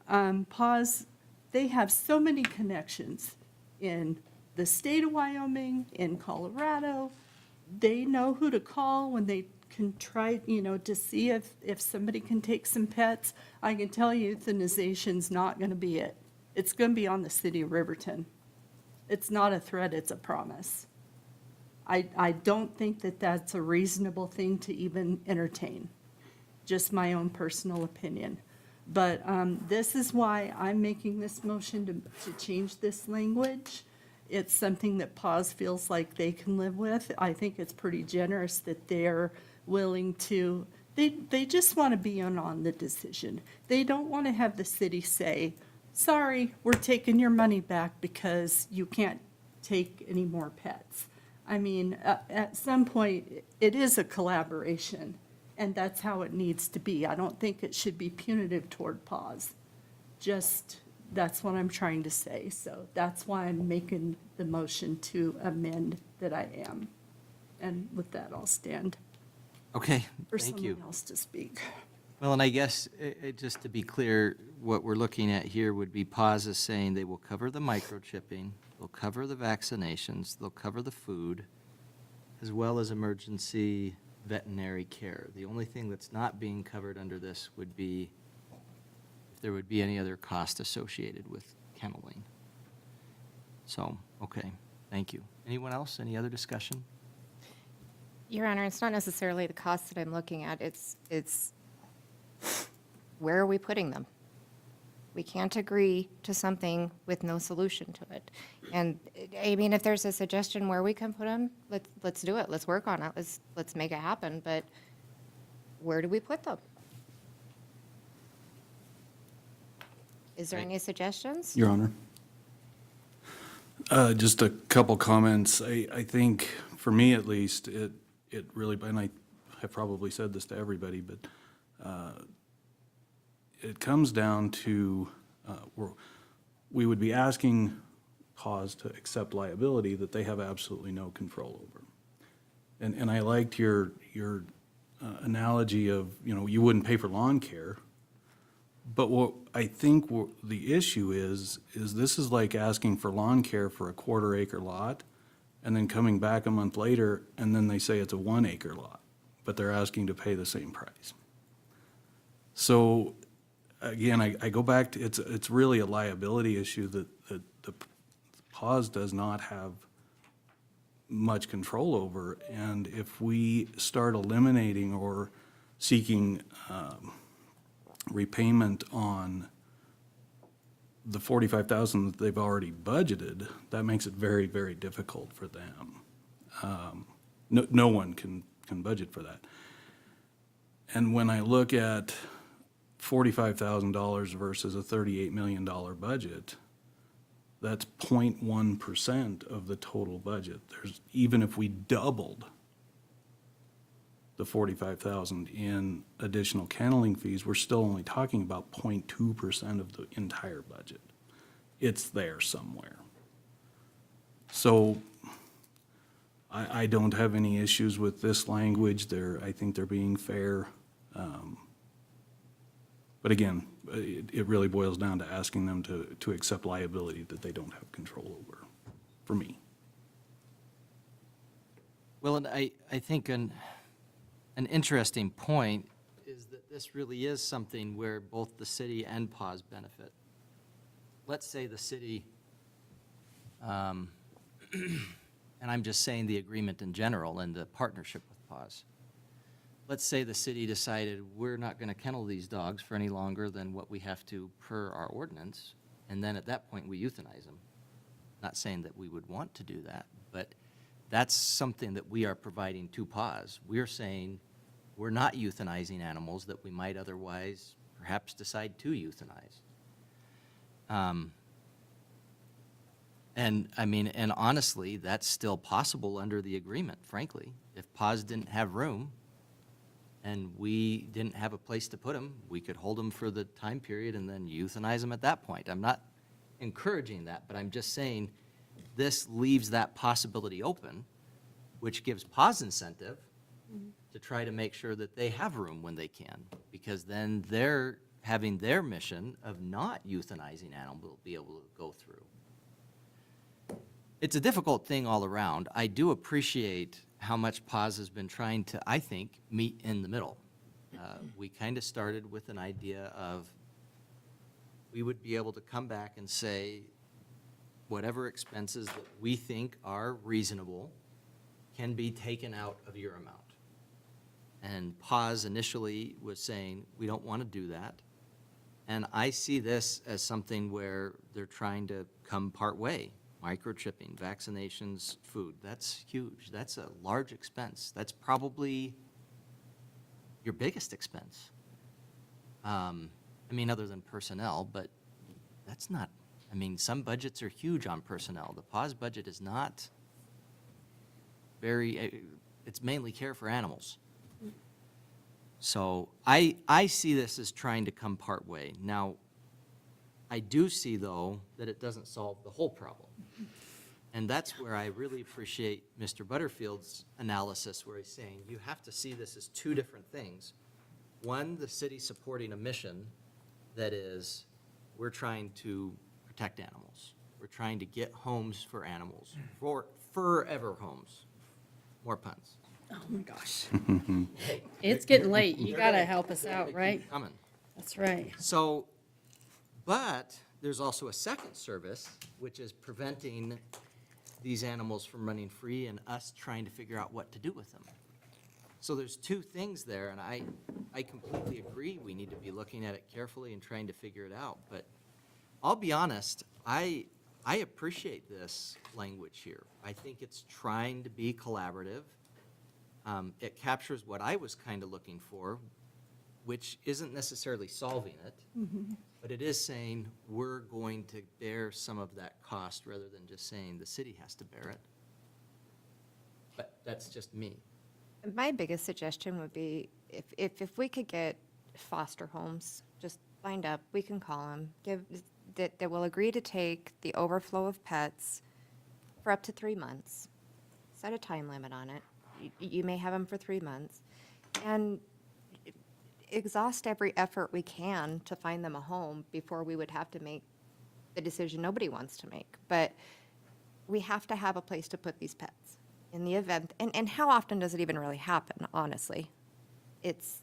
PAWS, they have so many connections in the state of Wyoming, in Colorado. They know who to call when they can try, to see if somebody can take some pets. I can tell you euthanization's not going to be it. It's going to be on the city of Riverton. It's not a threat, it's a promise. I don't think that that's a reasonable thing to even entertain. Just my own personal opinion. But this is why I'm making this motion to change this language. It's something that PAWS feels like they can live with. I think it's pretty generous that they're willing to, they just want to be in on the decision. They don't want to have the city say, sorry, we're taking your money back because you can't take any more pets. I mean, at some point, it is a collaboration, and that's how it needs to be. I don't think it should be punitive toward PAWS. Just, that's what I'm trying to say. So that's why I'm making the motion to amend that I am. And with that, I'll stand Okay, for thank you. someone else to speak. Well, and I guess, just to be clear, what we're looking at here would be PAWS is saying they will cover the microchipping, they'll cover the vaccinations, they'll cover the food, as well as emergency veterinary care. The only thing that's not being covered under this would be if there would be any other cost associated with kenneling. So, okay, thank you. Anyone else? Any other discussion? Your Honor, it's not necessarily the cost that I'm looking at. It's where are we putting them? We can't agree to something with no solution to it. And I mean, if there's a suggestion where we can put them, let's do it. Let's work on it. Let's make it happen. But where do we put them? Is there any suggestions? Your Honor. Just a couple comments. I think, for me at least, it really, and I have probably said this to everybody, but it comes down to, we would be asking PAWS to accept liability that they have absolutely no control over. And I liked your analogy of, you wouldn't pay for lawn care. But what I think the issue is this is like asking for lawn care for a 1/4 acre lot and then coming back a month later and then they say it's a 1 acre lot, but they're asking to pay the same price. So again, I go back to, it's really a liability issue that the PAWS does not have much control over. And if we start eliminating or seeking repayment on the $45,000 that they've already budgeted, that makes it very, very difficult for them. No one can budget for that. And when I look at $45,000 versus a $38 million budget, that's 0.1% of the total budget. Even if we doubled the $45,000 in additional kenneling fees, we're still only talking about 0.2% of the entire budget. It's there somewhere. So I don't have any issues with this language. I think they're being fair. But again, it really boils down to asking them to accept liability that they don't have control over, for me. Well, and I think an interesting point is that this really is something where both the city and PAWS benefit. Let's say the city, and I'm just saying the agreement in general and the partnership with PAWS. Let's say the city decided we're not going to kennel these dogs for any longer than what we have to per our ordinance, and then at that point we euthanize them. Not saying that we would want to do that, but that's something that we are providing to PAWS. We're saying we're not euthanizing animals that we might otherwise perhaps decide to euthanize. And honestly, that's still possible under the agreement, frankly. If PAWS didn't have room and we didn't have a place to put them, we could hold them for the time period and then euthanize them at that point. I'm not encouraging that, but I'm just saying this leaves that possibility open, which gives PAWS incentive to try to make sure that they have room when they can, because then they're having their mission of not euthanizing animals be able to go through. It's a difficult thing all around. I do appreciate how much PAWS has been trying to, I think, meet in the middle. We kind of started with an idea of we would be able to come back and say whatever expenses that we think are reasonable can be taken out of your amount. And PAWS initially was saying, we don't want to do that. And I see this as something where they're trying to come part way. Microchipping, vaccinations, food, that's huge. That's a large expense. That's probably your biggest expense. Other than personnel, but that's not, some budgets are huge on personnel. The PAWS budget is not it's mainly care for animals. So I see this as trying to come part way. Now, I do see, though, that it doesn't solve the whole problem. And that's where I really appreciate Mr. Butterfield's analysis, where he's saying you have to see this as two different things. One, the city supporting a mission that is, we're trying to protect animals. We're trying to get homes for animals, for forever homes. More puns. Oh, my gosh. It's getting late. You got to help us out, right? Coming. That's right. So, but there's also a second service, which is preventing these animals from running free and us trying to figure out what to do with them. So there's two things there, and I completely agree we need to be looking at it carefully and trying to figure it out. But I'll be honest, I appreciate this language here. I think it's trying to be collaborative. It captures what I was kind of looking for, which isn't necessarily solving it, but it is saying we're going to bear some of that cost rather than just saying the city has to bear it. But that's just me. My biggest suggestion would be if we could get foster homes just lined up, we can call them, that will agree to take the overflow of pets for up to 3 months. Set a time limit on it. You may have them for 3 months. And exhaust every effort we can to find them a home before we would have to make the decision nobody wants to make. But we have to have a place to put these pets in the event. And how often does it even really happen, honestly? It's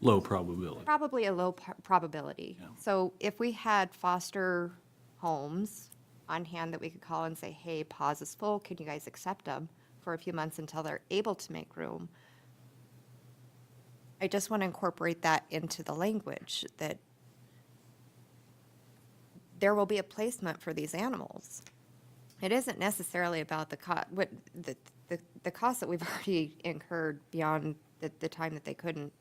Low probability. probably a low probability. So if we had foster homes on hand that we could call and say, hey, PAWS is full, can you guys accept them for a few months until they're able to make room? I just want to incorporate that into the language, that there will be a placement for these animals. It isn't necessarily about the cost, the cost that we've already incurred beyond the time that they couldn't.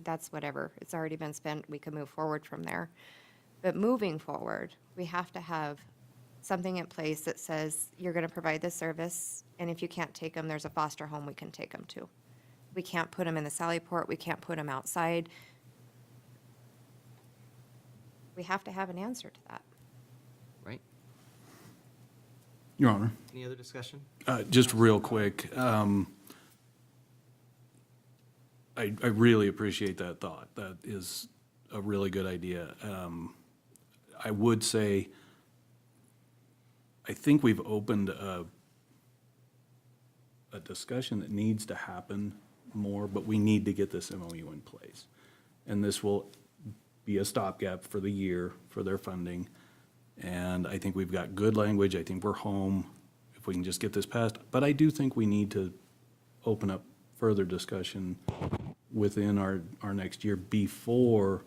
That's whatever, it's already been spent, we can move forward from there. But moving forward, we have to have something in place that says, you're gonna provide this service, and if you can't take them, there's a foster home we can take them to. We can't put them in the Sallyport, we can't put them outside. We have to have an answer to that. Right? Your Honor. Any other discussion? Just real quick, I really appreciate that thought. That is a really good idea. I would say, I think we've opened a discussion that needs to happen more, but we need to get this MOU in place. And this will be a stopgap for the year for their funding. And I think we've got good language. I think we're home if we can just get this passed. But I do think we need to open up further discussion within our next year before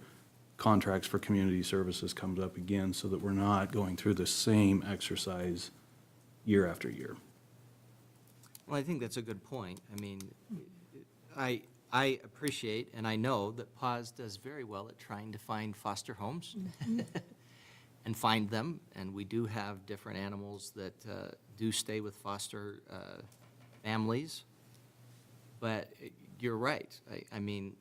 contracts for community services comes up again, so that we're not going through the same exercise year after year. Well, I think that's a good point. I mean, I appreciate and I know that PAWS does very well at trying to find foster homes and find them. And we do have different animals that do stay with foster families. But you're right. I mean,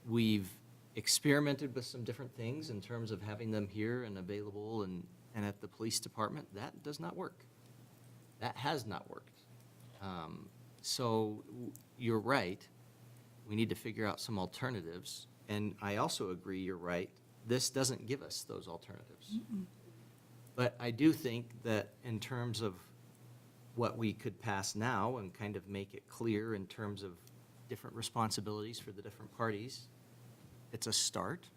we've experimented with some different things in terms of having them here and available and at the police department. That does not work. That has not worked. So you're right. We need to figure out some alternatives. And I also agree, you're right. This doesn't give us those alternatives. But I do think that in terms of what we could pass now and kind of make it clear in terms of different responsibilities for the different parties, it's a start.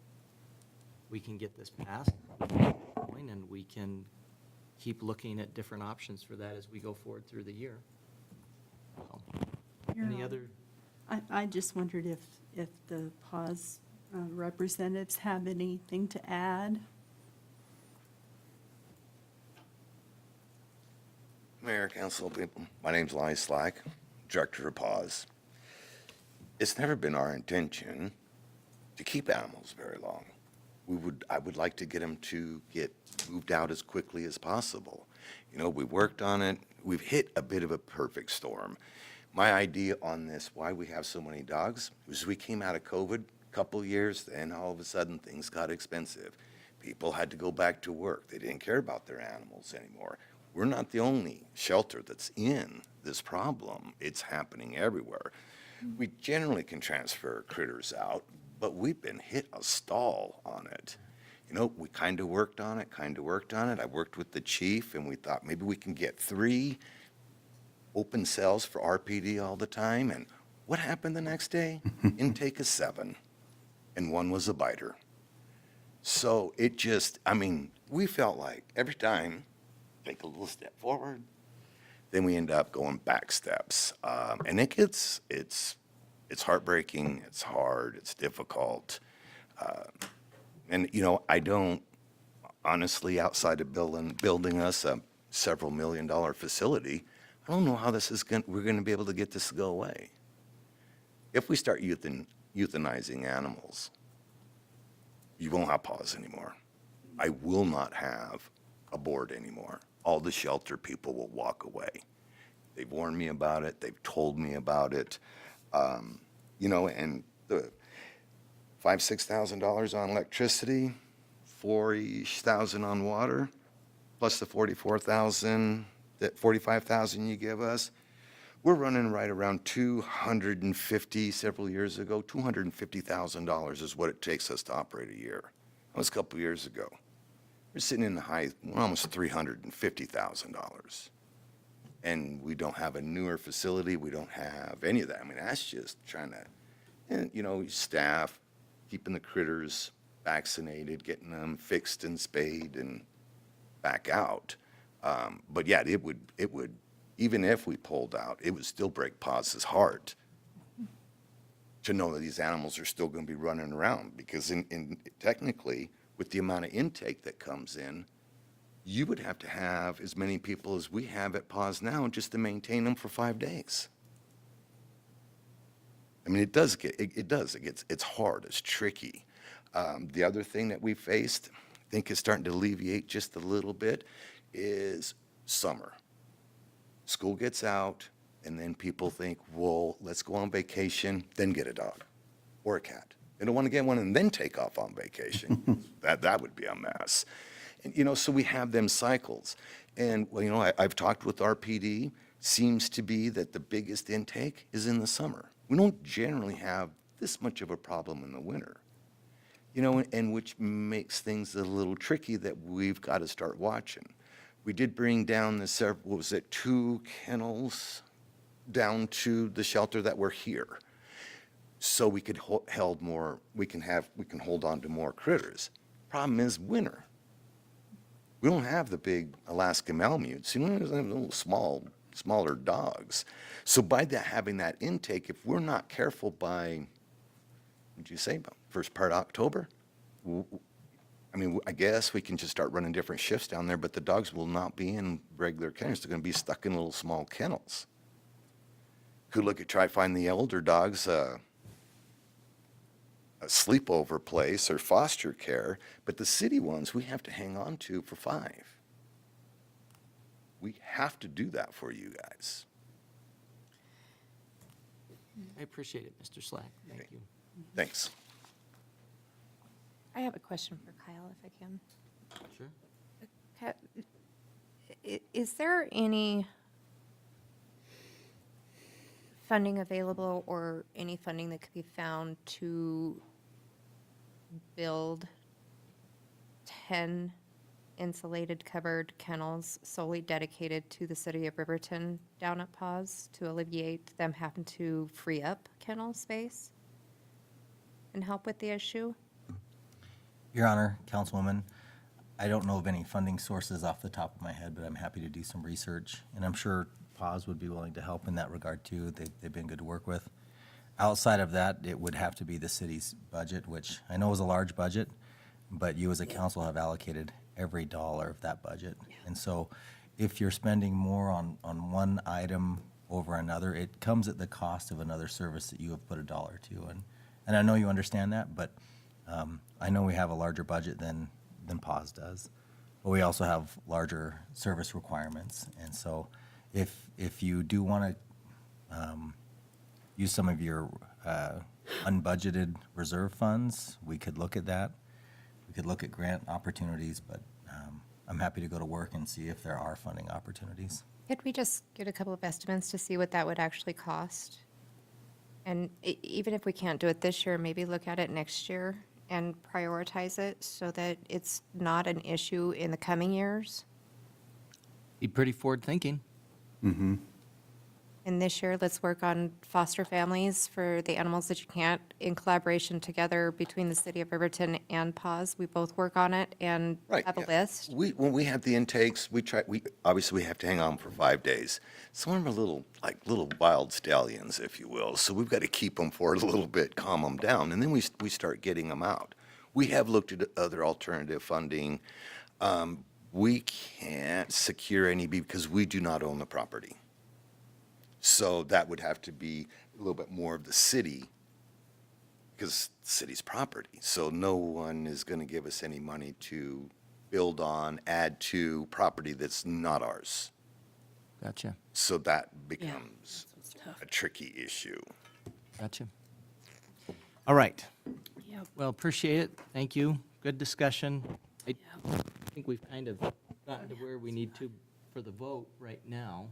We can get this passed, and we can keep looking at different options for that as we go forward through the year. So, any other? I just wondered if the PAWS representatives have anything to add? Mayor, council people, my name's Lonnie Slack, Director of PAWS. It's never been our intention to keep animals very long. I would like to get them to get moved out as quickly as possible. You know, we worked on it. We've hit a bit of a perfect storm. My idea on this, why we have so many dogs, was we came out of COVID a couple years, then all of a sudden things got expensive. People had to go back to work. They didn't care about their animals anymore. We're not the only shelter that's in this problem. It's happening everywhere. We generally can transfer critters out, but we've been hit a stall on it. You know, we kind of worked on it. I worked with the chief, and we thought maybe we can get 3 open cells for RPD all the time. And what happened the next day? Intake of 7, and 1 was a biter. So it just, I mean, we felt like every time, take a little step forward, then we end up going back steps. And it's heartbreaking, it's hard, it's difficult. And, you know, I don't, honestly, outside of building us a several $million facility, I don't know how we're going to be able to get this to go away. If we start euthanizing animals, you won't have PAWS anymore. I will not have a board anymore. All the shelter people will walk away. They've warned me about it. They've told me about it. You know, and the $5,000-6,000 on electricity, 44-ish thousand on water, plus the 44,000, that 45,000 you give us, we're running right around 250, several years ago, $250,000 is what it takes us to operate a year. That was a couple years ago. We're sitting in the high, we're almost $350,000. And we don't have a newer facility, we don't have any of that. I mean, that's just trying to, and, you know, staff, keeping the critters vaccinated, getting them fixed and spayed and back out. But yeah, it would, even if we pulled out, it would still break PAWS's heart to know that these animals are still going to be running around, because in technically, with the amount of intake that comes in, you would have to have as many people as we have at PAWS now just to maintain them for 5 days. I mean, it's hard, it's tricky. The other thing that we faced, I think is starting to alleviate just a little bit, is summer. School gets out, and then people think, well, let's go on vacation, then get a dog or a cat. They don't want to get one and then take off on vacation. That would be a mess. And, you know, so we have them cycles. And, well, you know, I've talked with RPD, seems to be that the biggest intake is in the summer. We don't generally have this much of a problem in the winter. You know, and which makes things a little tricky that we've got to start watching. We did bring down the several, what was it, 2 kennels down to the shelter that were here, so we could hold more. We can hold on to more critters. Problem is winter. We don't have the big Alaska Malamutes. You know, there's little smaller dogs. So by having that intake, if we're not careful by, what'd you say, about first part of October? I mean, I guess we can just start running different shifts down there, but the dogs will not be in regular kennels. They're going to be stuck in little small kennels. Could look at try find the elder dogs a sleepover place or foster care, but the city ones we have to hang on to for 5. We have to do that for you guys. I appreciate it, Mr. Slack. Thank you. Thanks. I have a question for Kyle, if I can. Sure. Is there any funding available or any funding that could be found to build 10 insulated covered kennels solely dedicated to the city of Riverton down at PAWS to alleviate them having to free up kennel space and help with the issue? Your Honor, Councilwoman, I don't know of any funding sources off the top of my head, but I'm happy to do some research, and I'm sure PAWS would be willing to help in that regard too. They've been good to work with. Outside of that, it would have to be the city's budget, which I know is a large budget, but you as a council have allocated every dollar of that budget. And so if you're spending more on one item over another, it comes at the cost of another service that you have put a dollar to. And I know you understand that, but I know we have a larger budget than PAWS does, but we also have larger service requirements. And so if you do want to use some of your unbudgeted reserve funds, we could look at that. We could look at grant opportunities, but I'm happy to go to work and see if there are funding opportunities. Could we just get a couple of estimates to see what that would actually cost? And even if we can't do it this year, maybe look at it next year and prioritize it so that it's not an issue in the coming years? Be pretty forward thinking. Mm-hmm. And this year, let's work on foster families for the animals that you can't, in collaboration together between the city of Riverton and PAWS. We both work on it and have a list. When we have the intakes, we obviously have to hang on for 5 days. Some of them are little wild stallions, if you will. So we've got to keep them for a little bit, calm them down, and then we start getting them out. We have looked at other alternative funding. We can't secure any because we do not own the property. So that would have to be a little bit more of the city, because the city's property. So no one is going to give us any money to build on, add to property that's not ours. Gotcha. So that becomes a tricky issue. Gotcha. All right. Yep. Well, appreciate it. Thank you. Good discussion. I think we've kind of gotten to where we need to for the vote right now.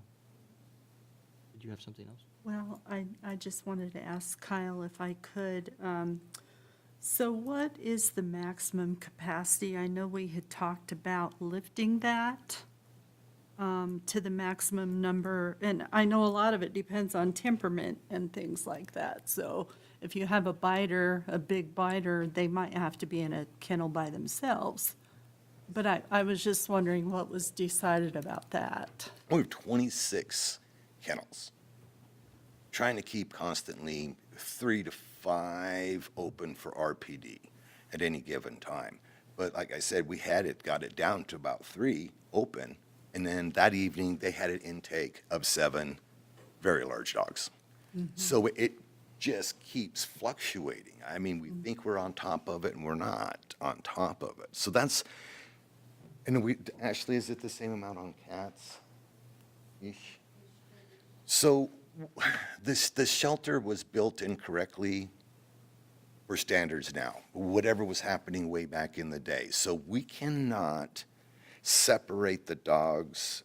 Did you have something else? Well, I just wanted to ask Kyle if I could. So what is the maximum capacity? I know we had talked about lifting that to the maximum number, and I know a lot of it depends on temperament and things like that. So if you have a biter, a big biter, they might have to be in a kennel by themselves. But I was just wondering what was decided about that. We have 26 kennels, trying to keep constantly 3 to 5 open for RPD at any given time. But like I said, got it down to about 3 open, and then that evening, they had an intake of 7 very large dogs. So it just keeps fluctuating. I mean, we think we're on top of it, and we're not on top of it. So that's, and Ashley, is it the same amount on cats? Ish. So the shelter was built incorrectly for standards now, whatever was happening way back in the day. So we cannot separate the dogs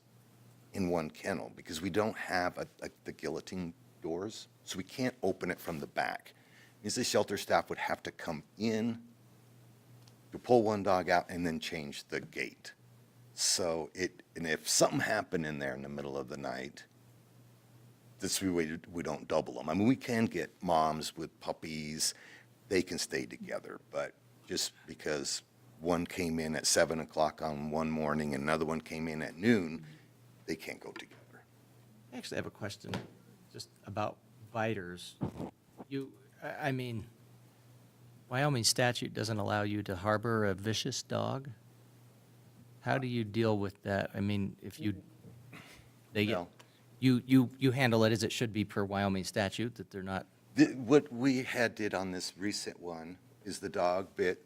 in one kennel because we don't have the guillotine doors, so we can't open it from the back. It means the shelter staff would have to come in to pull one dog out and then change the gate. So and if something happened in there in the middle of the night, we don't double them. I mean, we can get moms with puppies, they can stay together, but just because one came in at 7 o'clock on one morning and another one came in at noon, they can't go together. I actually have a question just about biters. I mean, Wyoming statute doesn't allow you to harbor a vicious dog. How do you deal with that? I mean, if they get, you handle it as it should be per Wyoming statute, that they're not. What we did on this recent one is the dog bit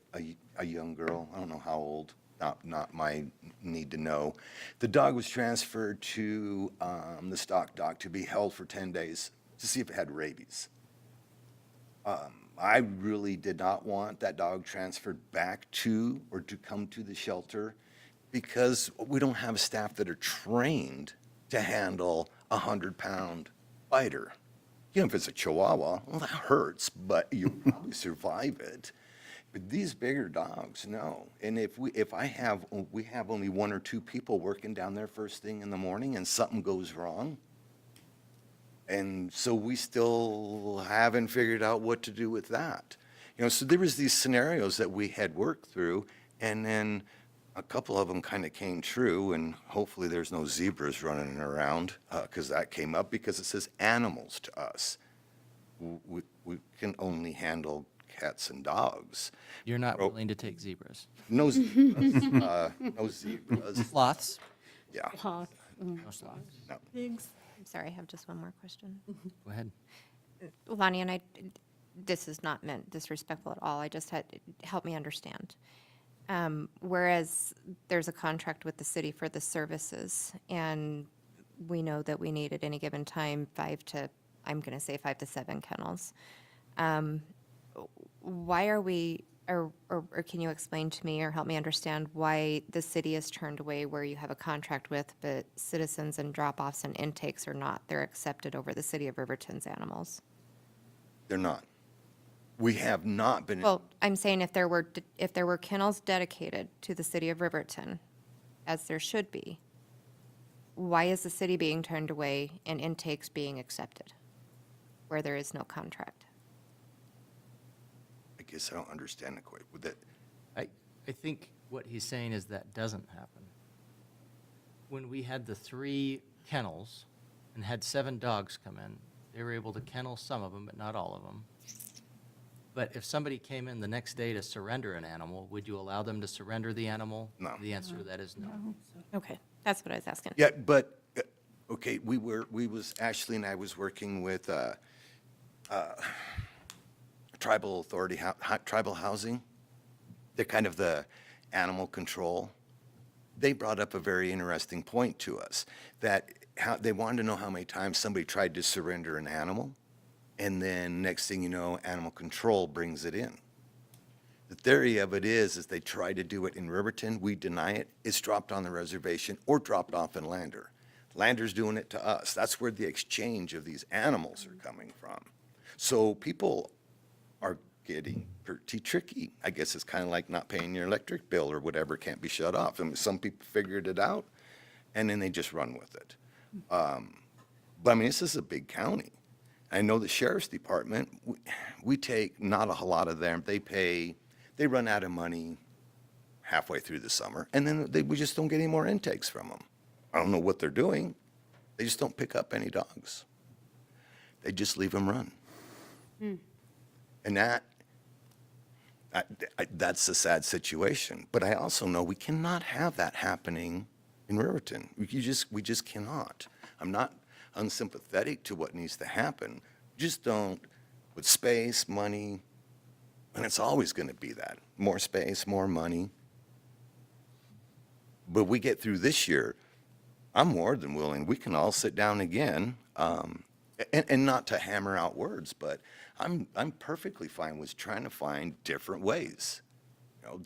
a young girl. I don't know how old, not my need to know. The dog was transferred to the stock doc to be held for 10 days to see if it had rabies. I really did not want that dog transferred back to or to come to the shelter because we don't have staff that are trained to handle a 100-pound biter. You know, if it's a Chihuahua, well, that hurts, but you probably survive it. But these bigger dogs, no. And we have only 1 or 2 people working down there first thing in the morning and something goes wrong. And so we still haven't figured out what to do with that. You know, so there was these scenarios that we had worked through, and then a couple of them kind of came true, and hopefully there's no zebras running around, because that came up because it says animals to us. We can only handle cats and dogs. You're not willing to take zebras? No zebras. No zebras. Sloths? Yeah. No sloths. No. Pigs. I'm sorry, I have just one more question. Go ahead. Lonnie, and this is not meant disrespectful at all. I just had, help me understand. Whereas there's a contract with the city for the services, and we know that we need at any given time 5 to 7 kennels. Why are we, or can you explain to me or help me understand why the city is turned away where you have a contract with, but citizens and drop-offs and intakes are not? They're accepted over the city of Riverton's animals. They're not. We have not been. Well, I'm saying if there were kennels dedicated to the city of Riverton, as there should be, why is the city being turned away and intakes being accepted where there is no contract? I guess I don't understand it quite. With it, I think what he's saying is that doesn't happen. When we had the 3 kennels and had 7 dogs come in, they were able to kennel some of them, but not all of them. But if somebody came in the next day to surrender an animal, would you allow them to surrender the animal? No. The answer to that is no. Okay, that's what I was asking. yeah, but, okay, Ashley and I was working with tribal authority, tribal housing. They're kind of the animal control. They brought up a very interesting point to us, that they wanted to know how many times somebody tried to surrender an animal, and then next thing you know, animal control brings it in. The theory of it is they try to do it in Riverton, we deny it, it's dropped on the reservation or dropped off in Lander. Lander's doing it to us. That's where the exchange of these animals are coming from. So people are getting pretty tricky. I guess it's kind of like not paying your electric bill or whatever can't be shut off. And some people figured it out, and then they just run with it. But I mean, this is a big county. I know the sheriff's department, we take not a whole lot of them. They run out of money halfway through the summer, and then we just don't get any more intakes from them. I don't know what they're doing. They just don't pick up any dogs. They just leave them run. And that's a sad situation. But I also know we cannot have that happening in Riverton. We just cannot. I'm not unsympathetic to what needs to happen. Just don't, with space, money, and it's always going to be that. More space, more money. But we get through this year, I'm more than willing. We can all sit down again, and not to hammer out words, but I'm perfectly fine with trying to find different ways. You know,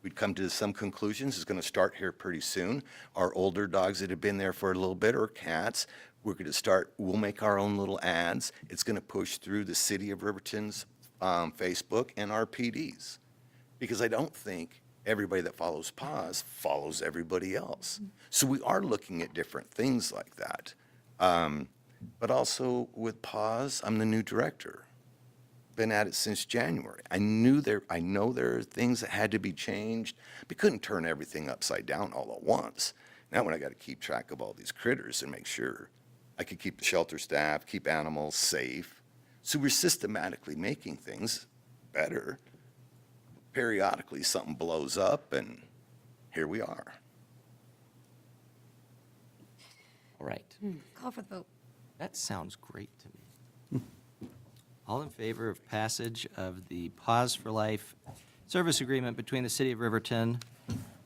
we'd come to some conclusions. It's going to start here pretty soon. Our older dogs that have been there for a little bit, or cats, we'll make our own little ads. It's going to push through the City of Riverton's Facebook and our PDs, because I don't think everybody that follows PAWS follows everybody else. So we are looking at different things like that. But also with PAWS, I'm the new director. Been at it since January. I know there are things that had to be changed. We couldn't turn everything upside down all at once. Now when I got to keep track of all these critters and make sure I could keep the shelter staff, keep animals safe. So we're systematically making things better. Periodically something blows up, and here we are. All right. Call for the vote. That sounds great to me. All in favor of passage of the Paws for Life service agreement between the City of Riverton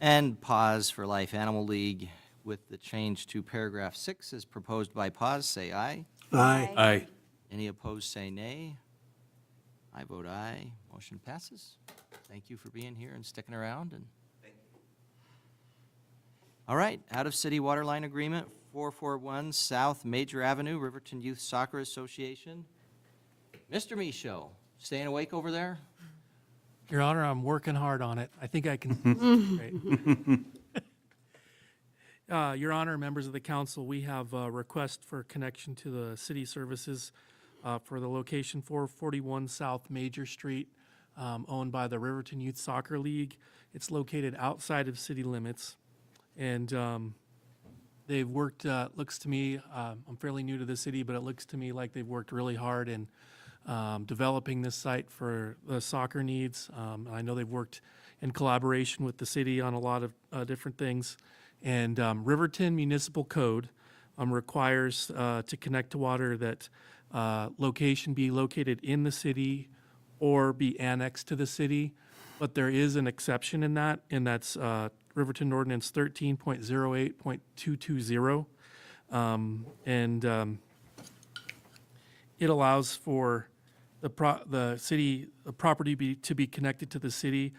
and Paws for Life Animal League with the change to paragraph 6 as proposed by Paws, say aye. Aye. Aye. Any opposed, say nay. I vote aye. Motion passes. Thank you for being here and sticking around. And all right, out-of-city water line agreement, 441 South Major Avenue, Riverton Youth Soccer Association. Mr. Michaud, staying awake over there? Your Honor, I'm working hard on it. I think I can. Great. Your Honor, members of the council, we have a request for connection to the city services for the location 441 South Major Street, owned by the Riverton Youth Soccer League. It's located outside of city limits, and they've worked, looks to me, I'm fairly new to the city, but it looks to me like they've worked really hard in developing this site for the soccer needs. I know they've worked in collaboration with the city on a lot of different things. And Riverton Municipal Code requires to connect to water that location be located in the city or be annexed to the city. But there is an exception in that, and that's Riverton Ordinance 13.08.220. It allows for the city, the property to be connected to the city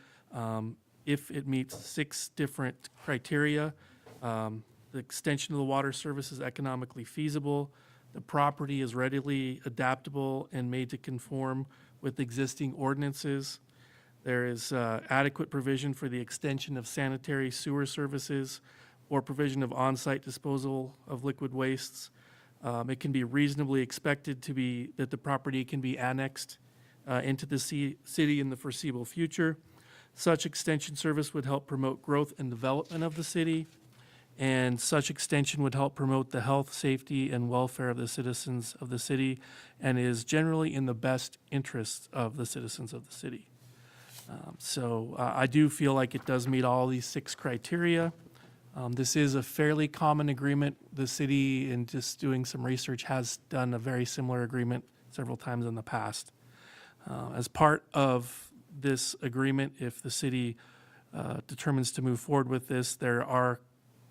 if it meets 6 different criteria. The extension of the water service is economically feasible. The property is readily adaptable and made to conform with existing ordinances. There is adequate provision for the extension of sanitary sewer services or provision of on-site disposal of liquid wastes. It can be reasonably expected that the property can be annexed into the city in the foreseeable future. Such extension service would help promote growth and development of the city, and such extension would help promote the health, safety, and welfare of the citizens of the city, and is generally in the best interests of the citizens of the city. So I do feel like it does meet all these 6 criteria. This is a fairly common agreement. The city, in just doing some research, has done a very similar agreement several times in the past. As part of this agreement, if the city determines to move forward with this, there are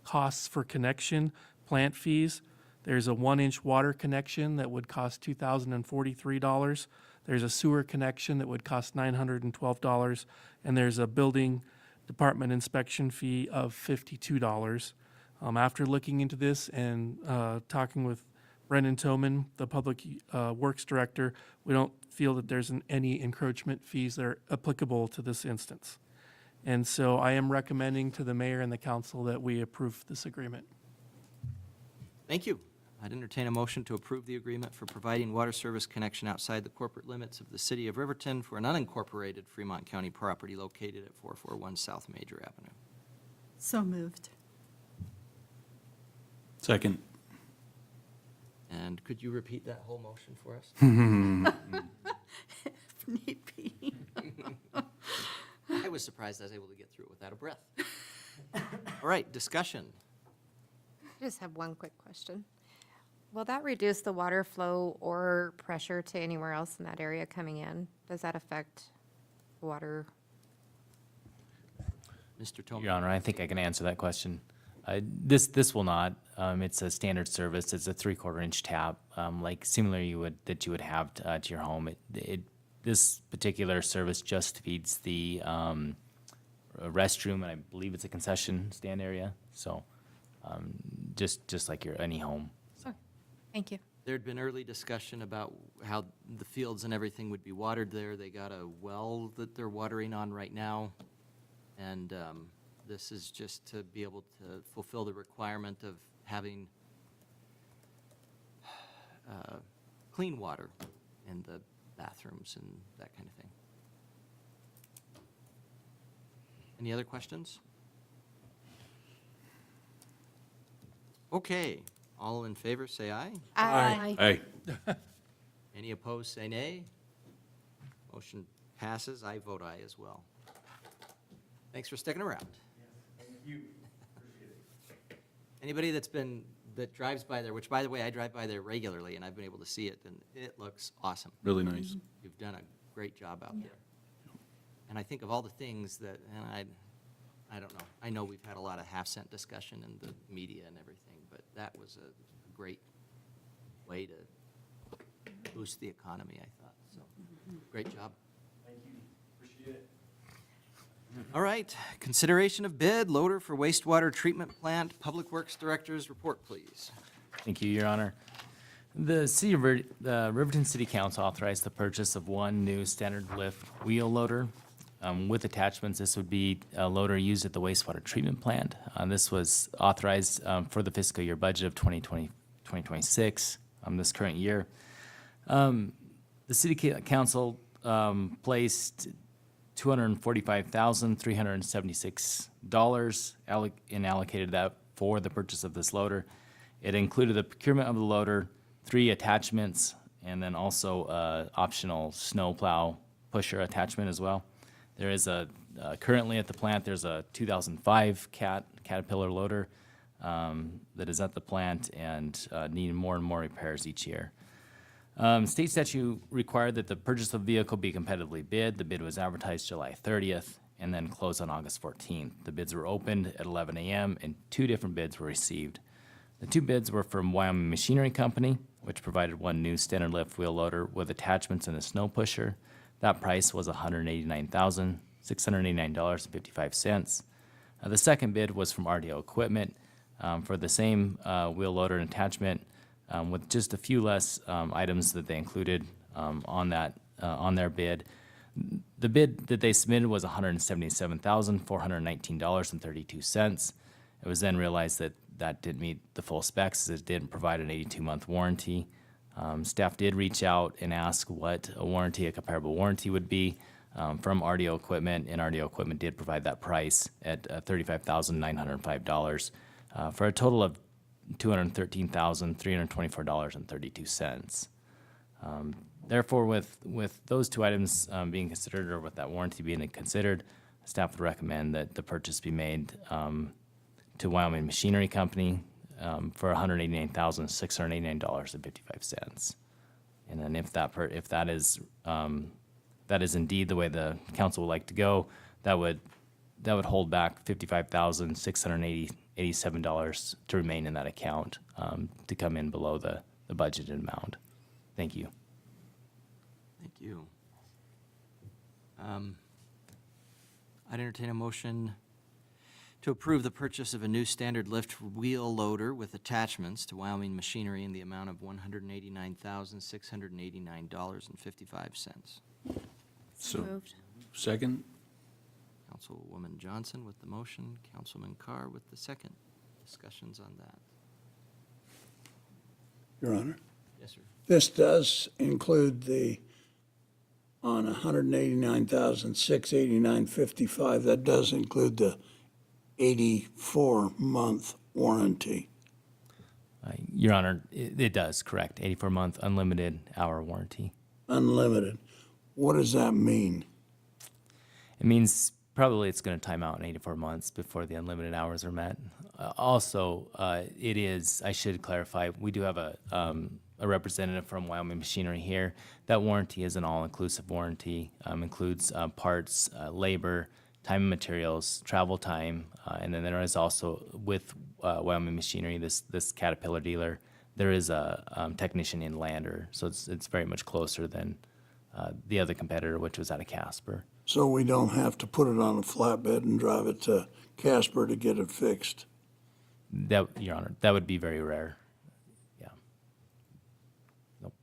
costs for connection, plant fees. There's a 1-inch water connection that would cost $2,043. There's a sewer connection that would cost $912, and there's a building department inspection fee of $52. After looking into this and talking with Brendan Toman, the Public Works Director, we don't feel that there's any encroachment fees that are applicable to this instance. And so I am recommending to the mayor and the council that we approve this agreement. Thank you. I'd entertain a motion to approve the agreement for providing water service connection outside the corporate limits of the city of Riverton for an unincorporated Fremont County property located at 441 South Major Avenue. So moved. Second. And could you repeat that whole motion for us? If need be. I was surprised I was able to get through it without a breath. All right, discussion. I just have one quick question. Will that reduce the water flow or pressure to anywhere else in that area coming in? Does that affect water? Mr. Toman. Your Honor, I think I can answer that question. This will not. It's a standard service. It's a 3/4 inch tap, like similar you would have to your home. This particular service just feeds the restroom, and I believe it's a concession stand area. So just like any home. Thank you. There'd been early discussion about how the fields and everything would be watered there. They got a well that they're watering on right now. And this is just to be able to fulfill the requirement of having clean water in the bathrooms and that kind of thing. Any other questions? Okay, all in favor, say aye. Aye. Aye. Any opposed, say nay. Motion passes. I vote aye as well. Thanks for sticking around. Anybody that drives by there, which by the way, I drive by there regularly and I've been able to see it, and it looks awesome. Really nice. You've done a great job out there. And I think of all the things that, and I don't know, I know we've had a lot of half-cent discussion in the media and everything, but that was a great way to boost the economy, I thought. So, great job. Thank you. Appreciate it. All right, consideration of bid, loader for wastewater treatment plant, Public Works Director's report, please. Thank you, Your Honor. The Riverton City Council authorized the purchase of one new standard lift wheel loader. With attachments, this would be a loader used at the wastewater treatment plant. This was authorized for the fiscal year budget of 2026, this current year. The City Council placed $245,376 and allocated that for the purchase of this loader. It included the procurement of the loader, 3 attachments, and then also optional snow plow pusher attachment as well. There is currently at the plant, there's a 2005 Caterpillar loader that is at the plant and needing more and more repairs each year. State statute required that the purchase of the vehicle be competitively bid. The bid was advertised July 30th and then closed on August 14th. The bids were opened at 11 a.m. and 2 different bids were received. The 2 bids were from Wyoming Machinery Company, which provided one new standard lift wheel loader with attachments and a snow pusher. That price was $189,689.55. The second bid was from RDO Equipment for the same wheel loader and attachment with just a few less items that they included on their bid. The bid that they submitted was $177,419.32. It was then realized that that didn't meet the full specs, as it didn't provide an 82-month warranty. Staff did reach out and ask what a comparable warranty would be from RDO Equipment, and RDO Equipment did provide that price at $35,905 for a total of $213,324.32. Therefore, with those 2 items being considered, or with that warranty being considered, staff would recommend that the purchase be made to Wyoming Machinery Company for $189,689.55. And then if that is indeed the way the council would like to go, that would hold back $55,687 to remain in that account to come in below the budgeted amount. Thank you. Thank you. I'd entertain a motion to approve the purchase of a new standard lift wheel loader with attachments to Wyoming Machinery in the amount of $189,689.55. So Moved. Second? Councilwoman Johnson with the motion, Councilman Carr with the second. Discussions on that. Your Honor. Yes, sir. This does include on 189,689.55, that does include the 84-month warranty. Your Honor, it does, correct. 84-month unlimited hour warranty. Unlimited. What does that mean? It means probably it's going to time out in 84 months before the unlimited hours are met. Also, it is, I should clarify, we do have a representative from Wyoming Machinery here. That warranty is an all-inclusive warranty, includes parts, labor, time and materials, travel time, and then there is also, with Wyoming Machinery, this Caterpillar dealer, there is a technician in Lander, so it's very much closer than the other competitor, which was out of Casper. So we don't have to put it on a flatbed and drive it to Casper to get it fixed? That, Your Honor, that would be very rare. Yeah. Nope.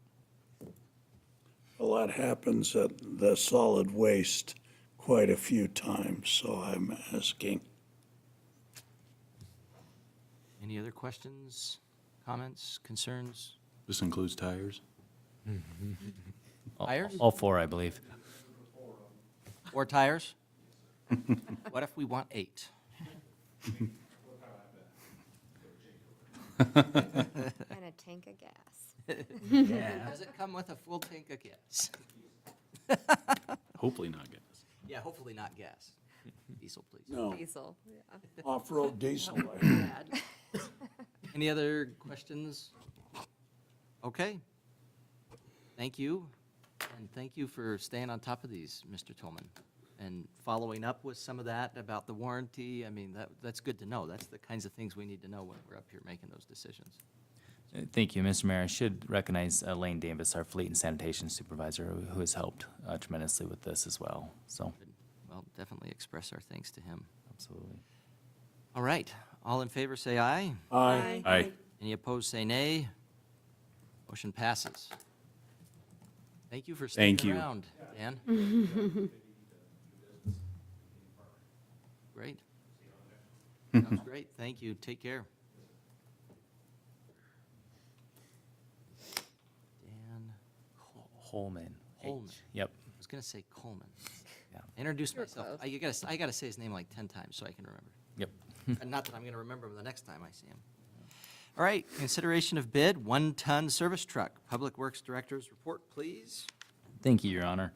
Well, that happens at the solid waste quite a few times, so I'm asking. Any other questions, comments, concerns? This includes tires? Tires? All four, I believe. 4 tires? What if we want 8? And a tank of gas. Does it come with a full tank of gas? Hopefully not gas. Yeah, hopefully not gas. Diesel, please. No, Diesel, yeah. off-road diesel. Any other questions? Okay. Thank you. And thank you for staying on top of these, Mr. Tolman, and following up with some of that about the warranty. I mean, that's good to know. That's the kinds of things we need to know when we're up here making those decisions. Thank you, Mr. Mayor. I should recognize Lane Davis, our Fleet and Sanitation Supervisor, who has helped tremendously with this as well. So, Well, definitely express our thanks to him. absolutely. All right. All in favor, say aye. Aye. Aye. Any opposed, say nay. Motion passes. Thank you for Thank sticking you. around, Dan. Great. Sounds great. Thank you. Take care. Dan Holman. Holman. Yep. I was going to say Coleman. Yeah. Introduce You're myself. close. I gotta say his name like 10 times so I can remember. Yep. And not that I'm going to remember him the next time I see him. All right, consideration of bid, 1-ton service truck. Public Works Director's report, please. Thank you, Your Honor.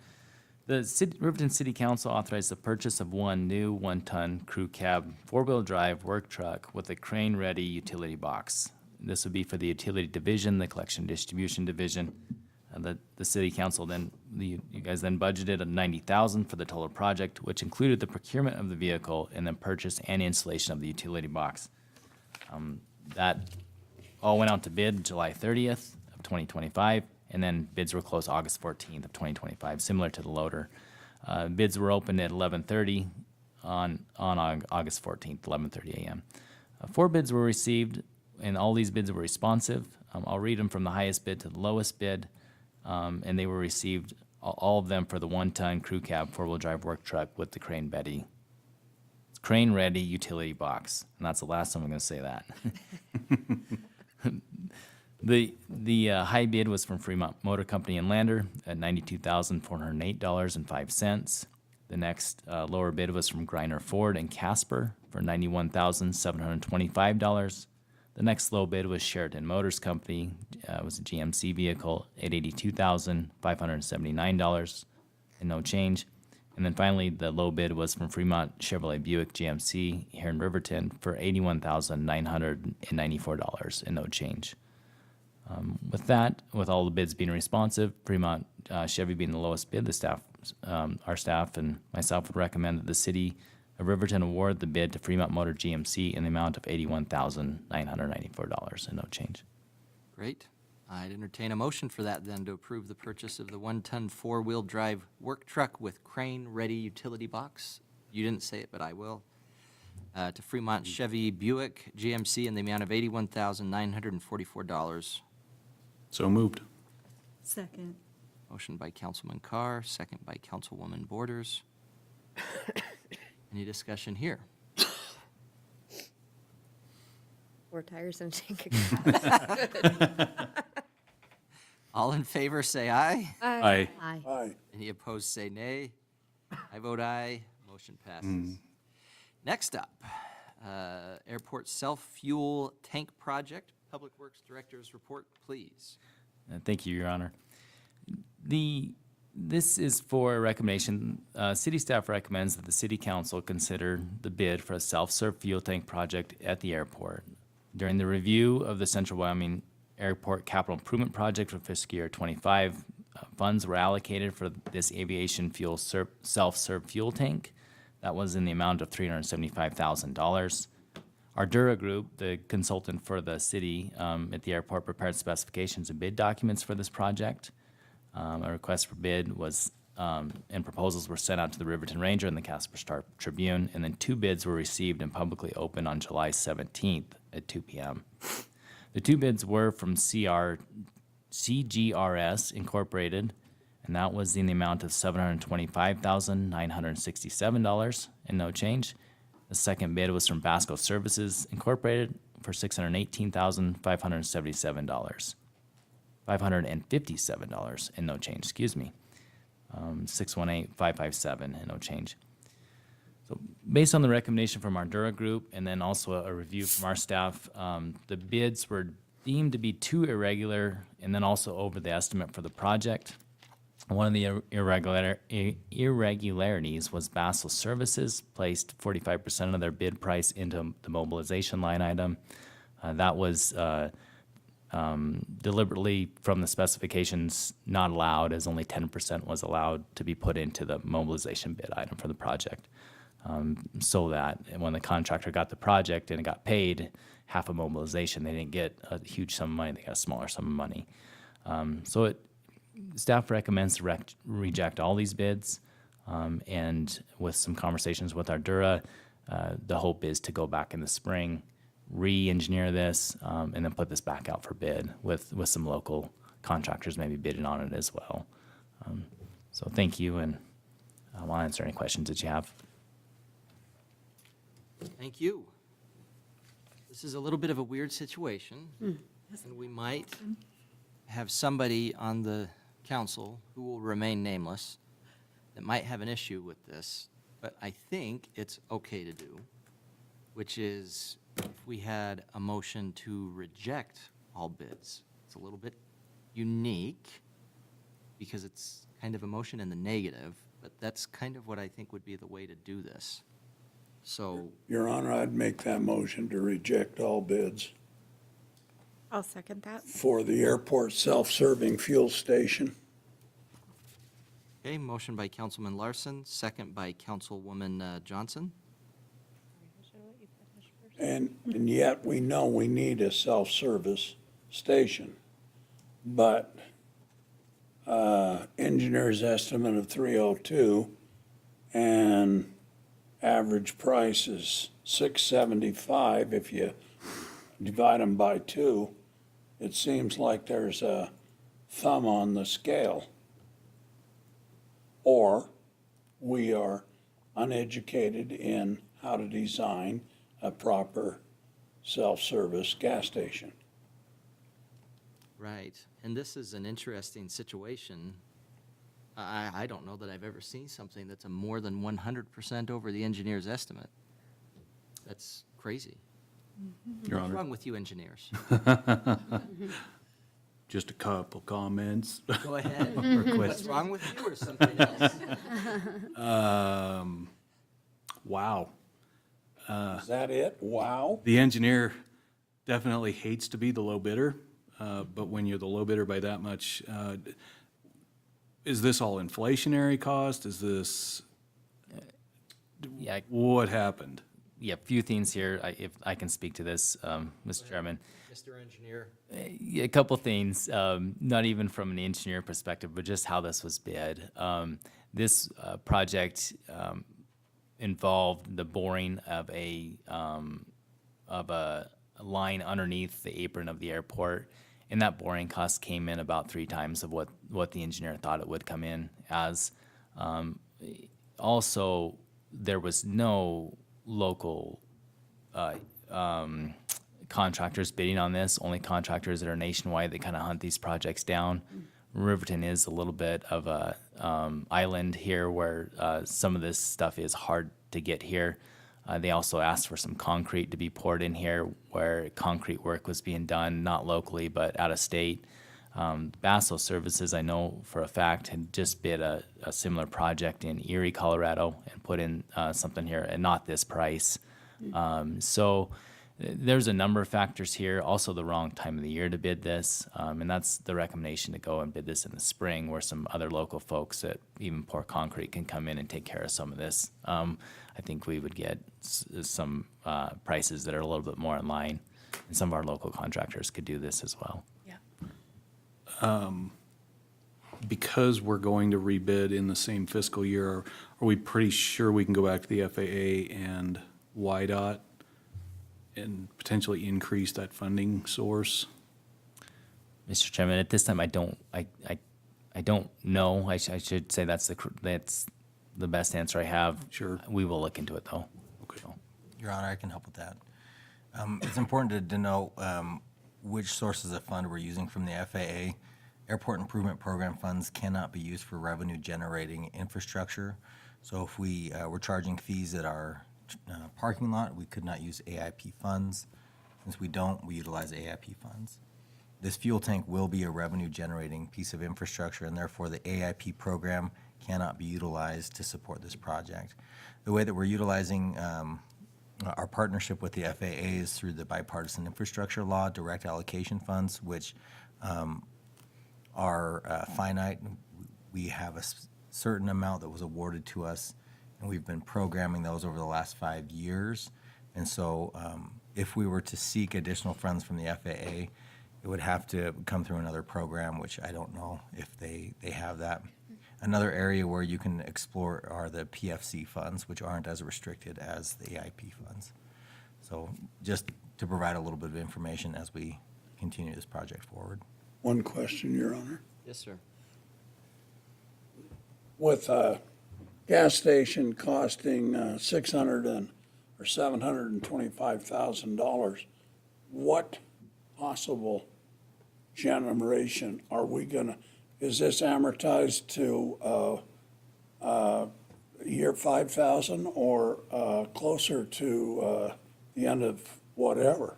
The Riverton City Council authorized the purchase of one new 1-ton crew cab, 4-wheel drive work truck with a crane-ready utility box. This would be for the utility division, the collection distribution division. The city council then, you guys then budgeted $90,000 for the total project, which included the procurement of the vehicle and then purchase and installation of the utility box. That all went out to bid July 30th of 2025, and then bids were closed August 14th of 2025, similar to the loader. Bids were opened at 11:30 on August 14th, 11:30 a.m. 4 bids were received, and all these bids were responsive. I'll read them from the highest bid to the lowest bid, and they were received, all of them for the 1-ton crew cab 4-wheel drive work truck with the crane-ready utility box. And that's the last time I'm going to say that. The high bid was from Fremont Motor Company and Lander at $92,408.05. The next lower bid was from Griner Ford and Casper for $91,725. The next low bid was Sheraton Motors Company. It was a GMC vehicle at $82,579 and no change. And then finally, the low bid was from Fremont Chevrolet Buick GMC here in Riverton for $81,994 and no change. With that, with all the bids being responsive, Fremont Chevy being the lowest bid, the staff, our staff and myself would recommend that the city of Riverton award the bid to Fremont Motor GMC in the amount of $81,994 and no change. Great. I'd entertain a motion for that then, to approve the purchase of the 1-ton 4-wheel drive work truck with crane-ready utility box. You didn't say it, but I will. To Fremont Chevy Buick GMC in the amount of $81,944. So moved. Second. Motion by Councilman Carr, second by Councilwoman Borders. Any discussion here? 4 tires and a tank of gas. All in favor, say aye. Aye. Aye. Aye. Any opposed, say nay. I vote aye. Motion passes. Next up, Airport Self-Fuel Tank Project. Public Works Director's report, please. Thank you, Your Honor. This is for a recommendation. City staff recommends that the City Council consider the bid for a self-serve fuel tank project at the airport. During the review of the Central Wyoming Airport Capital Improvement Project for fiscal year '25, funds were allocated for this aviation fuel self-serve fuel tank. That was in the amount of $375,000. Ardura Group, the consultant for the city at the airport, prepared specifications and bid documents for this project. A request for bid was, and proposals were sent out to the Riverton Ranger and the Casper Star Tribune, and then 2 bids were received and publicly opened on July 17th at 2 p.m. The 2 bids were from CGRS Incorporated, and that was in the amount of $725,967 and no change. The second bid was from Basco Services Incorporated for $618,577. $557 and no change, excuse me. 618,557 and no change. So based on the recommendation from our Ardura Group and then also a review from our staff, the bids were deemed to be too irregular and then also over the estimate for the project. One of the irregularities was Basel Services placed 45% of their bid price into the mobilization line item. That was deliberately from the specifications not allowed, as only 10% was allowed to be put into the mobilization bid item for the project. So that when the contractor got the project and it got paid half of mobilization, they didn't get a huge sum of money, they got a smaller sum of money. Staff recommends to reject all these bids, and with some conversations with Ardura, the hope is to go back in the spring, re-engineer this, and then put this back out for bid with some local contractors maybe bidding on it as well. So thank you, and I'll answer any questions that you have. Thank you. This is a little bit of a weird situation, and we might have somebody on the council who will remain nameless that might have an issue with this, but I think it's okay to do, which is if we had a motion to reject all bids. It's a little bit unique because it's kind of a motion in the negative, but that's kind of what I think would be the way to do this. So, Your Honor, I'd make that motion to reject all bids I'll second that. for the airport self-serving fuel station. okay, motion by Councilman Larson, second by Councilwoman Johnson. And yet we know we need a self-service station. But engineer's estimate of 302 and average price is 675. If you divide them by 2, it seems like there's a thumb on the scale. Or we are uneducated in how to design a proper self-service gas station. Right, and this is an interesting situation. I don't know that I've ever seen something that's a more than 100% over the engineer's estimate. That's crazy. Your What's Honor. wrong with you engineers? Just a couple comments. Go ahead. Or What's questions. wrong with you or something else? Wow. Is that it? Wow. The engineer definitely hates to be the low bidder, but when you're the low bidder by that much, is this all inflationary cost? Is this, Yeah, what happened? yeah, few things here, if I can speak to this, Mr. Chairman. Mr. Engineer? A couple things, not even from an engineer perspective, but just how this was bid. This project involved the boring of a line underneath the apron of the airport, and that boring cost came in about 3 times of what the engineer thought it would come in as. Also, there was no local contractors bidding on this, only contractors that are nationwide that kind of hunt these projects down. Riverton is a little bit of a island here where some of this stuff is hard to get here. They also asked for some concrete to be poured in here where concrete work was being done, not locally, but out of state. Basso Services, I know for a fact, had just bid a similar project in Erie, Colorado, and put in something here, and not this price. So there's a number of factors here, also the wrong time of the year to bid this, and that's the recommendation to go and bid this in the spring where some other local folks that even pour concrete can come in and take care of some of this. I think we would get some prices that are a little bit more in line, and some of our local contractors could do this as well. Because we're going to rebid in the same fiscal year, are we pretty sure we can go back to the FAA and YDOT and potentially increase that funding source? Mr. Chairman, at this time, I don't know. I should say that's the best answer I have. Sure. We will look into it, though. Okay. Your Honor, I can help with that. It's important to denote which sources of fund we're using from the FAA. Airport Improvement Program funds cannot be used for revenue-generating infrastructure. So if we were charging fees at our parking lot, we could not use AIP funds. Since we don't, we utilize AIP funds. This fuel tank will be a revenue-generating piece of infrastructure, and therefore the AIP program cannot be utilized to support this project. The way that we're utilizing our partnership with the FAA is through the Bipartisan Infrastructure Law direct allocation funds, which are finite. We have a certain amount that was awarded to us, and we've been programming those over the last 5 years. And so if we were to seek additional funds from the FAA, it would have to come through another program, which I don't know if they have that. Another area where you can explore are the PFC funds, which aren't as restricted as the AIP funds. So just to provide a little bit of information as we continue this project forward. One question, Your Honor. Yes, sir. With a gas station costing $725,000, what possible generation are we gonna, is this amortized to year 5,000 or closer to the end of whatever?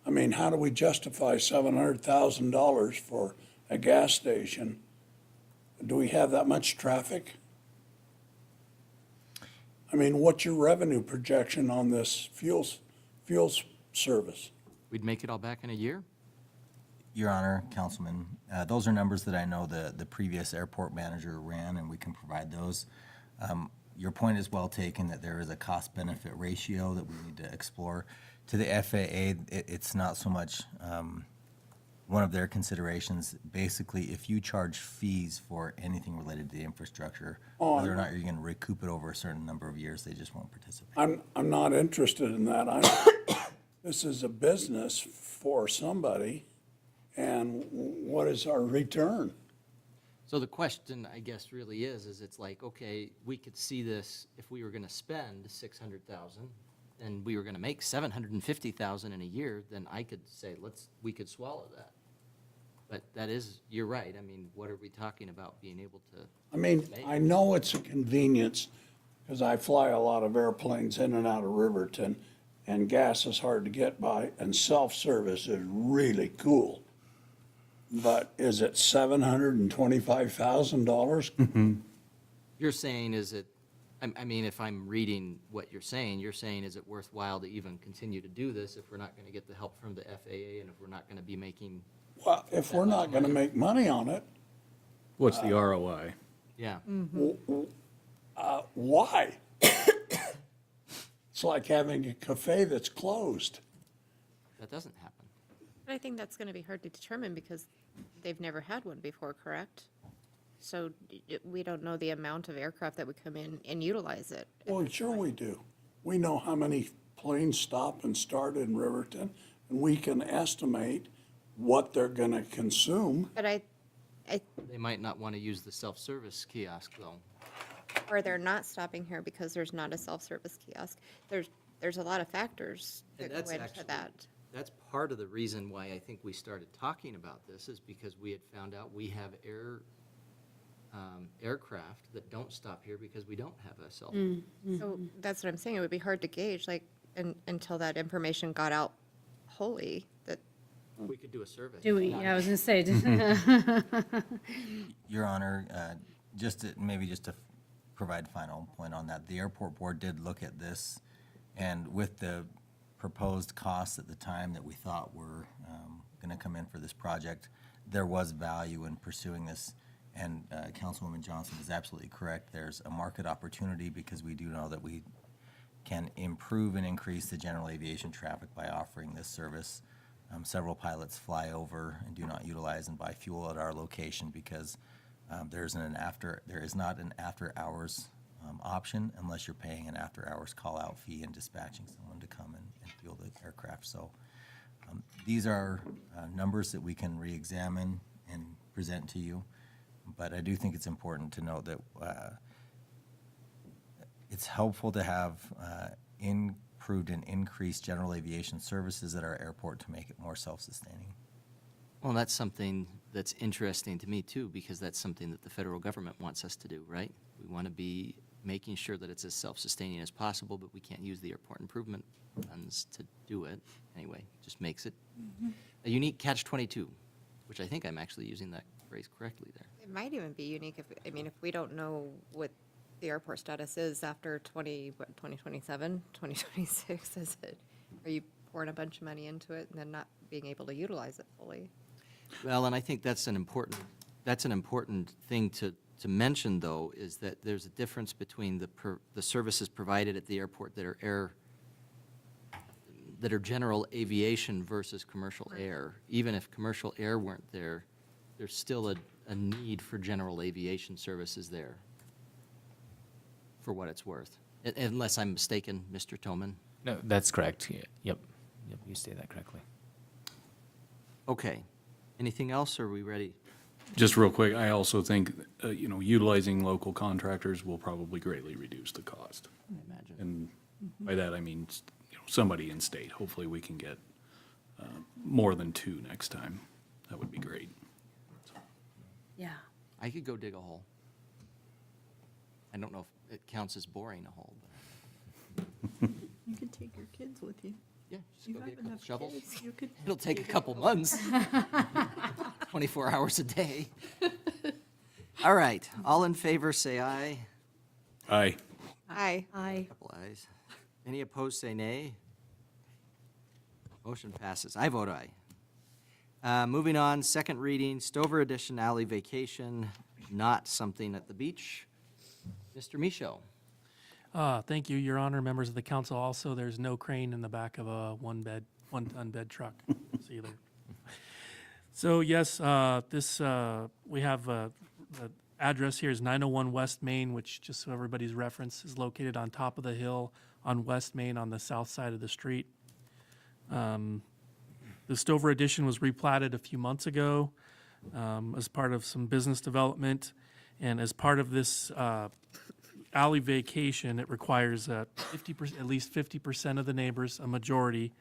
I mean, how do we justify $700,000 for a gas station? Do we have that much traffic? I mean, what's your revenue projection on this fuel service? We'd make it all back in a year? Your Honor, Councilman, those are numbers that I know the previous airport manager ran, and we can provide those. Your point is well taken that there is a cost-benefit ratio that we need to explore. To the FAA, it's not so much one of their considerations. Basically, if you charge fees for anything related to the infrastructure, whether or not you're going to recoup it over a certain number of years, they just won't participate. I'm not interested in that. This is a business for somebody, and what is our return? So the question, I guess, really is it's like, okay, we could see this if we were gonna spend $600,000 and we were gonna make $750,000 in a year, then I could say, we could swallow that. But that is, you're right. I mean, what are we talking about being able to? I mean, I know it's a convenience, because I fly a lot of airplanes in and out of Riverton, and gas is hard to get by, and self-service is really cool. But is it $725,000? You're saying, I mean, if I'm reading what you're saying, is it worthwhile to even continue to do this if we're not gonna get the help from the FAA and if we're not gonna be making? Well, if we're not gonna make money on it, What's the ROI? Yeah. why? It's like having a cafe that's closed. That doesn't happen. But I think that's going to be hard to determine because they've never had one before, correct? So we don't know the amount of aircraft that would come in and utilize it. Well, sure we do. We know how many planes stop and start in Riverton, and we can estimate what they're gonna consume. But They might not want to use the self-service kiosk, though. or they're not stopping here because there's not a self-service kiosk. There's a lot of factors And that that's go into actually, that. that's part of the reason why I think we started talking about this, is because we had found out we have aircraft that don't stop here because we don't have a cell phone. So that's what I'm saying. It would be hard to gauge, like, until that information got out wholly, that We could do a survey. Do we? Yeah, I was gonna say. Your Honor, maybe just to provide final point on that, the airport board did look at this, and with the proposed costs at the time that we thought were going to come in for this project, there was value in pursuing this. And Councilwoman Johnson is absolutely correct. There's a market opportunity because we do know that we can improve and increase the general aviation traffic by offering this service. Several pilots fly over and do not utilize and buy fuel at our location because there is not an after-hours option unless you're paying an after-hours call-out fee and dispatching someone to come and fuel the aircraft. So these are numbers that we can re-examine and present to you. But I do think it's important to note that it's helpful to have improved and increased general aviation services at our airport to make it more self-sustaining. Well, that's something that's interesting to me, too, because that's something that the federal government wants us to do, right? We want to be making sure that it's as self-sustaining as possible, but we can't use the airport improvement funds to do it. Anyway, just makes it a unique catch-22, which I think I'm actually using that phrase correctly there. it might even be unique if we don't know what the airport status is after 2027, 2026, is it? Are you pouring a bunch of money into it and then not being able to utilize it fully? Well, and I think that's an important thing to mention, though, is that there's a difference between the services provided at the airport that are general aviation versus commercial air. Even if commercial air weren't there, there's still a need for general aviation services there, for what it's worth. Unless I'm mistaken, Mr. Toman? No, that's correct. Yep, you state that correctly. Okay. Anything else, or are we ready? Just real quick, I also think, utilizing local contractors will probably greatly reduce the cost. I imagine. And by that, I mean, somebody in state. Hopefully, we can get more than 2 next time. That would be great. Yeah. I could go dig a hole. I don't know if it counts as boring a hole, but You could take your kids with you. yeah, just You go have get a couple enough shovels. kids, you could It'll take a dig couple hole. months. 24 hours a day. All right, all in favor, say aye. Aye. Aye. Aye. Couple ayes. Any opposed, say nay. Motion passes. I vote aye. Moving on, second reading, Stover Edition Alley Vacation, not something at the beach. Mr. Michaud. Thank you, Your Honor, members of the council. Also, there's no crane in the back of a one-ton bed truck. See you later. So yes, we have the address here is 901 West Main, which, just so everybody's reference, is located on top of the hill on West Main on the south side of the street. The Stover Edition was replatted a few months ago as part of some business development, and as part of this alley vacation, it requires 50%, at least 50% of the neighbors, a majority,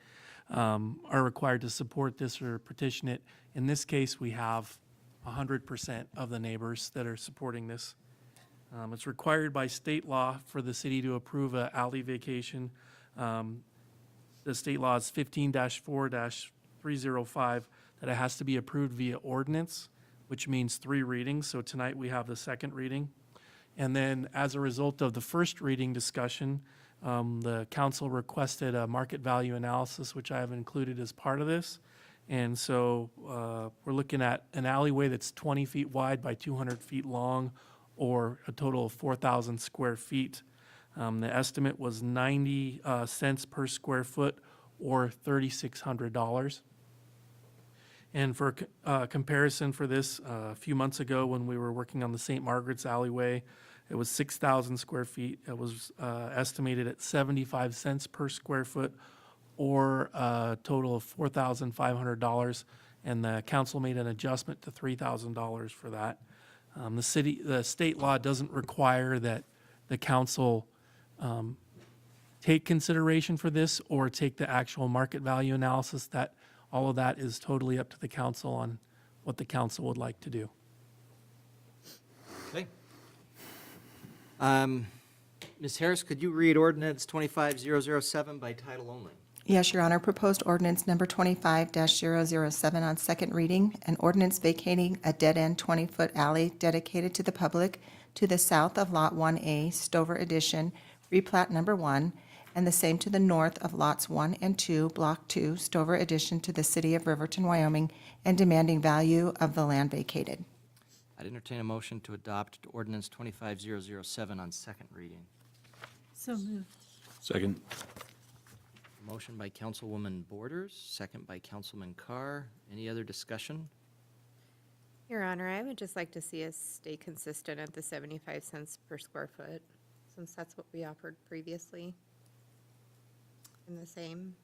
are required to support this or petition it. In this case, we have 100% of the neighbors that are supporting this. It's required by state law for the city to approve an alley vacation. The state law is 15-4-305, that it has to be approved via ordinance, which means 3 readings. So tonight we have the second reading. And then as a result of the first reading discussion, the council requested a market value analysis, which I have included as part of this. And so we're looking at an alleyway that's 20 feet wide by 200 feet long, or a total of 4,000 square feet. The estimate was 90 cents per square foot or $3,600. And for comparison for this, a few months ago when we were working on the St. Margaret's alleyway, it was 6,000 square feet. It was estimated at 75 cents per square foot or a total of $4,500. And the council made an adjustment to $3,000 for that. The state law doesn't require that the council take consideration for this or take the actual market value analysis. That all of that is totally up to the council on what the council would like to do. Okay. Ms. Harris, could you read ordinance 25007 by title only? Yes, Your Honor. Proposed ordinance number 25-007 on second reading, an ordinance vacating a dead-end 20-foot alley dedicated to the public to the south of Lot 1A, Stover Addition, replat number 1, and the same to the north of Lots 1 and 2, Block 2, Stover Addition to the City of Riverton, Wyoming, and demanding value of the land vacated. I'd entertain a motion to adopt ordinance 25007 on second reading. So moved. Second. Motion by Councilwoman Borders, second by Councilman Carr. Any other discussion? Your Honor, I would just like to see us stay consistent at the 75 cents per square foot, since that's what we offered previously. And the same.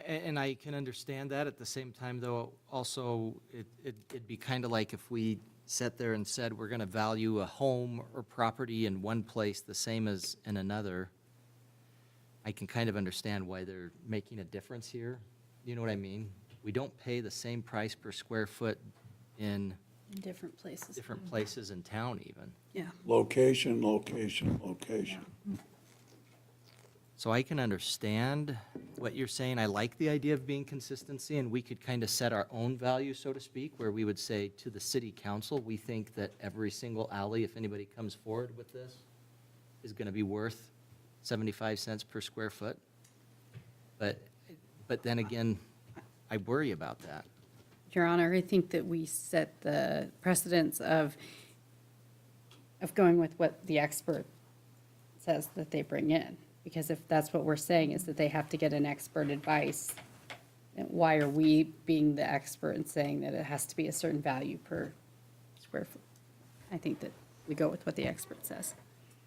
And I can understand that. At the same time, though, also, it'd be kind of like if we sat there and said, we're going to value a home or property in one place the same as in another. I can kind of understand why they're making a difference here. You know what I mean? We don't pay the same price per square foot in Different places. different places in town even. Yeah. Location, location, location. So I can understand what you're saying. I like the idea of being consistency, and we could kind of set our own value, so to speak, where we would say to the city council, we think that every single alley, if anybody comes forward with this, is going to be worth 75 cents per square foot. But then again, I worry about that. Your Honor, I think that we set the precedence of going with what the expert says that they bring in. Because if that's what we're saying, is that they have to get an expert advice, then why are we being the expert and saying that it has to be a certain value per square foot? I think that we go with what the expert says.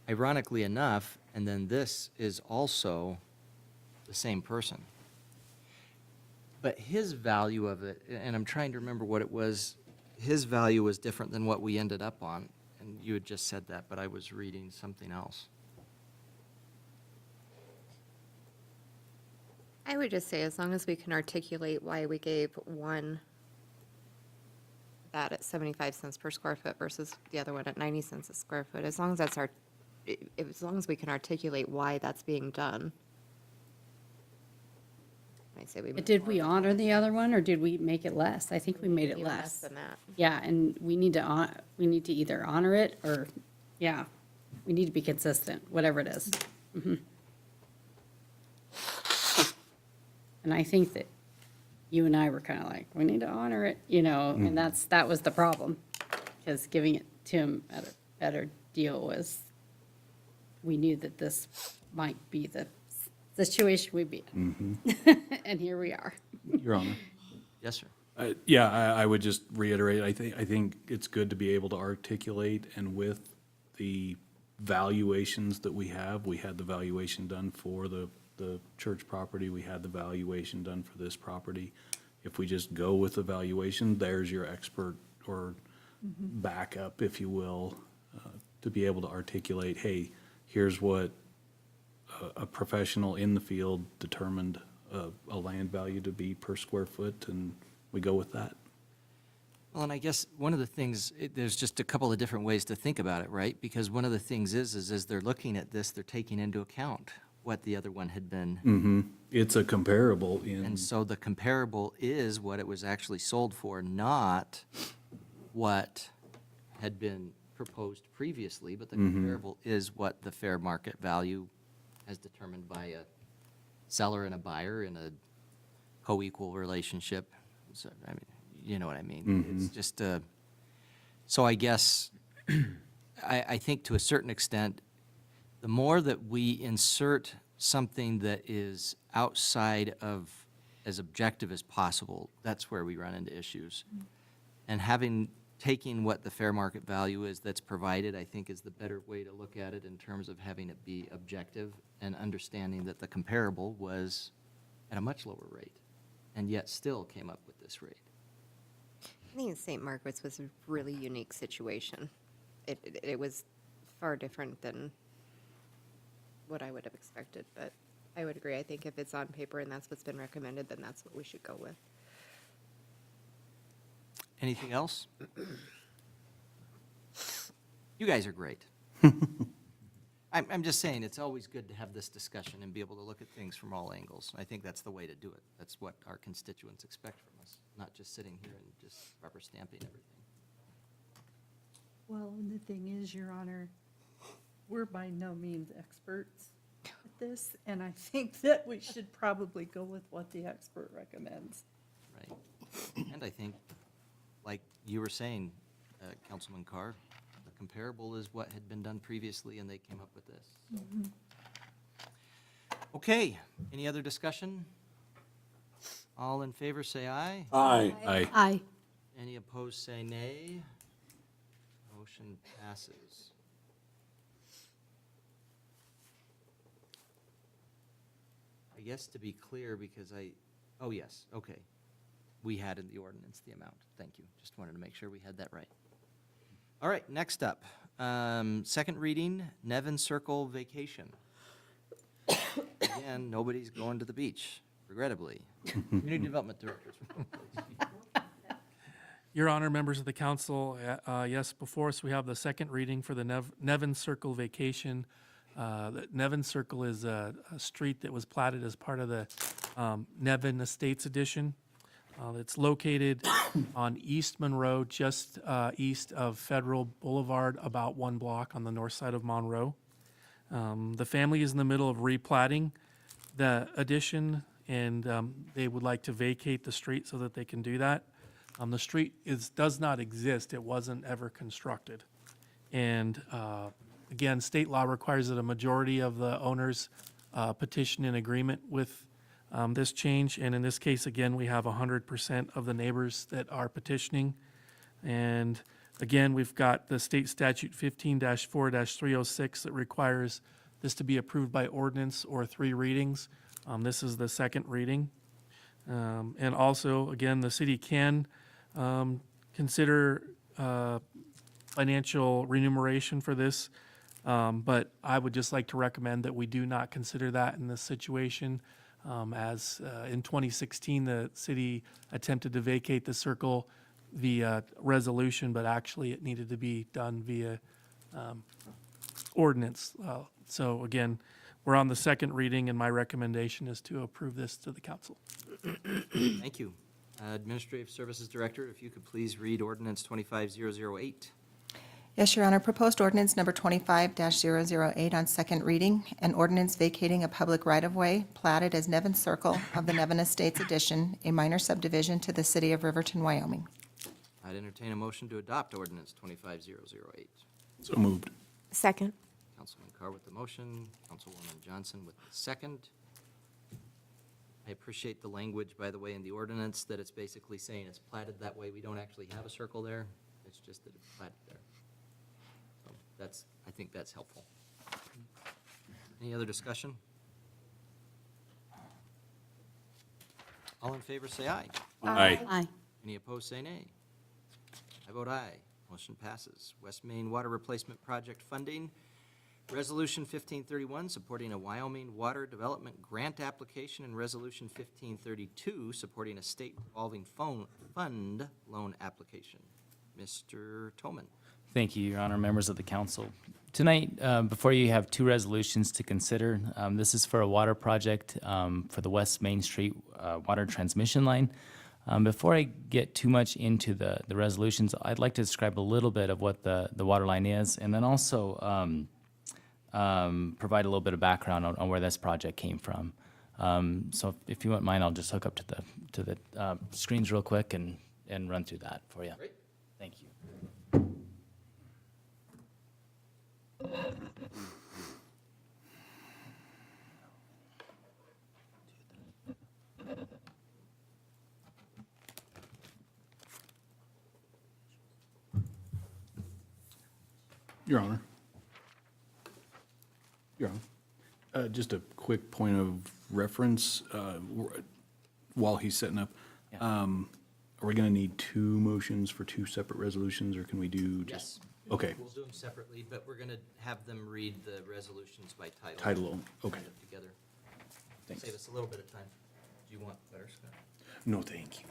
Ironically enough, and then this is also the same person. But his value of it, and I'm trying to remember what it was, his value was different than what we ended up on. And you had just said that, but I was reading something else. I would just say, as long as we can articulate why we gave one that at 75 cents per square foot versus the other one at 90 cents a square foot, as long as that's as long as we can articulate why that's being done. I say we. But did we honor the other one, or did we make it less? I think we made it Even less. less than that. Yeah, and we need to either honor it or, yeah, we need to be consistent, whatever it is. Mhm. And I think that you and I were kind of like, we need to honor it, and that was the problem. Because giving it to him at a better deal was, we knew that this might be the situation we'd be in. And here we are. Your Honor. Yes, sir. Yeah, I would just reiterate, I think it's good to be able to articulate, and with the valuations that we had the valuation done for the church property, we had the valuation done for this property. If we just go with the valuation, there's your expert or backup, if you will, to be able to articulate, hey, here's what a professional in the field determined a land value to be per square foot, and we go with that. Well, and I guess one of the things, there's just a couple of different ways to think about it, right? Because one of the things is as they're looking at this, they're taking into account what the other one had been. It's a comparable in. And so the comparable is what it was actually sold for, not what had been proposed previously, but the comparable is what the fair market value as determined by a seller and a buyer in a co-equal relationship. So, I mean, you know what I mean? It's just so I guess I think to a certain extent, the more that we insert something that is outside of as objective as possible, that's where we run into issues. And taking what the fair market value is that's provided, I think is the better way to look at it in terms of having it be objective and understanding that the comparable was at a much lower rate and yet still came up with this rate. I think St. Margaret's was a really unique situation. It was far different than what I would have expected, but I would agree. I think if it's on paper and that's what's been recommended, then that's what we should go with. Anything else? You guys are great. I'm just saying, it's always good to have this discussion and be able to look at things from all angles. I think that's the way to do it. That's what our constituents expect from us, not just sitting here and just rubber stamping everything. Well, and the thing is, Your Honor, we're by no means experts at this, and I think that we should probably go with what the expert recommends. Right. And I think, like you were saying, Councilman Carr, the comparable is what had been done previously, and they came up with this. So. Okay, any other discussion? All in favor, say aye. Aye. Aye. Aye. Any opposed, say nay. Motion passes. I guess to be clear, because oh yes, okay. We had in the ordinance the amount. Thank you. Just wanted to make sure we had that right. All right, next up, second reading, Nevin Circle vacation. Again, nobody's going to the beach, regrettably. Community Development Directors. Your Honor, members of the council, yes, before us we have the second reading for the Nevin Circle vacation. The Nevin Circle is a street that was platted as part of the Nevin Estates Edition. It's located on East Monroe, just east of Federal Boulevard, about 1 block on the north side of Monroe. The family is in the middle of replatting the addition, and they would like to vacate the street so that they can do that. The street does not exist. It wasn't ever constructed. And again, state law requires that a majority of the owners petition in agreement with this change, and in this case, again, we have 100% of the neighbors that are petitioning. And again, we've got the state statute 15-4-306 that requires this to be approved by ordinance or 3 readings. This is the second reading. And also, again, the city can consider financial remuneration for this, but I would just like to recommend that we do not consider that in this situation. As in 2016, the city attempted to vacate the circle via resolution, but actually it needed to be done via ordinance. So again, we're on the second reading, and my recommendation is to approve this to the council. Thank you. Administrative Services Director, if you could please read ordinance 25008. Yes, Your Honor. Proposed ordinance number 25-008 on second reading, an ordinance vacating a public right-of-way platted as Nevin Circle of the Nevin Estates Edition, a minor subdivision to the city of Riverton, Wyoming. I'd entertain a motion to adopt ordinance 25008. So moved. Second. Councilman Carr with the motion, Councilwoman Johnson with the second. I appreciate the language, by the way, in the ordinance that it's basically saying it's platted that way. We don't actually have a circle there. It's just that it's platted there. I think that's helpful. Any other discussion? All in favor, say aye. Aye. Aye. Any opposed, say nay. I vote aye. Motion passes. West Main Water Replacement Project Funding. Resolution 1531, supporting a Wyoming Water Development Grant application, and Resolution 1532, supporting a state revolving fund loan application. Mr. Toman. Thank you, Your Honor, members of the council. Tonight, before you have 2 resolutions to consider. This is for a water project for the West Main Street water transmission line. Before I get too much into the resolutions, I'd like to describe a little bit of what the water line is, and then also provide a little bit of background on where this project came from. So if you wouldn't mind, I'll just hook up to the screens real quick and run through that for you. Great. Thank you. Your Honor. Your Honor. Just a quick point of reference, while he's setting up. Are we gonna need two motions for two separate resolutions, or can we do just? Okay. We'll do them separately, but we're going to have them read the resolutions by title. Title only, okay. Kind of together. Thanks. Save us a little bit of time. Do you want better, Scott? No, thank you.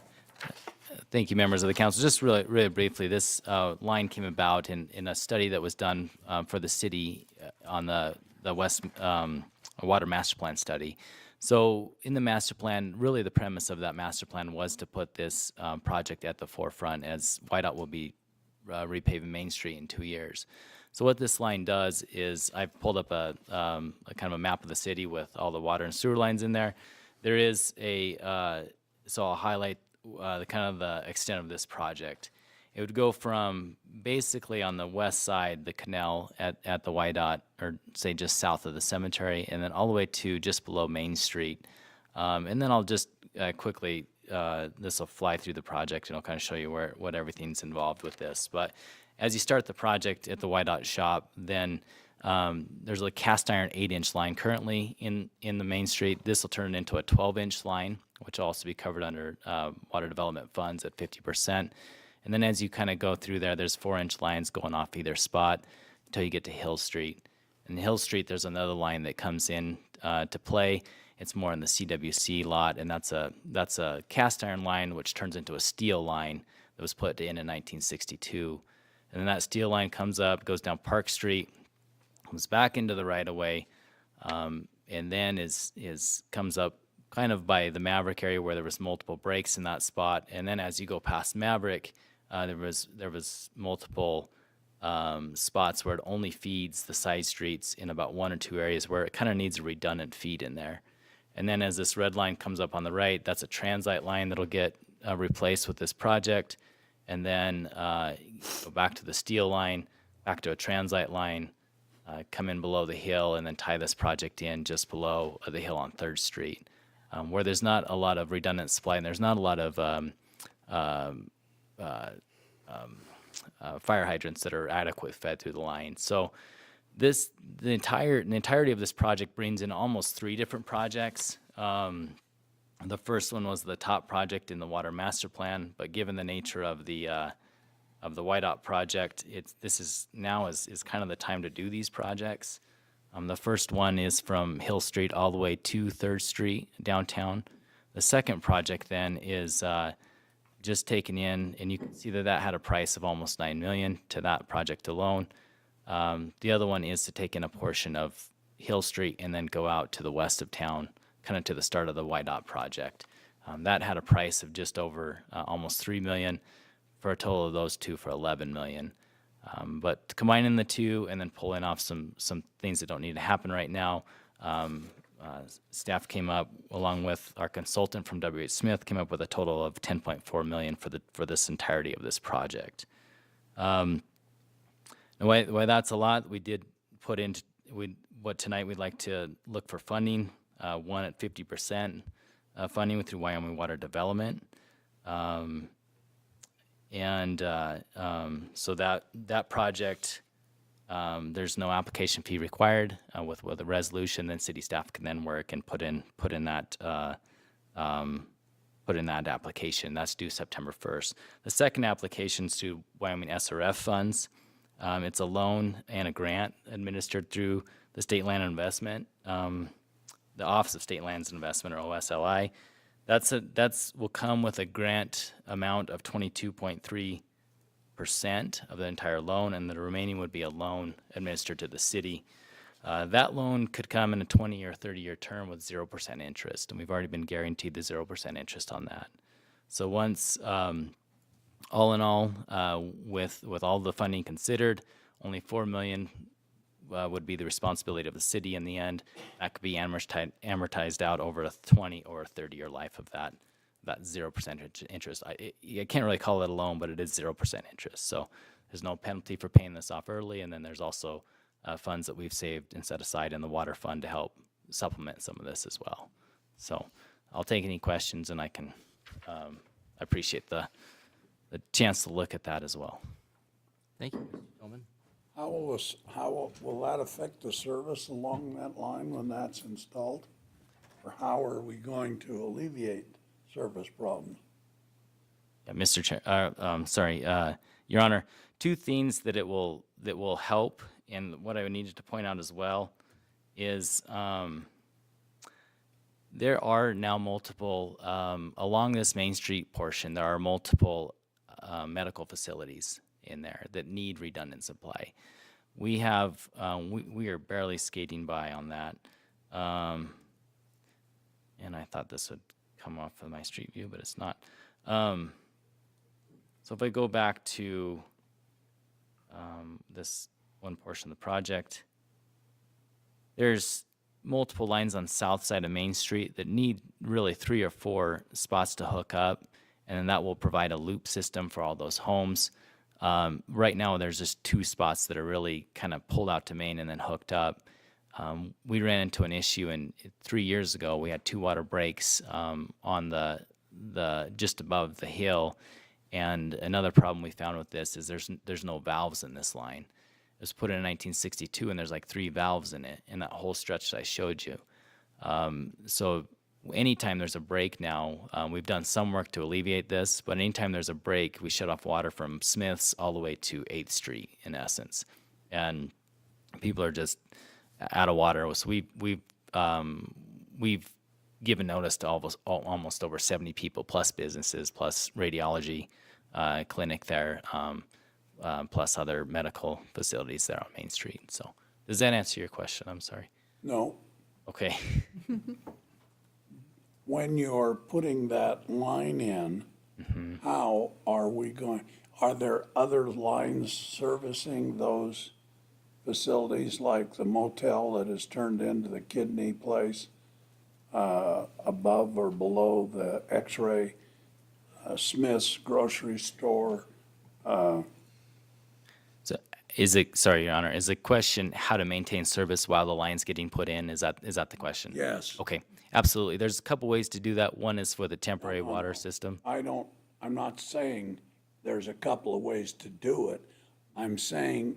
Thank you, members of the council. Just really briefly, this line came about in a study that was done for the city on the West Water Master Plan study. So in the master plan, really the premise of that master plan was to put this project at the forefront, as WIDOT will be repaving Main Street in 2 years. So what this line does is I've pulled up a kind of a map of the city with all the water and sewer lines in there. There is so I'll highlight the kind of the extent of this project. It would go from basically on the west side, the canal at the WIDOT, or say just south of the cemetery, and then all the way to just below Main Street. And then I'll just quickly, this will fly through the project and I'll kind of show you what everything's involved with this. But as you start the project at the WIDOT shop, then there's a cast iron 8-inch line currently in the Main Street. This will turn into a 12-inch line, which will also be covered under water development funds at 50%. And then as you kind of go through there, there's 4-inch lines going off either spot until you get to Hill Street. And Hill Street, there's another line that comes in to play. It's more in the CWC lot, and that's a cast iron line which turns into a steel line that was put in 1962. And then that steel line comes up, goes down Park Street, comes back into the right-of-way, and then comes up kind of by the Maverick area where there was multiple breaks in that spot. And then as you go past Maverick, there was multiple spots where it only feeds the side streets in about 1 or 2 areas where it kind of needs a redundant feed in there. And then as this red line comes up on the right, that's a transite line that'll get replaced with this project. And then go back to the steel line, back to a transite line, come in below the hill, and then tie this project in just below the hill on 3rd Street, where there's not a lot of redundant supply and there's not a lot of fire hydrants that are adequately fed through the line. So the entirety of this project brings in almost 3 different projects. The first one was the top project in the Water Master Plan, but given the nature of the WIDOT project, this is kind of the time to do these projects. The first one is from Hill Street all the way to 3rd Street downtown. The second project then is just taken in, and you can see that had a price of almost $9 million to that project alone. The other one is to take in a portion of Hill Street and then go out to the west of town, kind of to the start of the WIDOT project. That had a price of just over almost $3 million, for a total of those two for $11 million. But combining the two and then pulling off some things that don't need to happen right now, staff came up, along with our consultant from W.H. Smith, came up with a total of $10.4 million for this entirety of this project. And why that's a lot, we did put into, tonight we'd like to look for funding, one at 50% funding through Wyoming Water Development. So that project, there's no application fee required with a resolution. Then city staff can then work and put in that application. That's due September 1st. The second application is to Wyoming SRF funds. It's a loan and a grant administered through the State Land Investment, the Office of State Lands Investment, or OSLI. That's will come with a grant amount of 22.3% of the entire loan, and the remaining would be a loan administered to the city. That loan could come in a 20 or 30-year term with 0% interest, and we've already been guaranteed the 0% interest on that. So once, all in all, with all the funding considered, only $4 million would be the responsibility of the city in the end. That could be amortized out over a 20 or 30-year life of that 0% interest. I can't really call it a loan, but it is 0% interest. So there's no penalty for paying this off early, and then there's also funds that we've saved and set aside in the water fund to help supplement some of this as well. So I'll take any questions, and I can appreciate the chance to look at that as well. Thank you, Mr. Tillman. How will that affect the service along that line when that's installed? Or how are we going to alleviate service problems? Yeah, Mr. Chair, Your Honor, two things that will help, and what I would need to point out as well is there are now multiple along this Main Street portion. There are multiple medical facilities in there that need redundant supply. We have we are barely skating by on that, and I thought this would come off of my street view, but it's not. So if I go back to this one portion of the project, there's multiple lines on south side of Main Street that need really 3 or 4 spots to hook up, and then that will provide a loop system for all those homes. Right now, there's just 2 spots that are really kind of pulled out to Main and then hooked up. We ran into an issue, and 3 years ago, we had 2 water breaks on the just above the hill. And another problem we found with this is there's no valves in this line. It was put in 1962, and there's like 3 valves in it, in that whole stretch that I showed you. So anytime there's a break now, we've done some work to alleviate this, but anytime there's a break, we shut off water from Smith's all the way to 8th Street, in essence. And people are just out of water. So we've given notice to almost over 70 people, plus businesses, plus radiology clinic there, plus other medical facilities there on Main Street. So does that answer your question? I'm sorry. No. Okay. When you're putting that line in, how are we going, are there other lines servicing those facilities, like the motel that is turned into the kidney place, above or below the X-ray, Smith's grocery store? So is it, sorry, Your Honor, is the question how to maintain service while the line's getting put in? Is that the question? Yes. Okay, absolutely. There's a couple ways to do that. One is for the temporary water system. I'm not saying there's a couple of ways to do it. I'm saying,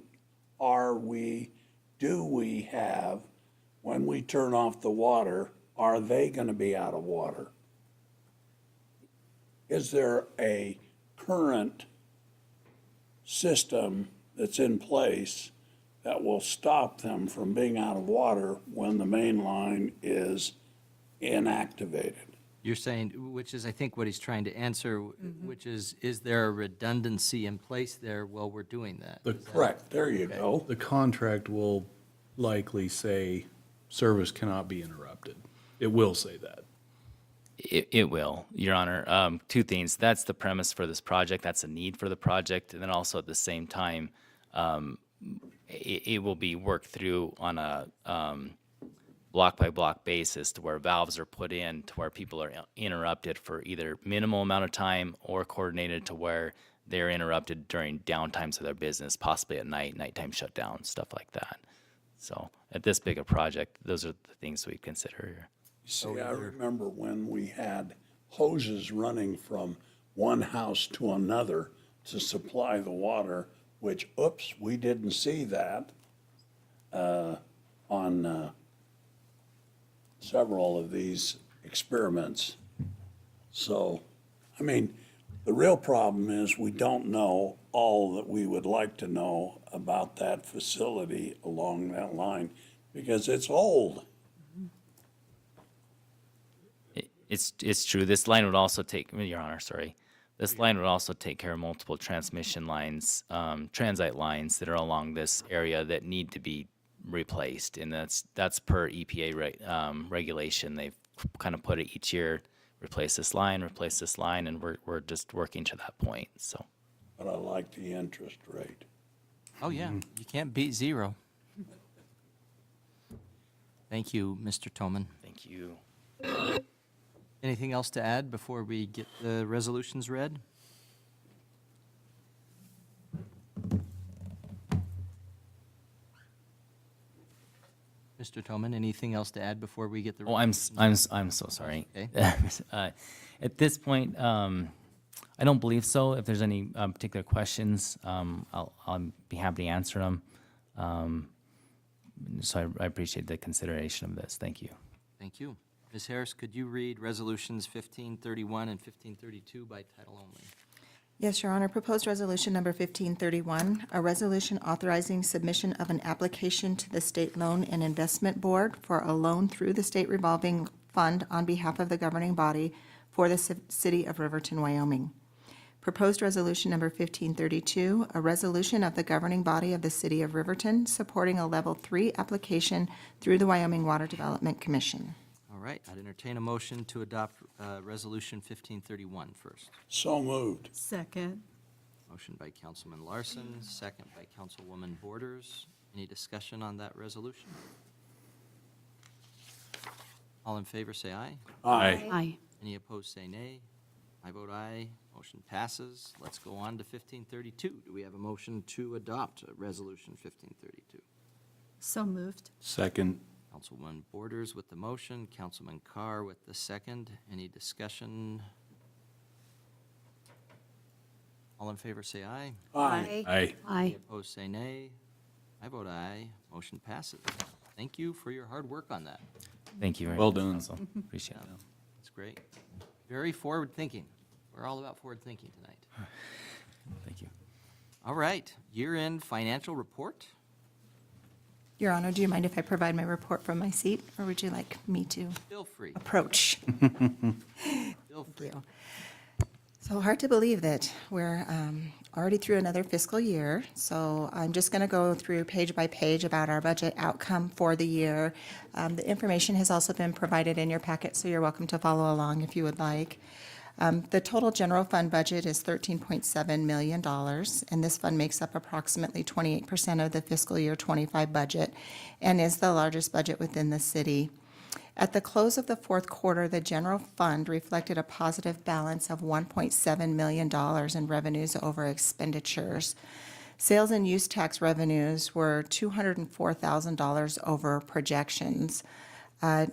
do we have, when we turn off the water, are they gonna be out of water? Is there a current system that's in place that will stop them from being out of water when the main line is inactivated? You're saying, which is, I think, what he's trying to answer, which is there a redundancy in place there while we're doing that? Correct, there you go. The contract will likely say service cannot be interrupted. It will say that. It will, Your Honor. 2 things. That's the premise for this project. That's a need for the project. And then also at the same time, it will be worked through on a block by block basis to where valves are put in to where people are interrupted for either minimal amount of time or coordinated to where they're interrupted during downtimes of their business, possibly at night, nighttime shutdown, stuff like that. So at this big a project, those are the things we consider here. See, I remember when we had hoses running from one house to another to supply the water, which, oops, we didn't see that on several of these experiments. So, I mean, the real problem is we don't know all that we would like to know about that facility along that line because it's old. It's true. This line would also take, Your Honor, sorry. This line would also take care of multiple transmission lines, transite lines that are along this area that need to be replaced. And that's per EPA regulation. They've kind of put it each year, replace this line, and we're just working to that point, so. But I like the interest rate. Oh, yeah, you can't beat 0. Thank you, Mr. Toman. Thank you. Anything else to add before we get the resolutions read? Mr. Toman, anything else to add before we get the? Oh, I'm so sorry. Okay. At this point, I don't believe so. If there's any particular questions, I'll be happy to answer them. So I appreciate the consideration of this. Thank you. Thank you. Ms. Harris, could you read Resolutions 1531 and 1532 by title only? Yes, Your Honor. Proposed Resolution Number 1531, a resolution authorizing submission of an application to the State Loan and Investment Board for a loan through the State Revolving Fund on behalf of the governing body for the City of Riverton, Wyoming. Proposed Resolution Number 1532, a resolution of the governing body of the City of Riverton supporting a Level 3 application through the Wyoming Water Development Commission. All right, I'd entertain a motion to adopt Resolution 1531 first. So moved. Second. Motion by Councilman Larson, second by Councilwoman Borders. Any discussion on that resolution? All in favor, say aye. Aye. Aye. Any opposed, say nay. I vote aye. Motion passes. Let's go on to 1532. Do we have a motion to adopt Resolution 1532? So moved. Second. Councilwoman Borders with the motion, Councilman Carr with the second. Any discussion? All in favor, say aye. Aye. Aye. Aye. Any opposed, say nay. I vote aye. Motion passes. Thank you for your hard work on that. Thank you very Well much. done. Council. Appreciate it. That's great. Very forward-thinking. We're all about forward-thinking tonight. Thank you. All right, year-end financial report. Your Honor, do you mind if I provide my report from my seat, or would you like me to Feel free. approach? Feel free. So hard to believe that we're already through another fiscal year. So I'm just going to go through page by page about our budget outcome for the year. The information has also been provided in your packet, so you're welcome to follow along if you would like. The total general fund budget is $13.7 million, and this fund makes up approximately 28% of the fiscal year 25 budget and is the largest budget within the city. At the close of the fourth quarter, the general fund reflected a positive balance of $1.7 million in revenues over expenditures. Sales and use tax revenues were $204,000 over projections.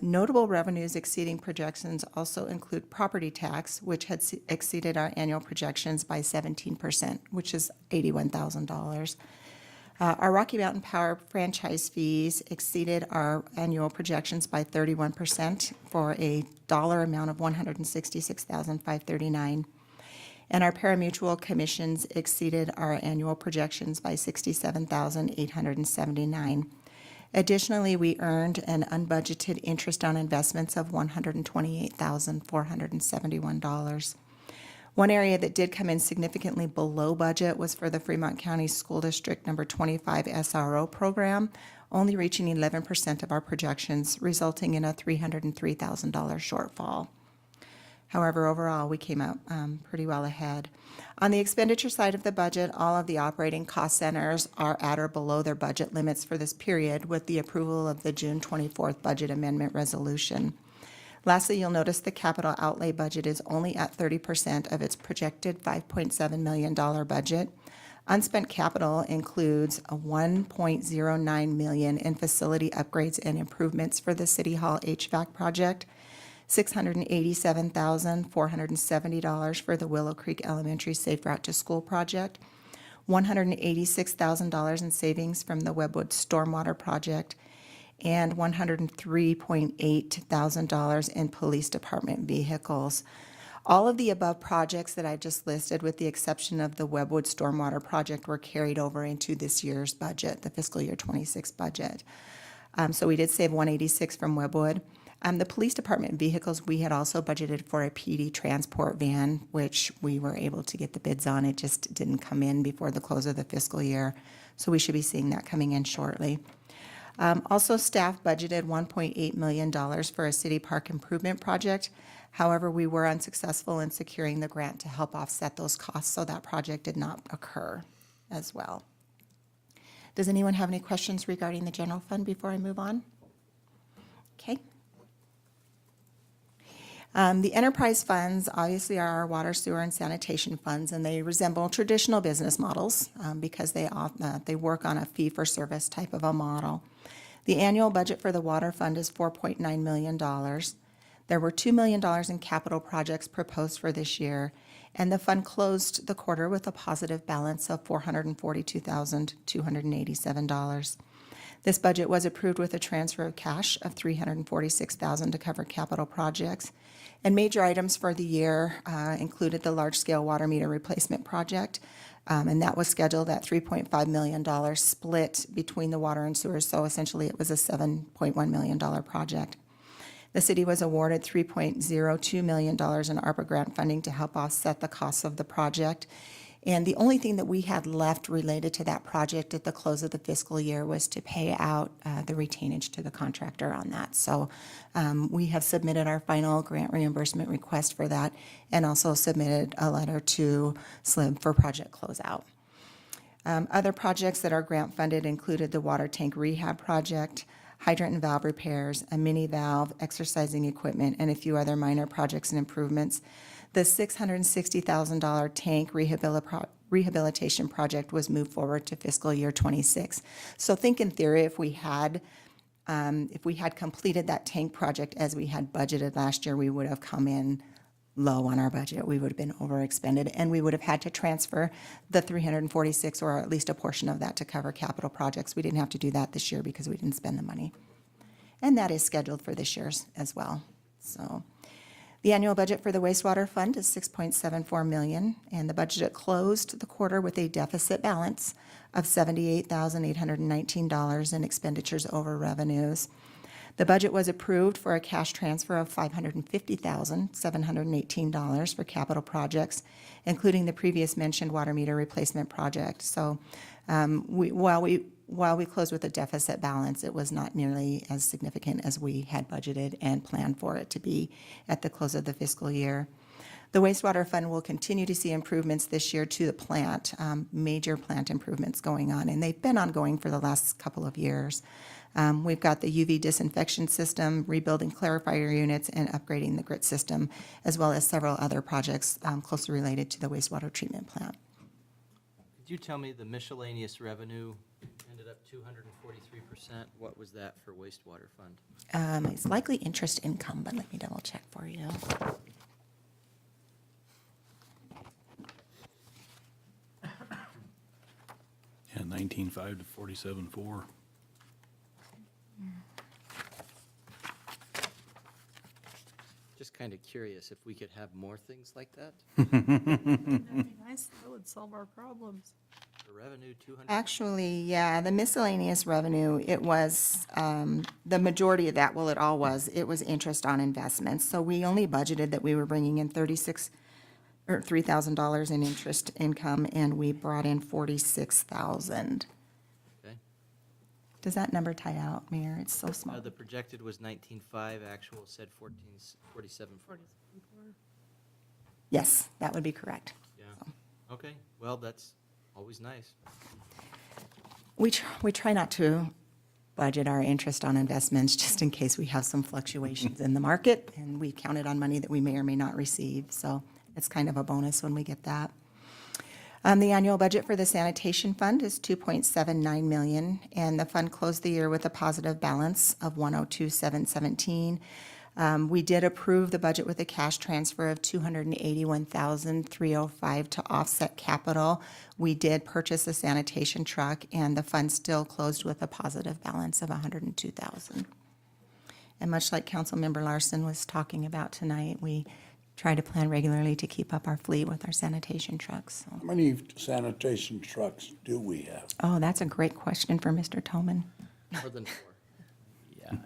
Notable revenues exceeding projections also include property tax, which had exceeded our annual projections by 17%, which is $81,000. Our Rocky Mountain Power franchise fees exceeded our annual projections by 31% for a dollar amount of $166,539. And our parimutuel commissions exceeded our annual projections by $67,879. Additionally, we earned an unbudgeted interest on investments of $128,471. One area that did come in significantly below budget was for the Fremont County School District Number 25 SRO program, only reaching 11% of our projections, resulting in a $303,000 shortfall. However, overall, we came out pretty well ahead. On the expenditure side of the budget, all of the operating cost centers are at or below their budget limits for this period with the approval of the June 24th budget amendment resolution. Lastly, you'll notice the capital outlay budget is only at 30% of its projected $5.7 million budget. Unspent capital includes a $1.09 million in facility upgrades and improvements for the City Hall HVAC project, $687,470 for the Willow Creek Elementary Safe Route to School project, $186,000 in savings from the Webwood Stormwater project, and $103,800 in police department vehicles. All of the above projects that I just listed, with the exception of the Webwood Stormwater project, were carried over into this year's budget, the fiscal year 26 budget. So we did save $186,000 from Webwood. The police department vehicles, we had also budgeted for a PD transport van, which we were able to get the bids on. It just didn't come in before the close of the fiscal year. So we should be seeing that coming in shortly. Also, staff budgeted $1.8 million for a city park improvement project. However, we were unsuccessful in securing the grant to help offset those costs, so that project did not occur as well. Does anyone have any questions regarding the general fund before I move on? Okay. The enterprise funds obviously are our water, sewer, and sanitation funds, and they resemble traditional business models because they work on a fee-for-service type of a model. The annual budget for the water fund is $4.9 million. There were $2 million in capital projects proposed for this year, And the fund closed the quarter with a positive balance of $442,287. This budget was approved with a transfer of cash of $346,000 to cover capital projects. And major items for the year included the large-scale water meter replacement project, and that was scheduled at $3.5 million split between the water and sewer, so essentially it was a $7.1 million project. The city was awarded $3.02 million in ARPA grant funding to help offset the costs of the project. And the only thing that we had left related to that project at the close of the fiscal year was to pay out the retainage to the contractor on that. So we have submitted our final grant reimbursement request for that and also submitted a letter to SLIB for project closeout. Other projects that are grant funded included the water tank rehab project, hydrant and valve repairs, a mini valve, exercising equipment, and a few other minor projects and improvements. The $660,000 tank rehabilitation project was moved forward to fiscal year '26. So think in theory, if we had completed that tank project as we had budgeted last year, we would have come in low on our budget. We would have been overexpended, and we would have had to transfer the 346, or at least a portion of that, to cover capital projects. We didn't have to do that this year because we didn't spend the money. And that is scheduled for this year as well. So the annual budget for the wastewater fund is $6.74 million, and the budget closed the quarter with a deficit balance of $78,819 in expenditures over revenues. The budget was approved for a cash transfer of $550,718 for capital projects, including the previous mentioned water meter replacement project. So while we closed with a deficit balance, it was not nearly as significant as we had budgeted and planned for it to be at the close of the fiscal year. The wastewater fund will continue to see improvements this year to the plant, major plant improvements going on, and they've been ongoing for the last couple of years. We've got the UV disinfection system, rebuilding clarifier units, and upgrading the grit system, as well as several other projects closely related to the wastewater treatment plant. Could you tell me the miscellaneous revenue ended up 243%? What was that for wastewater fund? It's likely interest income, but let me double check for you. Yeah, 19.5 to 47.4. Just kind of curious if we could have more things like that. That'd be nice. That would solve our problems. The revenue, 200. Actually, yeah, the miscellaneous revenue, it was, the majority of that, well, it all was, it was interest on investments. So we only budgeted that we were bringing in $3,000 in interest income, and we brought in $46,000. Okay. Does that number tie out, Mayor? It's so small. The projected was 19.5, actual said 47. Yes, that would be correct. Yeah. Okay, well, that's always nice. We try not to budget our interest on investments just in case we have some fluctuations in the market, and we counted on money that we may or may not receive. So it's kind of a bonus when we get that. The annual budget for the sanitation fund is $2.79 million, and the fund closed the year with a positive balance of $102,717. We did approve the budget with a cash transfer of $281,305 to offset capital. We did purchase a sanitation truck, and the fund still closed with a positive balance of $102,000. And much like Councilmember Larson was talking about tonight, we try to plan regularly to keep up our fleet with our sanitation trucks. So. How many sanitation trucks do we have? Oh, that's a great question for Mr. Toman. More than 4. Yeah,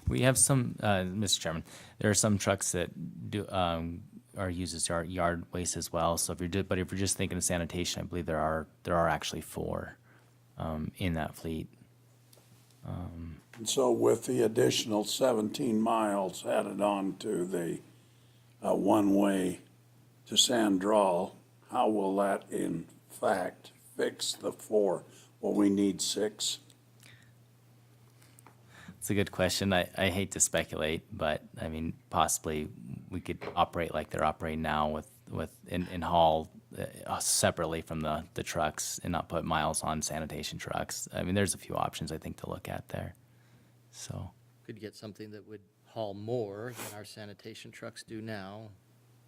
we have some, Mr. Chairman, there are some trucks that do, are used as yard waste as well. So if you're just thinking of sanitation, I believe there are actually 4 in that fleet. And so with the additional 17 miles added on to the one-way to Sandral, how will that in fact fix the 4? Will we need 6? It's a good question. I hate to speculate, but I mean, possibly we could operate like they're operating now in haul separately from the trucks and not put miles on sanitation trucks. I mean, there's a few options I think to look at there. So Could get something that would haul more than our sanitation trucks do now.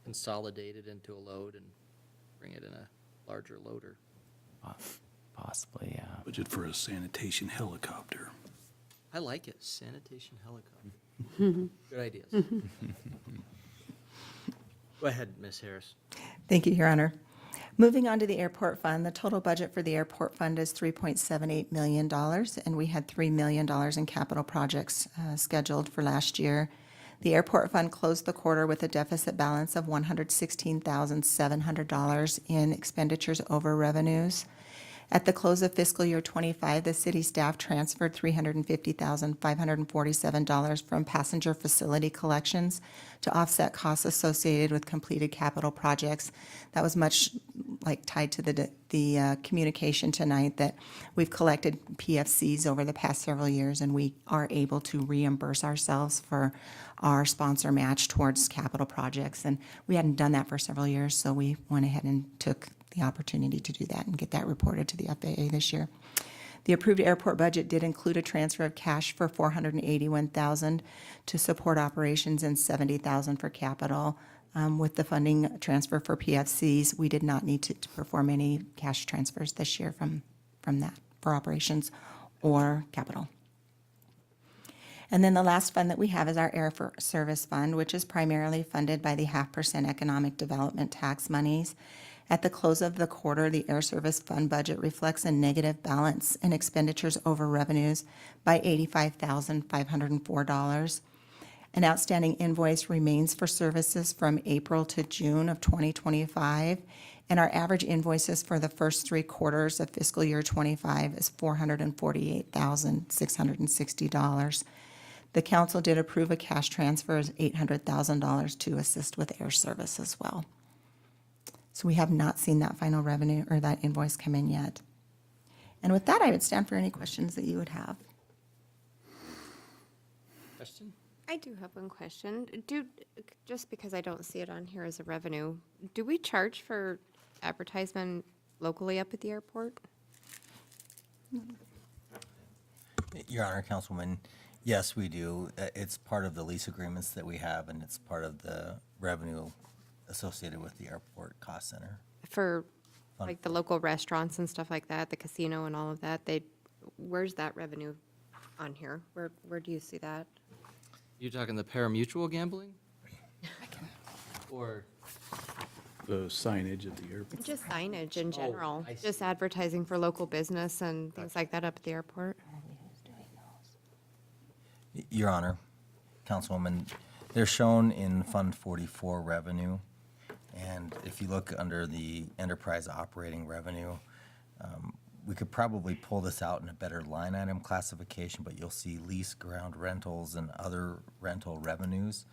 consolidate it into a load and bring it in a larger loader. Possibly, yeah. Budget for a sanitation helicopter. I like it, sanitation helicopter. Good ideas. Go ahead, Ms. Harris. Thank you, Your Honor. Moving on to the airport fund, the total budget for the airport fund is $3.78 million, and we had $3 million in capital projects scheduled for last year. The airport fund closed the quarter with a deficit balance of $116,700 in expenditures over revenues. At the close of fiscal year '25, the city staff transferred $350,547 from passenger facility collections to offset costs associated with completed capital projects. That was much like tied to the communication tonight that we've collected PFCs over the past several years, and we are able to reimburse ourselves for our sponsor match towards capital projects. And we hadn't done that for several years, so we went ahead and took the opportunity to do that and get that reported to the FAA this year. The approved airport budget did include a transfer of cash for $481,000 to support operations and $70,000 for capital. With the funding transfer for PFCs, we did not need to perform any cash transfers this year from that for operations or capital. And then the last fund that we have is our Air Service Fund, which is primarily funded by the 0.5% economic development tax monies. At the close of the quarter, the Air Service Fund budget reflects a negative balance in expenditures over revenues by $85,504. An outstanding invoice remains for services from April to June of 2025, and our average invoices for the first 3 quarters of fiscal year '25 is $448,660. The council did approve a cash transfer of $800,000 to assist with air service as well. So we have not seen that final revenue or that invoice come in yet. And with that, I would stand for any questions that you would have. Question? I do have one question. Just because I don't see it on here as a revenue, do we charge for advertisement locally up at the airport? Your Honor, Councilwoman, yes, we do. It's part of the lease agreements that we have, and it's part of the revenue associated with the airport cost center. For like the local restaurants and stuff like that, the casino and all of that, where's that revenue on here? Where do you see that? You talking the pari-mutuel gambling? Or The signage at the airport. Just signage in general, I see. just advertising for local business and things like that up at the airport. Your Honor, Councilwoman, they're shown in Fund 44 revenue. And if you look under the enterprise operating revenue, we could probably pull this out in a better line item classification, but you'll see lease, ground rentals, and other rental revenues.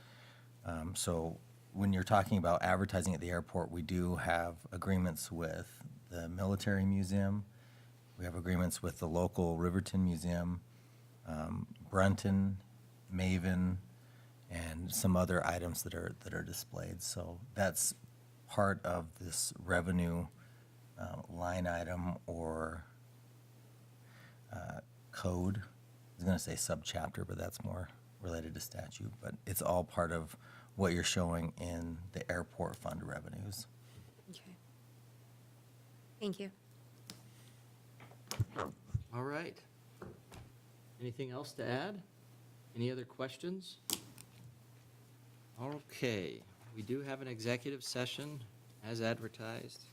So when you're talking about advertising at the airport, we do have agreements with the Military Museum. We have agreements with the local Riverton Museum, Brunton, NEVIN, and some other items that are displayed. So that's part of this revenue line item or code. I was going to say subchapter, but that's more related to statute. But it's all part of what you're showing in the airport fund revenues. Okay. Thank you. All right. Anything else to add? Any other questions? Okay, we do have an executive session as advertised.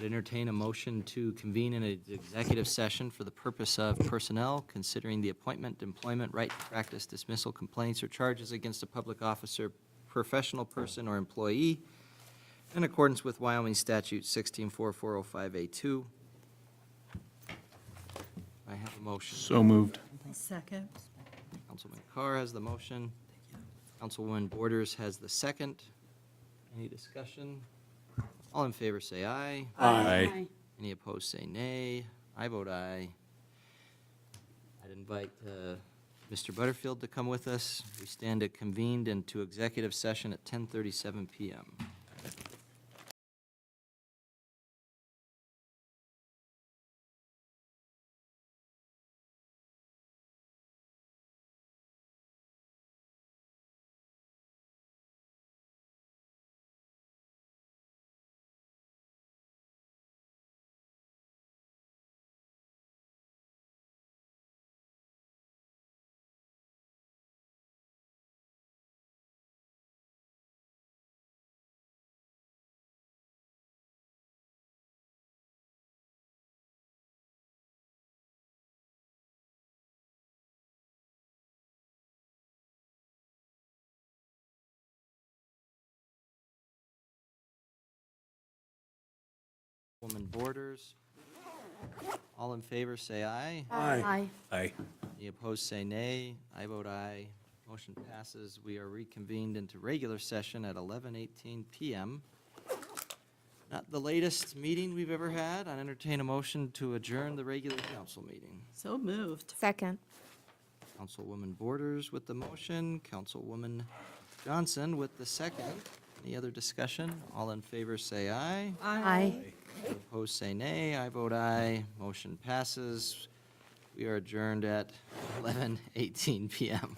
I'd entertain a motion to convene in an executive session for the purpose of personnel, considering the appointment, employment, right to practice, dismissal, complaints, or charges against a public officer, professional person, or employee, in accordance with Wyoming Statute 164405A2. I have a motion. So moved. Second. Councilman Carr has the motion. Councilwoman Borders has the second. Any discussion? All in favor say aye. Aye. Any opposed say nay. I vote aye. I'd invite Mr. Butterfield to come with us. We stand convened into executive session at 10:37 p.m. Councilwoman Borders. All in favor, say aye. Aye. Aye. Any opposed, say nay. I vote aye. Motion passes. We are reconvened into regular session at 11:18 PM. Not the latest meeting we've ever had. I entertain a motion to adjourn the regular council meeting. So moved. Second. Councilwoman Borders with the motion, Councilwoman Johnson with the second. Any other discussion? All in favor, say aye. Aye. All opposed, say nay. I vote aye. Motion passes. We are adjourned at 11:18 PM.